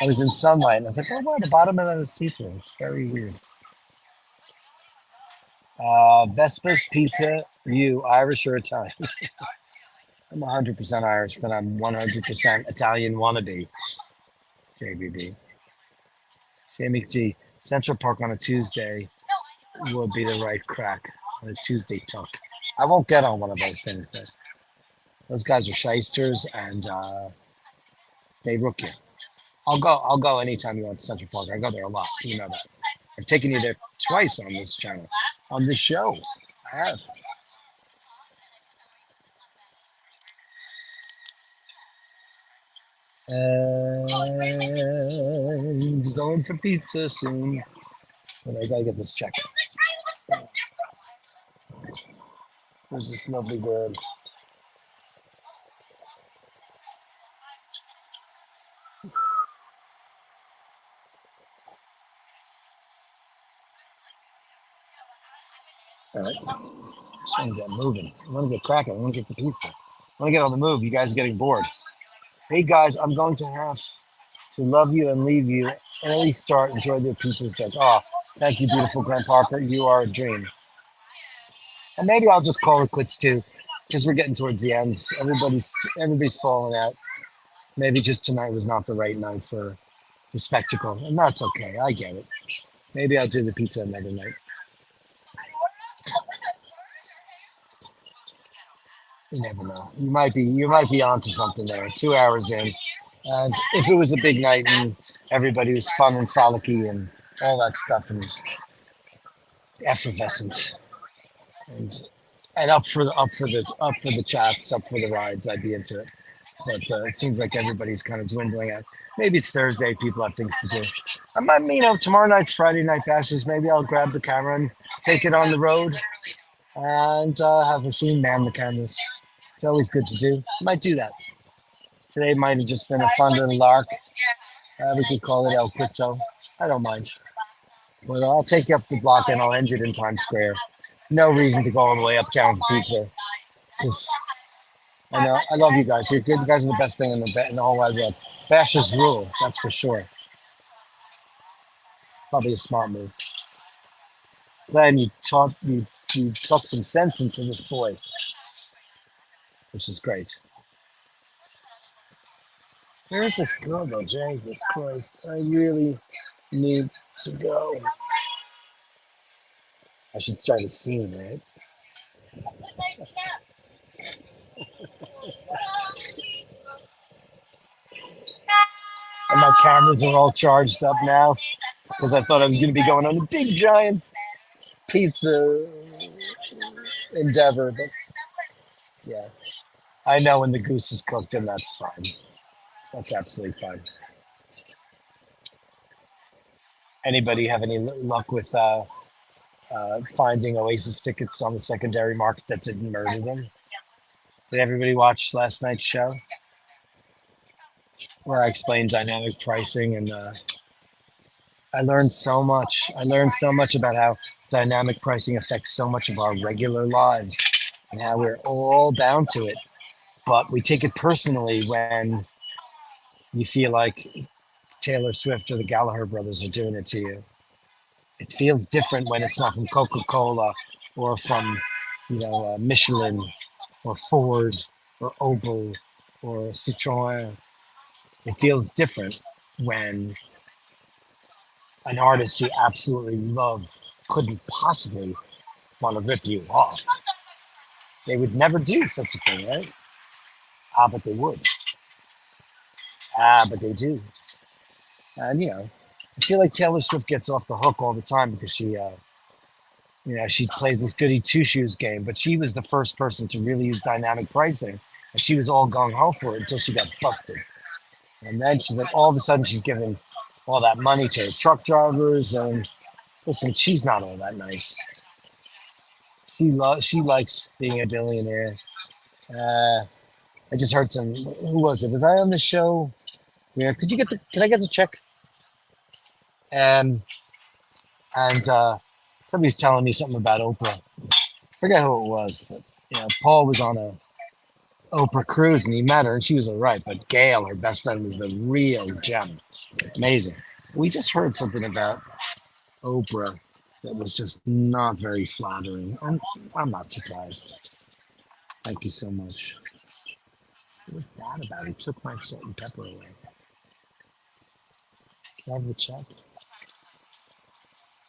I was in sunlight and I was like, oh wow, the bottom of that is see-through. It's very weird. Vespa's Pizza, you Irish or Italian? I'm 100% Irish, but I'm 100% Italian wannabe. JBB. Jamie G. Central Park on a Tuesday would be the right crack on a Tuesday tuck. I won't get on one of those things though. Those guys are shysters and they rook you. I'll go anytime you want to Central Park. I go there a lot. You know that. I've taken you there twice on this channel. On this show. I have. And going for pizza soon. But I gotta get this checked. Where's this lovely girl? All right. Just want to get moving. I want to get cracking. I want to get the pizza. I want to get on the move. You guys are getting bored. Hey guys, I'm going to have to love you and leave you. And at least start. Enjoy the pizzas. Oh, thank you, beautiful Grant Parker. You are a dream. And maybe I'll just call it quits too, because we're getting towards the end. Everybody's falling out. Maybe just tonight was not the right night for the spectacle, and that's okay. I get it. Maybe I'll do the pizza another night. You never know. You might be onto something there. 2 hours in, and if it was a big night and everybody was fun and frolicky and all that stuff and effervescent and up for the chats, up for the rides, I'd be into it. But it seems like everybody's kind of dwindling out. Maybe it's Thursday. People have things to do. I might, tomorrow night's Friday night bashes. Maybe I'll grab the camera and take it on the road and have Machine man the cameras. It's always good to do. Might do that. Today might have just been a fun little lark. We could call it El Quito. I don't mind. Well, I'll take you up the block and I'll end it in Times Square. No reason to go all the way uptown for pizza. Just, I know. I love you guys. You're good. You guys are the best thing in the whole wide world. Bashers rule. That's for sure. Probably a smart move. Glenn, you talked some sense into this boy, which is great. Where's this girl though? Jesus Christ. I really need to go. I should start a scene, right? And my cameras are all charged up now because I thought I was going to be going on a big giant pizza endeavor. But yeah, I know when the goose is cooked, and that's fine. That's absolutely fine. Anybody have any luck with finding Oasis tickets on the secondary market that didn't murder them? Did everybody watch last night's show where I explained dynamic pricing and I learned so much. I learned so much about how dynamic pricing affects so much of our regular lives and how we're all bound to it. But we take it personally when you feel like Taylor Swift or the Gallagher brothers are doing it to you. It feels different when it's not from Coca-Cola or from, Michelin or Ford or Opel or Citroën. It feels different when an artist you absolutely love couldn't possibly want to rip you off. They would never do such a thing, right? Ah, but they would. Ah, but they do. And, I feel like Taylor Swift gets off the hook all the time because she plays this goody two shoes game, but she was the first person to really use dynamic pricing. And she was all gung ho for it until she got busted. And then she's like, all of a sudden, she's giving all that money to her truck drivers. And listen, she's not all that nice. She likes being a billionaire. I just heard some. Who was it? Was I on the show? Yeah. Can I get the check? Um, and somebody's telling me something about Oprah. Forget who it was, but Paul was on a Oprah cruise and he met her and she was all right. But Gail, her best friend, was the real gem. Amazing. We just heard something about Oprah that was just not very flattering. And I'm not surprised. Thank you so much. What was that about? He took my salt and pepper away. Can I have the check?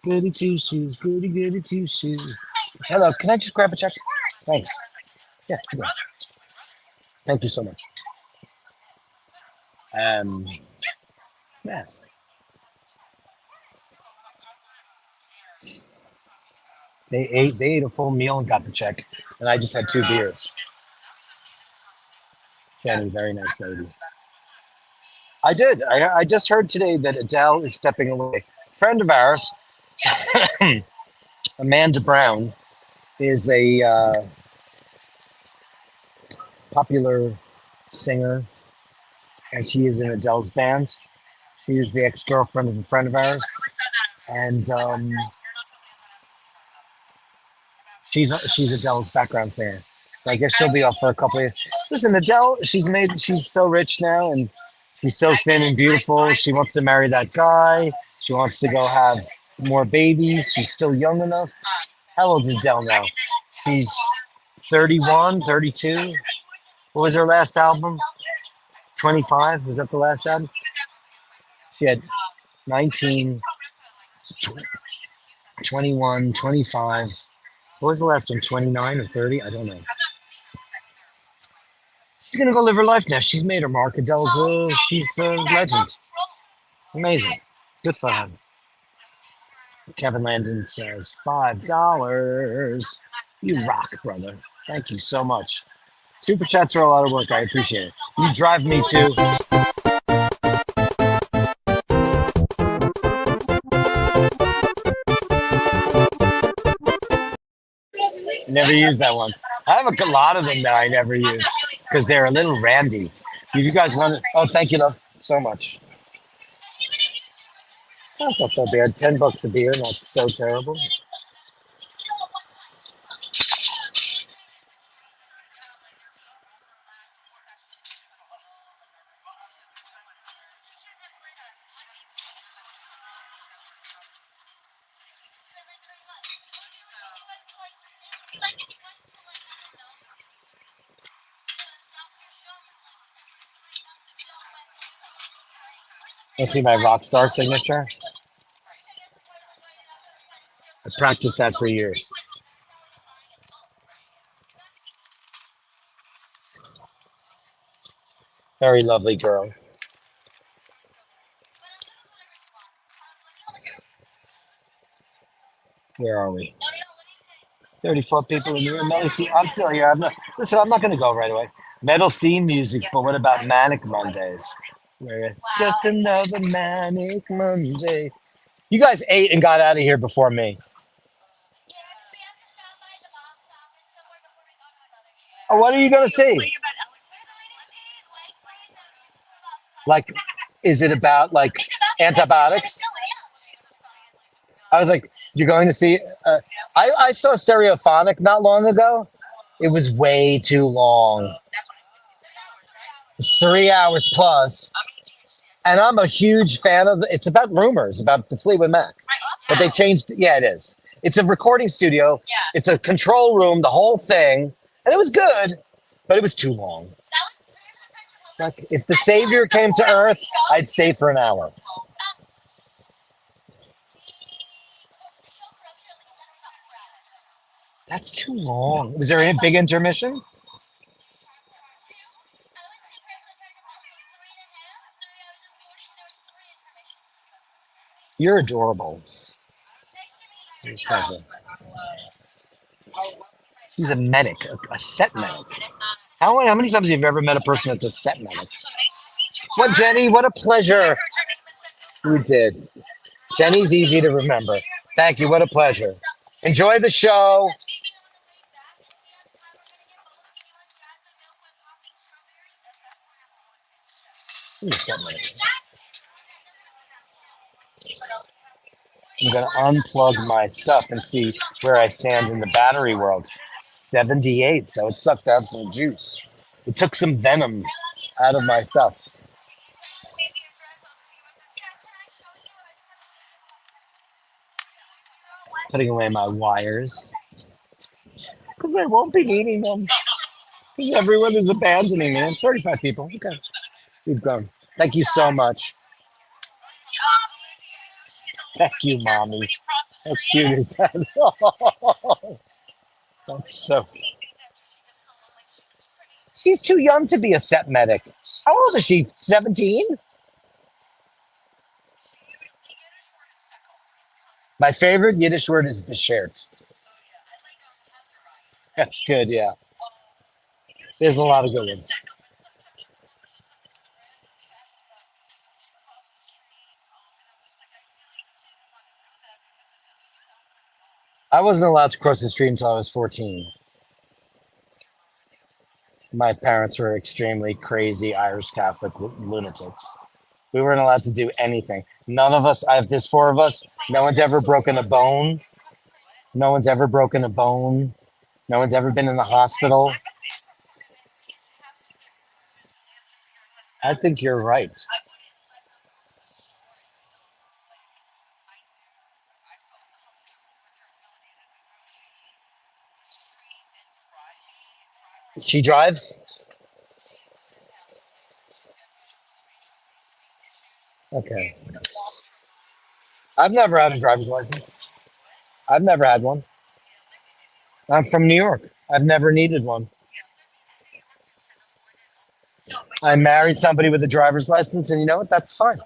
Goody two shoes, goody two shoes. Hello, can I just grab a check? Thanks. Yeah, yeah. Thank you so much. Um, yeah. They ate a full meal and got the check, and I just had 2 beers. Jenny, very nice lady. I did. I just heard today that Adele is stepping away. A friend of ours, Amanda Brown, is a popular singer, and she is in Adele's bands. She is the ex-girlfriend of a friend of ours, and she's Adele's background singer. So I guess she'll be off for a couple of years. Listen, Adele, she's so rich now, and she's so thin and beautiful. She wants to marry that guy. She wants to go have more babies. She's still young enough. How old is Adele now? She's 31, 32. What was her last album? 25? Was that the last album? She had 19, 21, 25. What was the last one? 29 or 30? I don't know. She's gonna go live her life now. She's made her mark. She's a legend. Amazing. Good for her. Kevin Landon says $5. You rock, brother. Thank you so much. Super chats are a lot of work. I appreciate it. You drive me too. Never use that one. I have a lot of them that I never use because they're a little randy. You guys want it? Oh, thank you, love, so much. That's not so bad. $10 a beer, not so terrible. Let's see my rock star signature. I practiced that for years. Very lovely girl. Where are we? 34 people in the room. Let me see. I'm still here. Listen, I'm not going to go right away. Metal theme music, but what about Manic Mondays? Where it's just another Manic Monday. You guys ate and got out of here before me. Oh, what are you gonna see? Like, is it about like antibiotics? I was like, you're going to see. I saw Stereophonic not long ago. It was way too long. It's 3 hours plus, and I'm a huge fan of. It's about rumors about the Fleetwood Mac, but they changed. Yeah, it is. It's a recording studio. It's a control room, the whole thing, and it was good, but it was too long. Like, if the Savior came to Earth, I'd stay for an hour. That's too long. Was there a big intermission? You're adorable. Your cousin. He's a medic, a set medic. How many times have you ever met a person that's a set medic? What, Jenny? What a pleasure. You did. Jenny's easy to remember. Thank you. What a pleasure. Enjoy the show. Ooh, set medic. I'm going to unplug my stuff and see where I stand in the battery world. 78, so it sucked out some juice. It took some venom out of my stuff. Putting away my wires because I won't be needing them. Because everyone is abandoning me. 35 people. Okay, we've gone. Thank you so much. Thank you, mommy. How cute is that? That's so. She's too young to be a set medic. How old is she? 17? My favorite Yiddish word is beshert. That's good, yeah. There's a lot of good ones. I wasn't allowed to cross the street until I was 14. My parents were extremely crazy Irish Catholic lunatics. We weren't allowed to do anything. None of us, I have this four of us, no one's ever broken a bone. No one's ever broken a bone. No one's ever been in the hospital. I think you're right. She drives? Okay. I've never had a driver's license. I've never had one. I'm from New York. I've never needed one. I married somebody with a driver's license, and you know what? That's fine.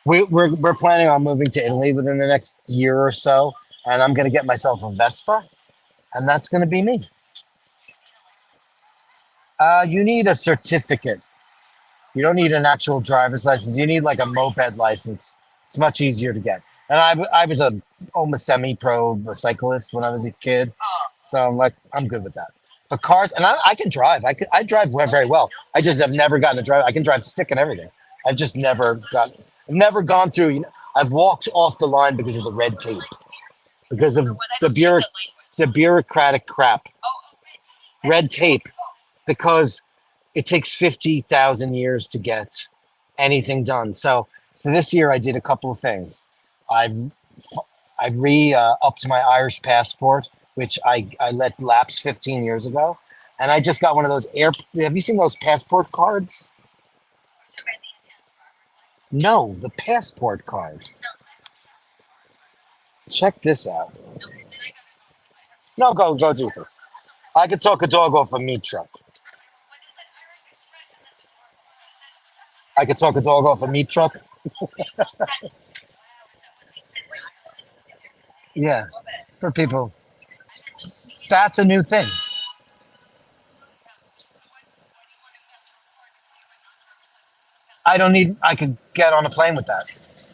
We're planning on moving to Italy within the next year or so, and I'm going to get myself a Vespa, and that's going to be me. You need a certificate. You don't need an actual driver's license. You need like a moped license. It's much easier to get. And I was a almost semi-pro cyclist when I was a kid, so I'm good with that. But cars, and I can drive. I drive very well. I just have never gotten to drive. I can drive stick and everything. I've just never got. I've never gone through. I've walked off the line because of the red tape, because of the bureaucratic crap. Red tape, because it takes 50,000 years to get anything done. So this year I did a couple of things. I've I've re upped my Irish passport, which I let lapse 15 years ago, and I just got one of those air. Have you seen those passport cards? No, the passport card. Check this out. No, go do it. I could talk a dog off a meat truck. I could talk a dog off a meat truck. Yeah, for people. That's a new thing. I don't need. I could get on a plane with that.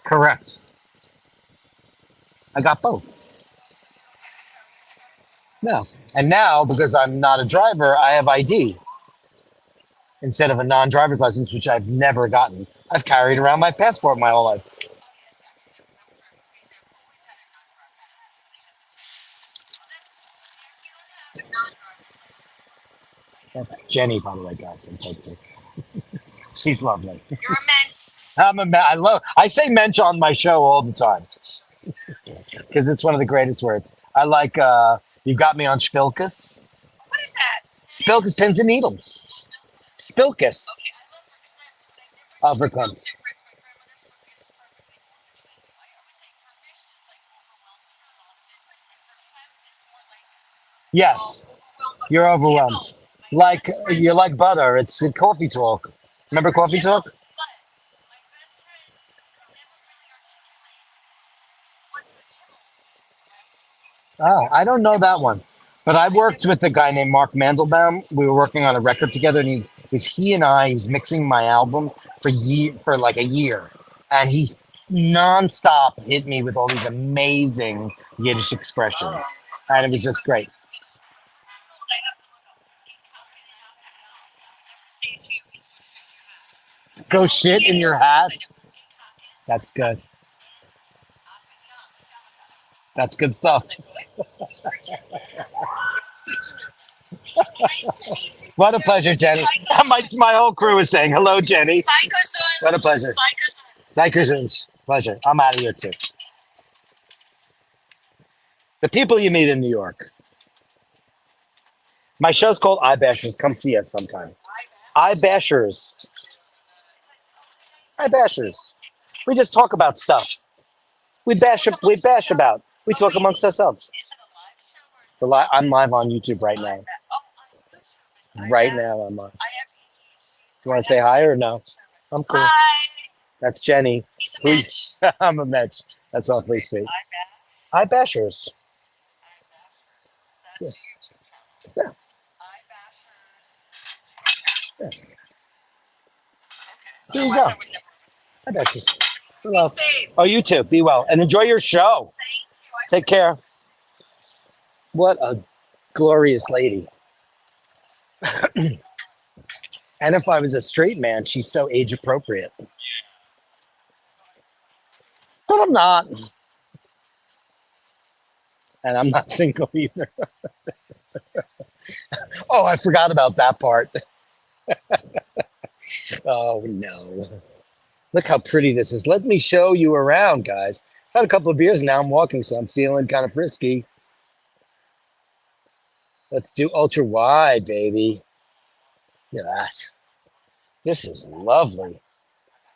Correct. I got both. No. And now, because I'm not a driver, I have ID instead of a non-driver's license, which I've never gotten. I've carried around my passport my whole life. That's Jenny, by the way, guys. I'm talking to. She's lovely. You're a mensch. I say mensch on my show all the time because it's one of the greatest words. I like, you got me on Spilkus. What is that? Spilkus, pins and needles. Spilkus. Oh, verklempt. Yes, you're overwhelmed. Like you're like butter. It's a coffee talk. Remember coffee talk? Oh, I don't know that one. But I worked with a guy named Mark Mandelbaum. We were working on a record together, and he was mixing my album for like a year, and he nonstop hit me with all these amazing Yiddish expressions, and it was just great. Go shit in your hat. That's good. That's good stuff. What a pleasure, Jenny. My whole crew is saying hello, Jenny. What a pleasure. Psychers, pleasure. I'm out of here too. The people you meet in New York. My show's called Eye Bashers. Come see us sometime. Eye Bashers. Eye Bashers. We just talk about stuff. We bash about. We talk amongst ourselves. I'm live on YouTube right now. Right now I'm on. You want to say hi or no? I'm cool. That's Jenny. I'm a Mitch. That's awfully sweet. Eye Bashers. Yeah. Yeah. Yeah. Here you go. Eye Bashers. Hello. Oh, you too. Be well and enjoy your show. Take care. What a glorious lady. And if I was a straight man, she's so age appropriate. But I'm not. And I'm not single either. Oh, I forgot about that part. Oh, no. Look how pretty this is. Let me show you around, guys. Had a couple of beers and now I'm walking, so I'm feeling kind of frisky. Let's do ultra wide, baby. Look at that. This is lovely.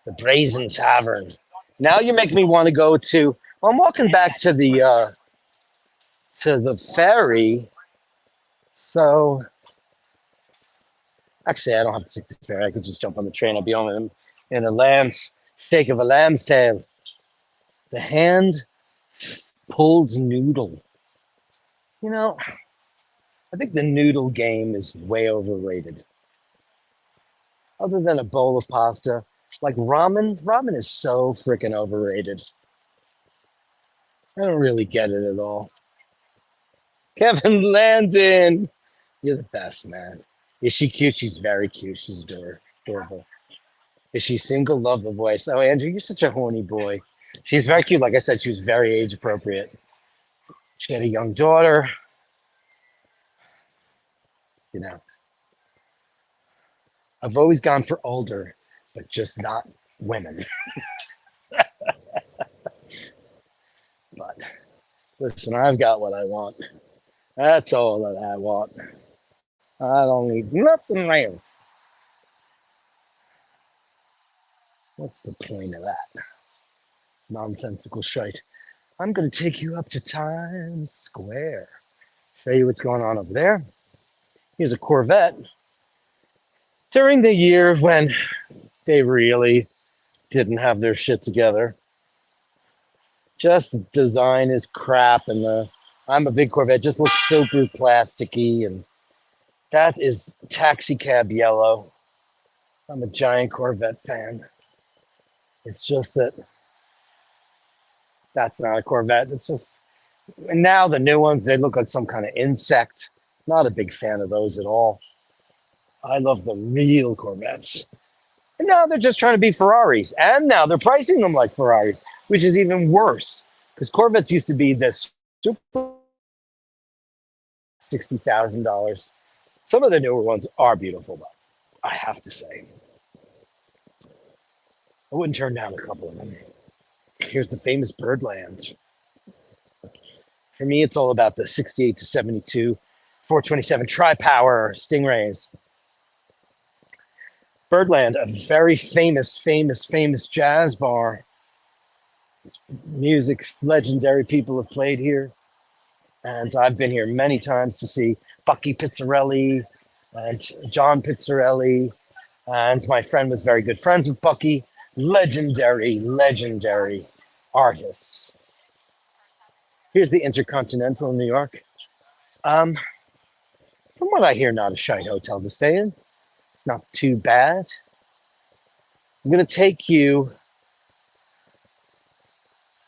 The Brazen Tavern. Now you make me want to go to. Well, I'm walking back to the ferry. So actually, I don't have to take the ferry. I could just jump on the train. I'll be on in a lamb's shake of a lamb's tail. The hand pulled noodle. You know, I think the noodle game is way overrated. Other than a bowl of pasta, like ramen is so freaking overrated. I don't really get it at all. Kevin Landon, you're the best, man. Is she cute? She's very cute. She's adorable. Is she single? Love the voice. Oh, Andrew, you're such a horny boy. She's very cute. Like I said, she was very age appropriate. She had a young daughter. You know, I've always gone for older, but just not women. But listen, I've got what I want. That's all that I want. I don't need nothing else. What's the point of that? Nonsensical shite. I'm going to take you up to Times Square. Show you what's going on over there. Here's a Corvette. During the year when they really didn't have their shit together. Just the design is crap, and I'm a big Corvette. Just looks super plasticky, and that is taxi cab yellow. I'm a giant Corvette fan. It's just that That's not a Corvette. It's just, and now the new ones, they look like some kind of insect. Not a big fan of those at all. I love the real Corvettes. And now they're just trying to be Ferraris. And now they're pricing them like Ferraris, which is even worse. Because Corvettes used to be this super $60,000. Some of the newer ones are beautiful, though, I have to say. I wouldn't turn down a couple of them. Here's the famous Birdland. For me, it's all about the 68 to 72, 427 Tri-Power Stingrays. Birdland, a very famous jazz bar. Music legendary people have played here. And I've been here many times to see Bucky Pizzarelli and John Pizzarelli. And my friend was very good friends with Bucky. Legendary artists. Here's the Intercontinental in New York. From what I hear, not a shite hotel to stay in. Not too bad. I'm going to take you.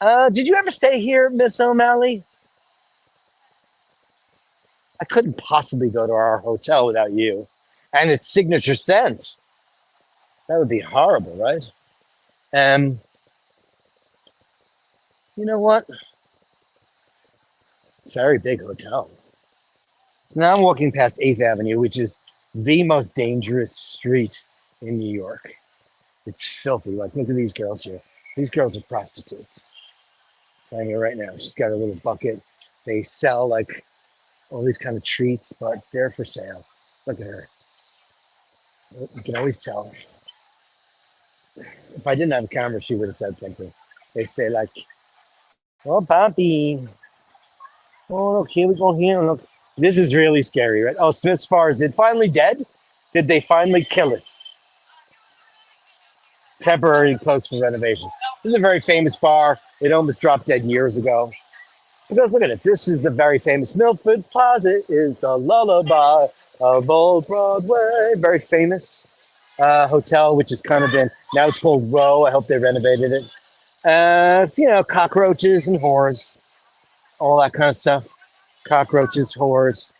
Did you ever stay here, Miss O'Malley? I couldn't possibly go to our hotel without you. And its signature scent. That would be horrible, right? You know what? It's a very big hotel. So now I'm walking past 8th Avenue, which is the most dangerous street in New York. It's filthy. Like, look at these girls here. These girls are prostitutes. I'm telling you right now, she's got a little bucket. They sell like all these kind of treats, but they're for sale. Look at her. You can always tell. If I didn't have a camera, she would have said something. They say like, "Oh, Bobby. Oh, look, here we go here. Look, this is really scary, right? Oh, Smith's Bar, is it finally dead? Did they finally kill it? Temporarily closed for renovation. This is a very famous bar. It almost dropped dead years ago. Because look at it. This is the very famous Milford Closet is the lullaby of old Broadway. Very famous hotel, which has kind of been, now it's called Row. I hope they renovated it. You know, cockroaches and whores, all that kind of stuff. Cockroaches, whores.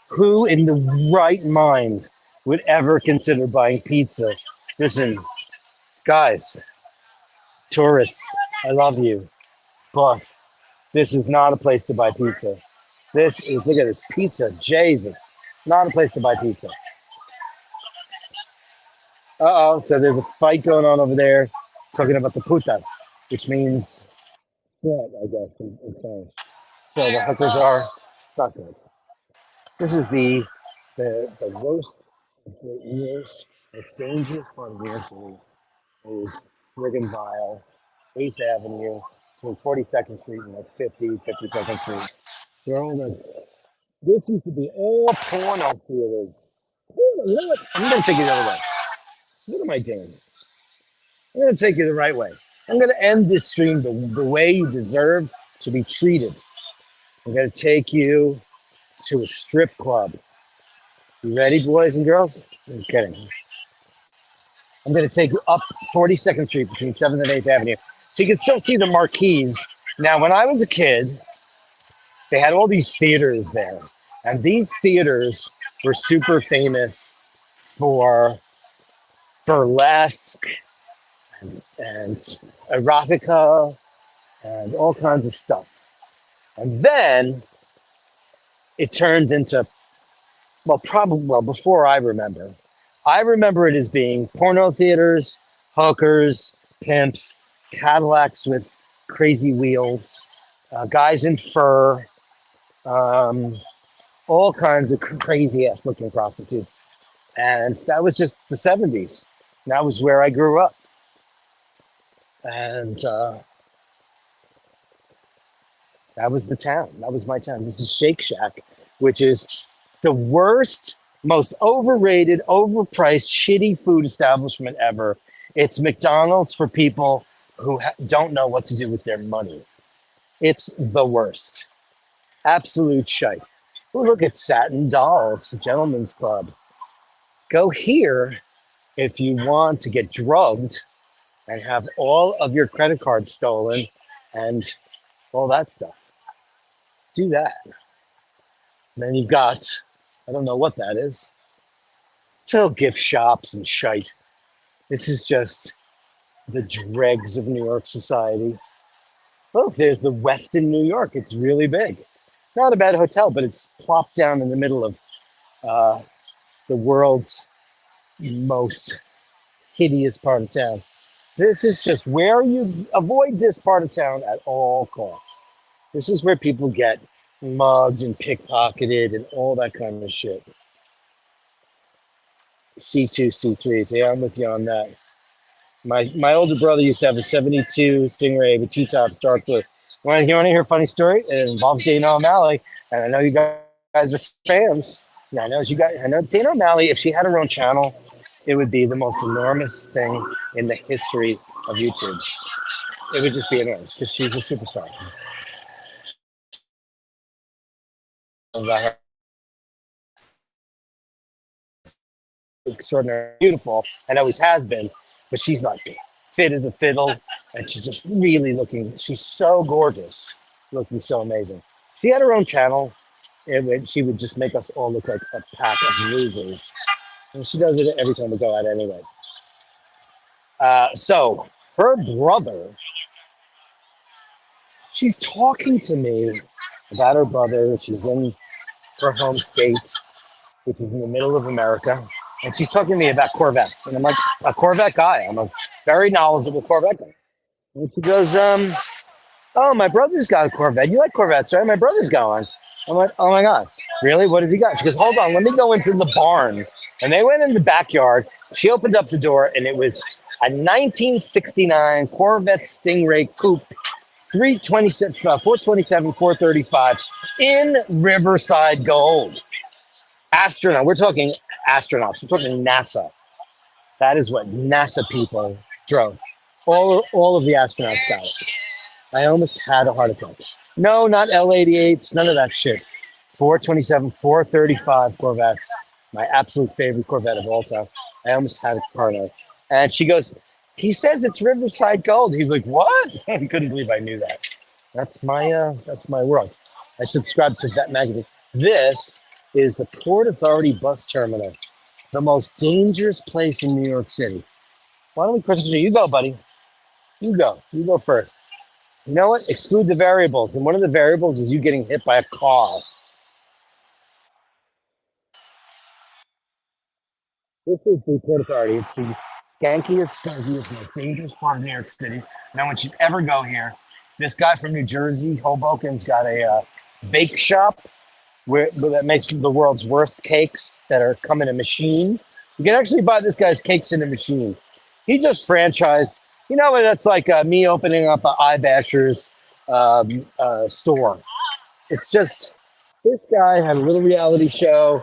Who in the right mind would ever consider buying pizza? Listen, guys, tourists, I love you, but this is not a place to buy pizza. This is, look at this pizza, Jesus, not a place to buy pizza. Uh-oh, so there's a fight going on over there talking about the putas, which means, yeah, I guess, in Spanish. So the hookers are, it's not good. This is the worst, it's the worst, most dangerous part of New York City is friggin' Vile, 8th Avenue, between 42nd Street and like 52nd Street. They're all this used to be all porno theaters. You know what? I'm going to take you the other way. What am I doing? I'm going to take you the right way. I'm going to end this stream the way you deserve to be treated. I'm going to take you to a strip club. You ready, boys and girls? I'm kidding. I'm going to take you up 42nd Street between 7th and 8th Avenue. So you can still see the marquees. Now, when I was a kid, they had all these theaters there. And these theaters were super famous for burlesque and erotica and all kinds of stuff. And then it turned into, well, probably, well, before I remember it as being porno theaters, hookers, pimps, Cadillacs with crazy wheels, guys in fur, all kinds of crazy ass looking prostitutes. And that was just the 70s. That was where I grew up. And that was the town. That was my town. This is Shake Shack, which is the worst, most overrated, overpriced, shitty food establishment ever. It's McDonald's for people who don't know what to do with their money. It's the worst. Absolute shite. Oh, look at Satin Dolls, Gentlemen's Club. Go here if you want to get drugged and have all of your credit cards stolen and all that stuff. Do that. And then you've got, I don't know what that is, still gift shops and shite. This is just the dregs of New York society. Look, there's the Westin New York. It's really big. Not a bad hotel, but it's plopped down in the middle of uh, the world's most hideous part of town. This is just where you avoid this part of town at all costs. This is where people get mugged and pickpocketed and all that kind of shit. C2, C3s. Yeah, I'm with you on that. My older brother used to have a 72 Stingray with T-tops, dark blue. You want to hear a funny story? It involves Dana O'Malley, and I know you guys are fans. Yeah, I know Dana O'Malley. If she had her own channel, it would be the most enormous thing in the history of YouTube. It would just be enormous because she's a superstar. Extraordinary, beautiful, and always has been, but she's not big. Fit as a fiddle, and she's just really looking. She's so gorgeous, looking so amazing. She had her own channel, and she would just make us all look like a pack of losers. And she does it every time we go out anyway. So her brother, she's talking to me about her brother. She's in her home state, which is in the middle of America. And she's talking to me about Corvettes. And I'm like, a Corvette guy. I'm a very knowledgeable Corvette guy. And she goes, oh, my brother's got a Corvette. You like Corvettes, right? My brother's got one. I'm like, oh my God, really? What has he got? She goes, hold on, let me go into the barn. And they went in the backyard. She opened up the door, and it was a 1969 Corvette Stingray Coupe, 427, 435 in Riverside Gold. Astronaut. We're talking astronauts. We're talking NASA. That is what NASA people drove. All of the astronauts got it. I almost had a heart attack. No, not L88s, none of that shit. 427, 435 Corvettes. My absolute favorite Corvette of all time. I almost had a car note. And she goes, he says it's Riverside Gold. He's like, what? I couldn't believe I knew that. That's my world. I subscribe to that magazine. This is the Port Authority bus terminal, the most dangerous place in New York City. Why don't we question you? You go, buddy. You go. You go first. You know what? Exclude the variables. And one of the variables is you getting hit by a car. This is the Port Authority. It's the skankiest, scuzziest, most dangerous part of New York City. No one should ever go here. This guy from New Jersey, Hoboken's got a bake shop that makes the world's worst cakes that are come in a machine. You can actually buy this guy's cakes in a machine. He just franchised. You know what? That's like me opening up an iBashers store. It's just this guy had a little reality show.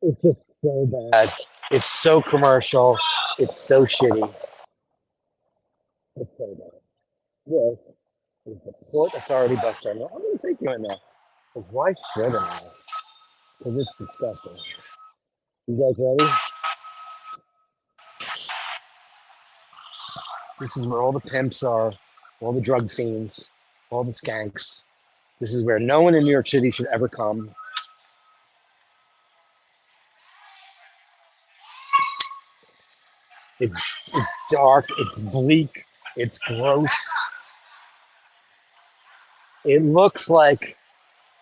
It's just so bad. It's so commercial. It's so shitty. It's so bad. This is the Port Authority bus terminal. I'm going to take you in there. Because why shouldn't I? Because it's disgusting. You guys ready? This is where all the pimps are, all the drug fiends, all the skanks. This is where no one in New York City should ever come. It's dark, it's bleak, it's gross. It looks like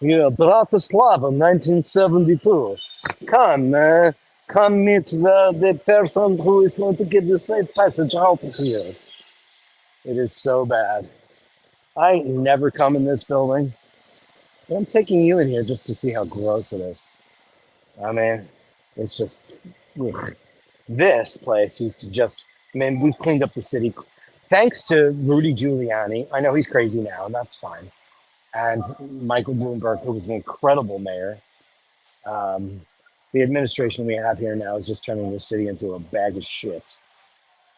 Bratislava, 1972. Come, come meet the person who is going to give you safe passage out of here. It is so bad. I ain't never come in this building. But I'm taking you in here just to see how gross it is. I mean, it's just this place used to just. I mean, we've cleaned up the city thanks to Rudy Giuliani. I know he's crazy now, and that's fine. And Michael Bloomberg, who was an incredible mayor. Um, the administration we have here now is just turning the city into a bag of shit.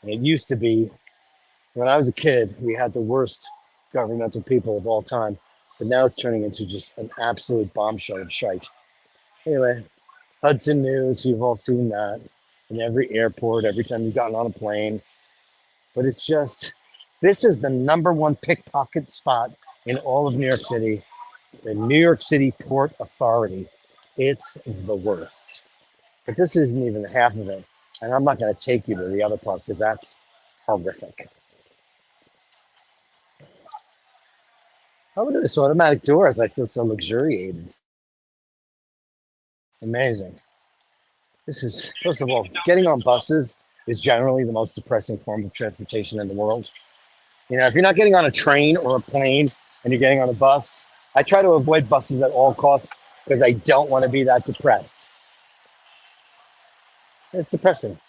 And it used to be, when I was a kid, we had the worst governmental people of all time. But now it's turning into just an absolute bombshell of shite. Anyway, Hudson News, you've all seen that in every airport, every time you've gotten on a plane. But it's just, This is the number one pickpocket spot in all of New York City, the New York City Port Authority. It's the worst. But this isn't even half of it. And I'm not going to take you to the other part because that's horrific. Oh, look at this automatic doors. I feel so luxuriated. Amazing. This is, first of all, getting on buses is generally the most depressing form of transportation in the world. You know, if you're not getting on a train or a plane and you're getting on a bus, I try to avoid buses at all costs because I don't want to be that depressed. It's depressing.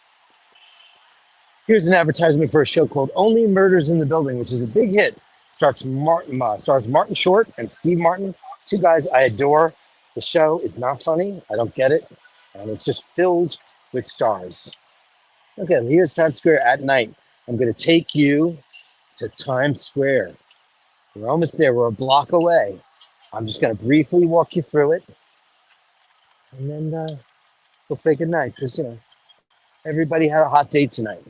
Here's an advertisement for a show called Only Murders in the Building, which is a big hit. Stars Martin Short and Steve Martin, two guys I adore. The show is not funny. I don't get it. And it's just filled with stars. Okay, here's Times Square at night. I'm going to take you to Times Square. We're almost there. We're a block away. I'm just going to briefly walk you through it. And then we'll say goodnight because, you know, everybody had a hot date tonight.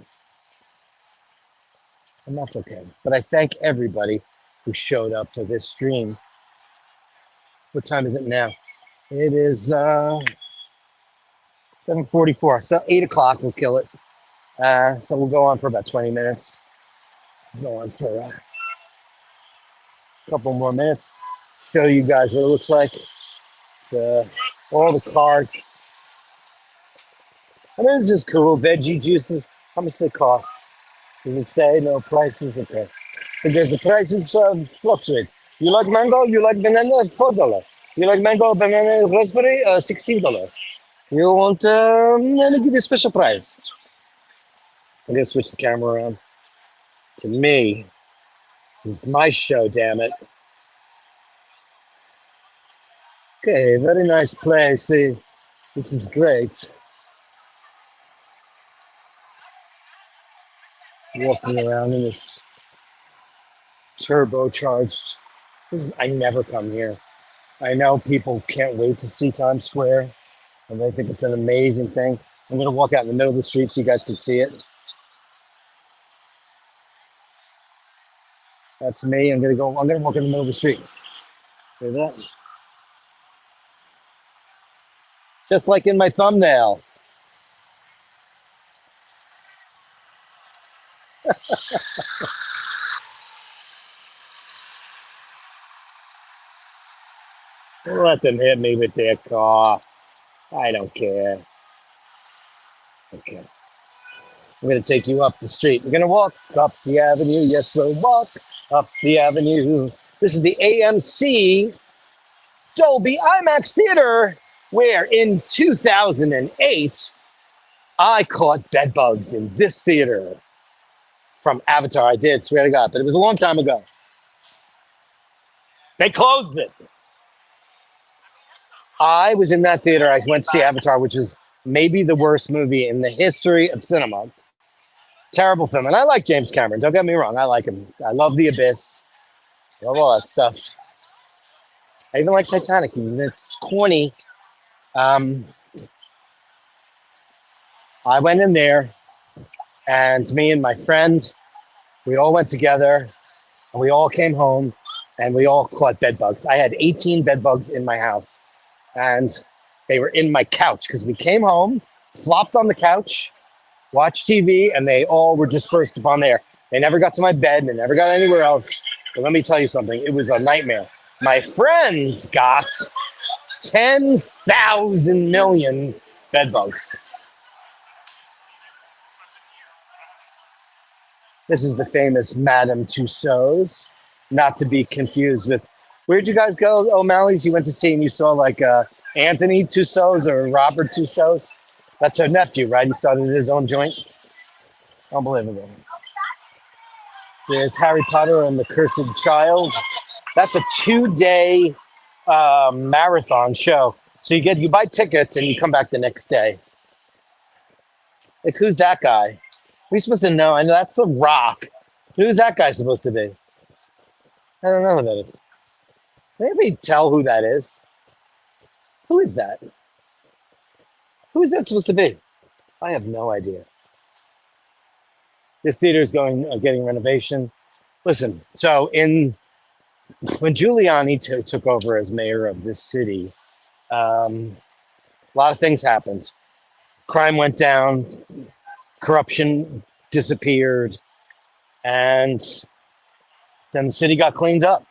And that's okay. But I thank everybody who showed up for this stream. What time is it now? It is 7:44. So 8 o'clock, we'll kill it. So we'll go on for about 20 minutes. Go on for a couple more minutes. Show you guys what it looks like. All the carts. I mean, this is cool. Veggie juices. How much they cost? Does it say no prices? Okay. Because the prices fluctuate. You like mango? You like banana? $4. You like mango, banana, raspberry? $16. You want? Let me give you a special price. I'm gonna switch the camera around to me. It's my show, damn it. Okay, very nice place. See, this is great. Walking around in this turbocharged. I never come here. I know people can't wait to see Times Square, and they think it's an amazing thing. I'm gonna walk out in the middle of the street so you guys can see it. That's me. I'm gonna walk in the middle of the street. See that? Just like in my thumbnail. Let them hit me with their car. I don't care. Okay. I'm gonna take you up the street. We're gonna walk up the avenue. Yes, we'll walk up the avenue. This is the AMC Dolby IMAX Theater, where in 2008, I caught bed bugs in this theater from Avatar. I did, swear to God, but it was a long time ago. They closed it. I was in that theater. I went to see Avatar, which is maybe the worst movie in the history of cinema. Terrible film. And I like James Cameron. Don't get me wrong. I like him. I love The Abyss. I love all that stuff. I even like Titanic. It's corny. I went in there, and me and my friend, we all went together, and we all came home, and we all caught bed bugs. I had 18 bed bugs in my house, and they were in my couch because we came home, flopped on the couch, watched TV, and they all were dispersed upon there. They never got to my bed, and they never got anywhere else. But let me tell you something. It was a nightmare. My friends got 10,000 million bed bugs. This is the famous Madame Tussauds, not to be confused with. Where'd you guys go, O'Malley's? You went to see and you saw like Anthony Tussauds or Robert Tussauds? That's her nephew, right? He started his own joint. Unbelievable. There's Harry Potter and the Cursed Child. That's a 2-day marathon show. So you buy tickets and you come back the next day. Like, who's that guy? We're supposed to know. I know that's The Rock. Who's that guy supposed to be? I don't know who that is. Maybe tell who that is. Who is that? Who is that supposed to be? I have no idea. This theater is getting renovation. Listen, so when Giuliani took over as mayor of this city, a lot of things happened. Crime went down, corruption disappeared, and then the city got cleaned up.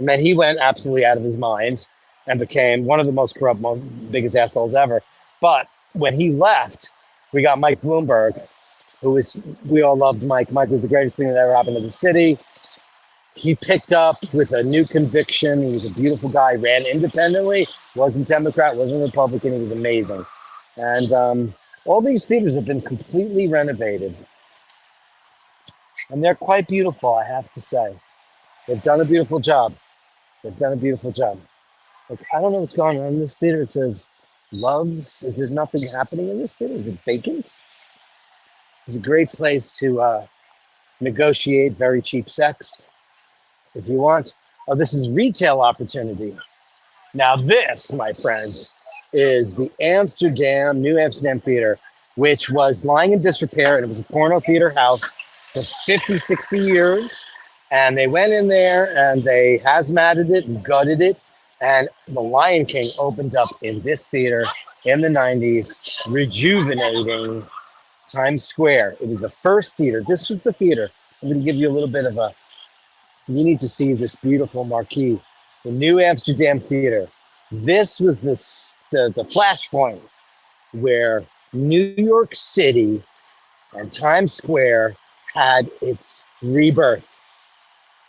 And then he went absolutely out of his mind and became one of the most corrupt, most biggest assholes ever. But when he left, we got Mike Bloomberg, we all loved Mike. Mike was the greatest thing that ever happened to the city. He picked up with a new conviction. He was a beautiful guy, ran independently, wasn't Democrat, wasn't Republican. He was amazing. And all these theaters have been completely renovated. And they're quite beautiful, I have to say. They've done a beautiful job. They've done a beautiful job. Like, I don't know what's going on in this theater. It says loves. Is there nothing happening in this theater? Is it vacant? It's a great place to negotiate very cheap sex if you want. Oh, this is retail opportunity. Now this, my friends, is the New Amsterdam Theater, which was lying in disrepair, and it was a porno theater house for 50, 60 years. And they went in there and they hazmated it and gutted it. And The Lion King opened up in this theater in the 90s, rejuvenating Times Square. It was the first theater. This was the theater. I'm going to give you a little bit of you need to see this beautiful marquee, the New Amsterdam Theater. This was the flashpoint where New York City and Times Square had its rebirth.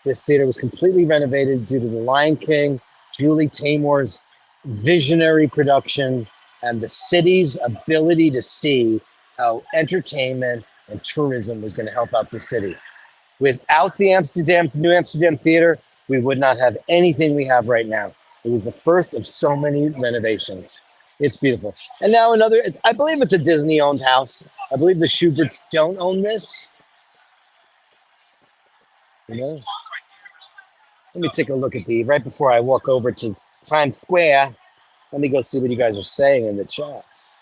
This theater was completely renovated due to The Lion King, Julie Taymor's visionary production, and the city's ability to see how entertainment and tourism was going to help out the city. Without the New Amsterdam Theater, we would not have anything we have right now. It was the first of so many renovations. It's beautiful. And now I believe it's a Disney-owned house. I believe the Schuberts don't own this. You know? Let me take a look at right before I walk over to Times Square. Let me go see what you guys are saying in the chats.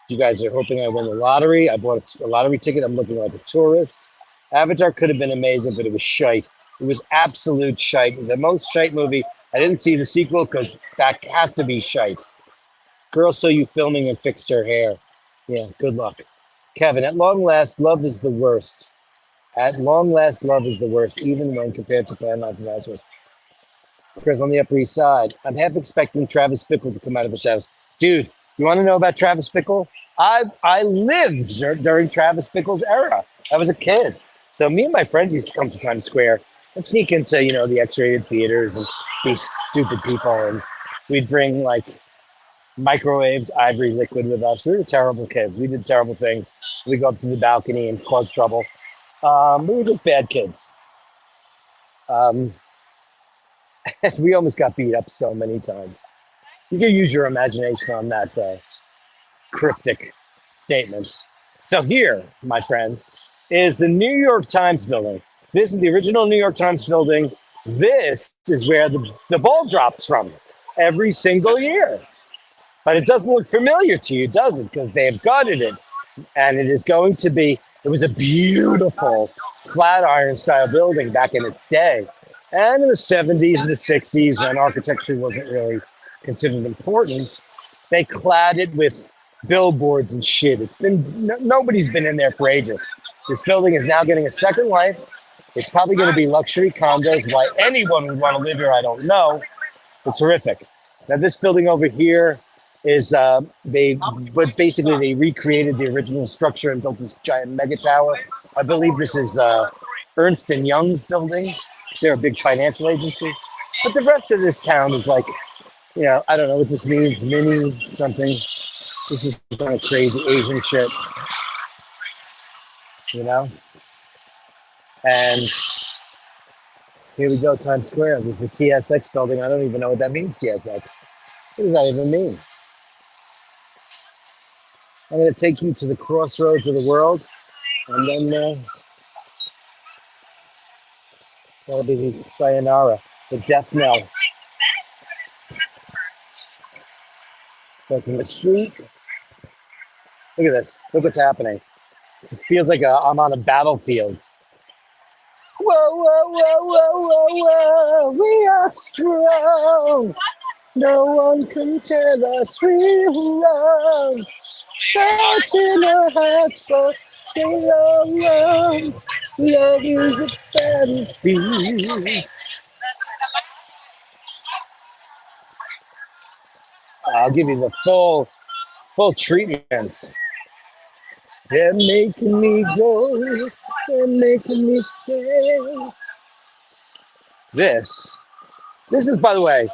You guys are hoping I win the lottery. I bought a lottery ticket. I'm looking like a tourist. Avatar could have been amazing, but it was shite. It was absolute shite. The most shite movie. I didn't see the sequel because that has to be shite. Girl saw you filming and fixed her hair. Yeah, good luck. Kevin, at long last, love is the worst. At long last, love is the worst, even when compared to Plan Life of Lazarus. Chris on the Upper East Side. I'm half expecting Travis Bickle to come out of the shadows. Dude, you want to know about Travis Bickle? I lived during Travis Bickle's era. I was a kid. So me and my friends used to come to Times Square and sneak into, the X-rated theaters and these stupid people. And we'd bring like microwaved ivory liquid with us. We were terrible kids. We did terrible things. We'd go up to the balcony and cause trouble. We were just bad kids. We almost got beat up so many times. You can use your imagination on that cryptic statement. So here, my friends, is the New York Times building. This is the original New York Times building. This is where the ball drops from every single year. But it doesn't look familiar to you, does it? Because they have gutted it. And it was a beautiful Flatiron style building back in its day. And in the 70s and the 60s, when architecture wasn't really considered important, they clad it with billboards and shit. Nobody's been in there for ages. This building is now getting a second life. It's probably going to be luxury condos. Why anyone would want to live here, I don't know. It's horrific. Now this building over here is they recreated the original structure and built this giant mega tower. I believe this is Ernst and Young's building. They're a big financial agency. But the rest of this town is like, I don't know what this means, mini something. This is kind of crazy Asian shit, And here we go, Times Square. There's the TSX building. I don't even know what that means, TSX. What does that even mean? I'm going to take you to the crossroads of the world, and then that'll be the sayonara, the death knell. That's in the street. Look at this. Look what's happening. It feels like I'm on a battlefield. Whoa, whoa, whoa, whoa, whoa, whoa, we are strong. No one can tell us we're wrong. Searching our hearts for so long. Love is a battlefield. I'll give you the full treatment. They're making me go. They're making me stay. This is, by the way,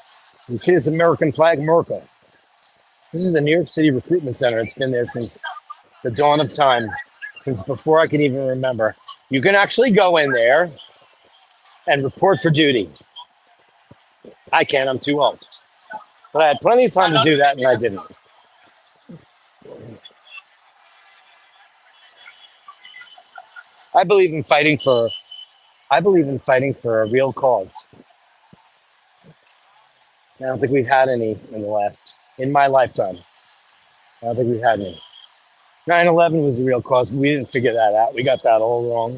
you see this American flag, America. This is the New York City Recruitment Center. It's been there since the dawn of time, since before I can even remember. You can actually go in there and report for duty. I can't, I'm too old. But I had plenty of time to do that and I didn't. I believe in fighting for a real cause. I don't think we've had any in my lifetime. I don't think we've had any. 9/11 was a real cause, but we didn't figure that out. We got that all wrong.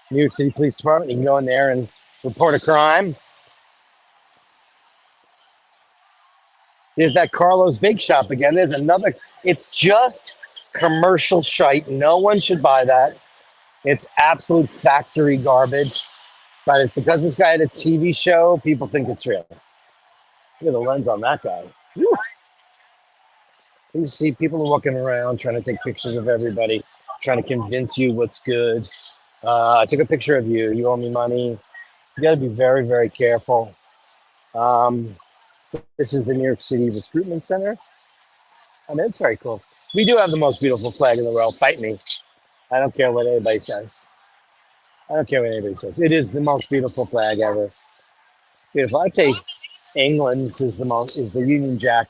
New York City Police Department, you can go in there and report a crime. There's that Carlos Bake Shop again. There's another. It's just commercial shite. No one should buy that. It's absolute factory garbage. But it's because this guy had a TV show, people think it's real. Look at the lens on that guy. Woo. You see people are walking around trying to take pictures of everybody, trying to convince you what's good. I took a picture of you. You owe me money. You got to be very, very careful. This is the New York City Recruitment Center. I mean, it's very cool. We do have the most beautiful flag in the world. Fight me. I don't care what anybody says. I don't care what anybody says. It is the most beautiful flag ever. Beautiful. I'd say England's is the Union Jack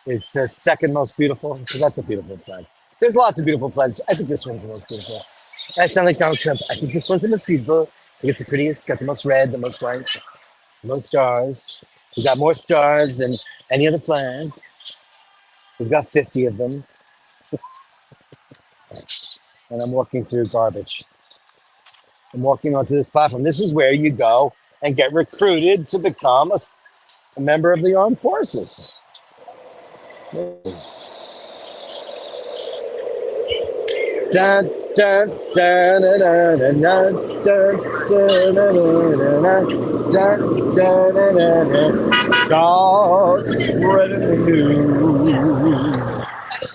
is the second most beautiful because that's a beautiful flag. There's lots of beautiful flags. I think this one's the most beautiful. I sound like Donald Trump. I think this one's the most beautiful. I think it's the prettiest. It's got the most red, the most white, the most stars. We got more stars than any other flag. We've got 50 of them. And I'm walking through garbage. I'm walking onto this platform. This is where you go and get recruited to become a member of the armed forces. Dun, dun, dun, dun, dun, dun, dun, dun, dun, dun, dun, dun. Start spreading the news.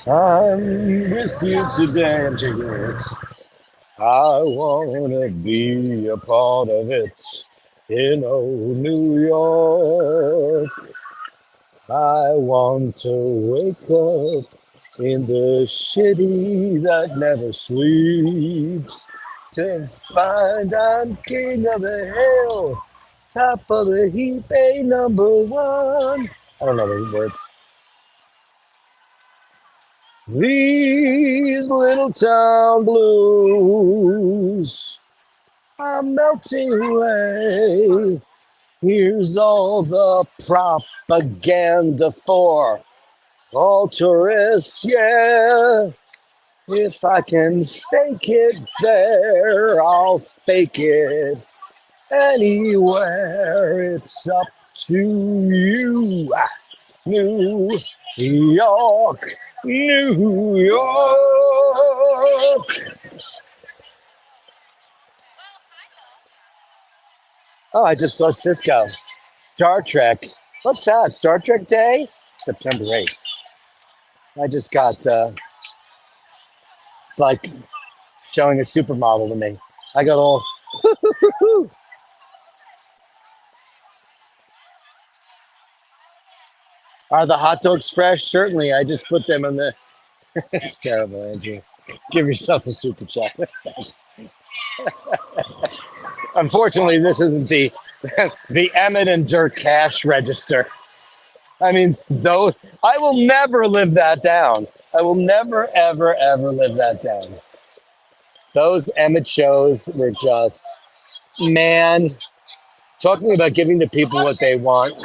I'm with you today. I'm taking risks. I wanna be a part of it in old New York. I want to wake up in the city that never sleeps to find I'm king of the hill, top of the heap, a number one. I don't know the words. These little town blues are melting away. Here's all the propaganda for all tourists, yeah. If I can fake it there, I'll fake it anywhere. It's up to you. New York, New York. Oh, I just saw Cisco. Star Trek. What's that? Star Trek Day? September 8th. I just got, it's like showing a supermodel to me. I got all, are the hot dogs fresh? Certainly. I just put them in the, it's terrible, Andrew. Give yourself a super chat. Unfortunately, this isn't the Emmett and Dirk cash register. I mean, those, I will never live that down. I will never, ever, ever live that down. Those Emmett shows were just, man, talking about giving the people what they want.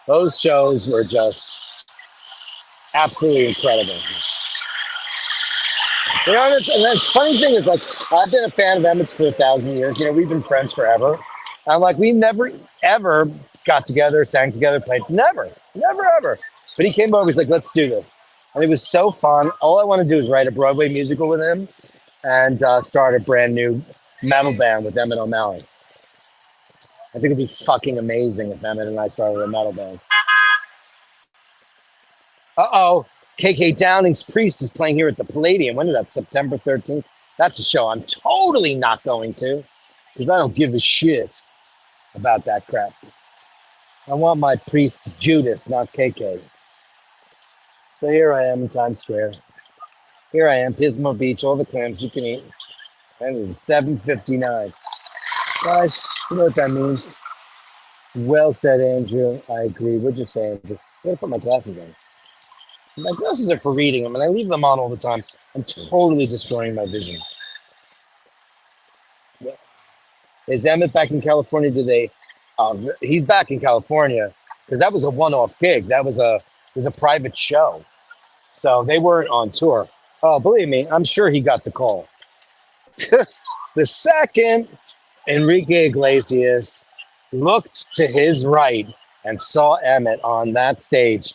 Those shows were just Absolutely incredible. You know, and the funny thing is, like, I've been a fan of Emmett's for 1,000 years. You know, we've been friends forever. I'm like, we never ever got together, sang together, played. Never, never, ever. But he came over. He's like, let's do this, and it was so fun. All I want to do is write a Broadway musical with him and start a brand new metal band with Emmett O'Malley. I think it'd be fucking amazing if Emmett and I started a metal band. Uh-oh. KK Downing's Priest is playing here at the Palladium. When is that? September 13th? That's a show I'm totally not going to because I don't give a shit about that crap. I want my Priest Judas, not KK. So here I am in Times Square. Here I am, Pismo Beach, all the clams you can eat. And it's 7:59. Guys, you know what that means? Well said, Andrew. I agree. What'd you say, Andrew? I gotta put my glasses on. My glasses are for reading them, and I leave them on all the time. I'm totally destroying my vision. Is Emmett back in California today? He's back in California because that was a one-off gig. That was a private show, so they weren't on tour. Oh, believe me, I'm sure he got the call. The second Enrique Iglesias looked to his right and saw Emmett on that stage,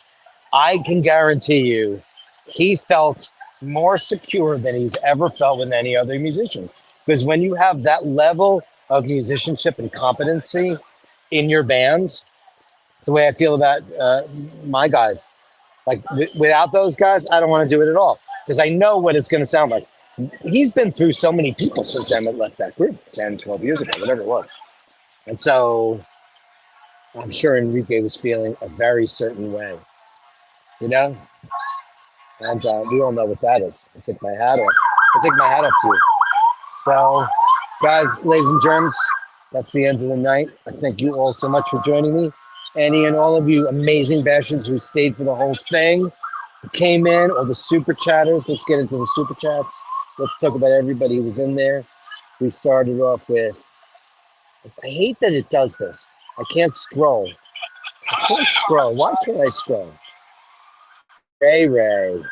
I can guarantee you he felt more secure than he's ever felt with any other musician. Because when you have that level of musicianship and competency in your band, it's the way I feel about my guys. Like without those guys, I don't want to do it at all because I know what it's going to sound like. He's been through so many people since Emmett left that group 10, 12 years ago, whatever it was. And so I'm sure Enrique was feeling a very certain way, you know? And we all know what that is. I take my hat off. I take my hat off to you. So, guys, ladies and germs, that's the end of the night. I thank you all so much for joining me. Any and all of you amazing Bashers who stayed for the whole thing, who came in, all the super chatters. Let's get into the super chats. Let's talk about everybody who was in there. We started off with, I hate that it does this. I can't scroll. I can't scroll. Why can't I scroll? Ray.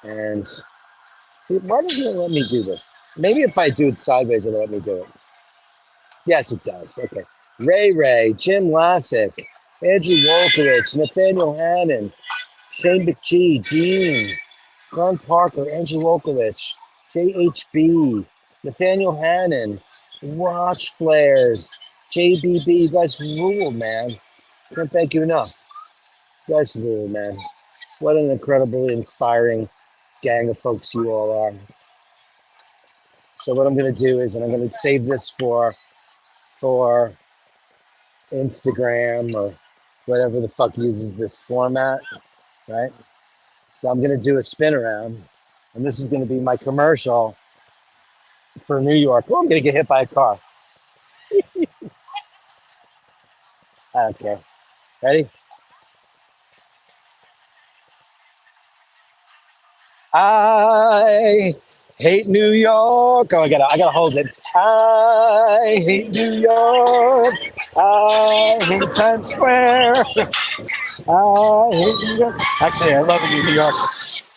And see, why doesn't it let me do this? Maybe if I do it sideways, it'll let me do it. Yes, it does. Okay. Ray, Jim Lassick, Andrew Wolkowitz, Nathaniel Hannon, Shane McGee, Dean, Glenn Parker, Andrew Wolkowitz, JHB, Nathaniel Hannon, Watch Flares, JBB. You guys rule, man. Can't thank you enough. You guys rule, man. What an incredibly inspiring gang of folks you all are. So what I'm going to do is, and I'm going to save this for Instagram or whatever the fuck uses this format, right? So I'm going to do a spin around, and this is going to be my commercial for New York. Oh, I'm going to get hit by a car. Okay, ready? I hate New York. Oh, I gotta hold it. I hate New York. I hate Times Square. I hate New York. Actually, I love it in New York.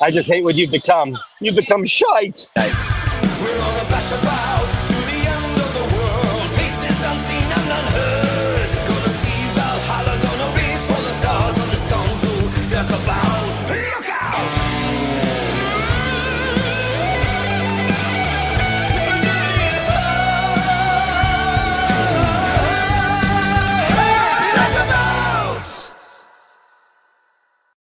I just hate what you've become. You've become shite. We're on a Basherdirk.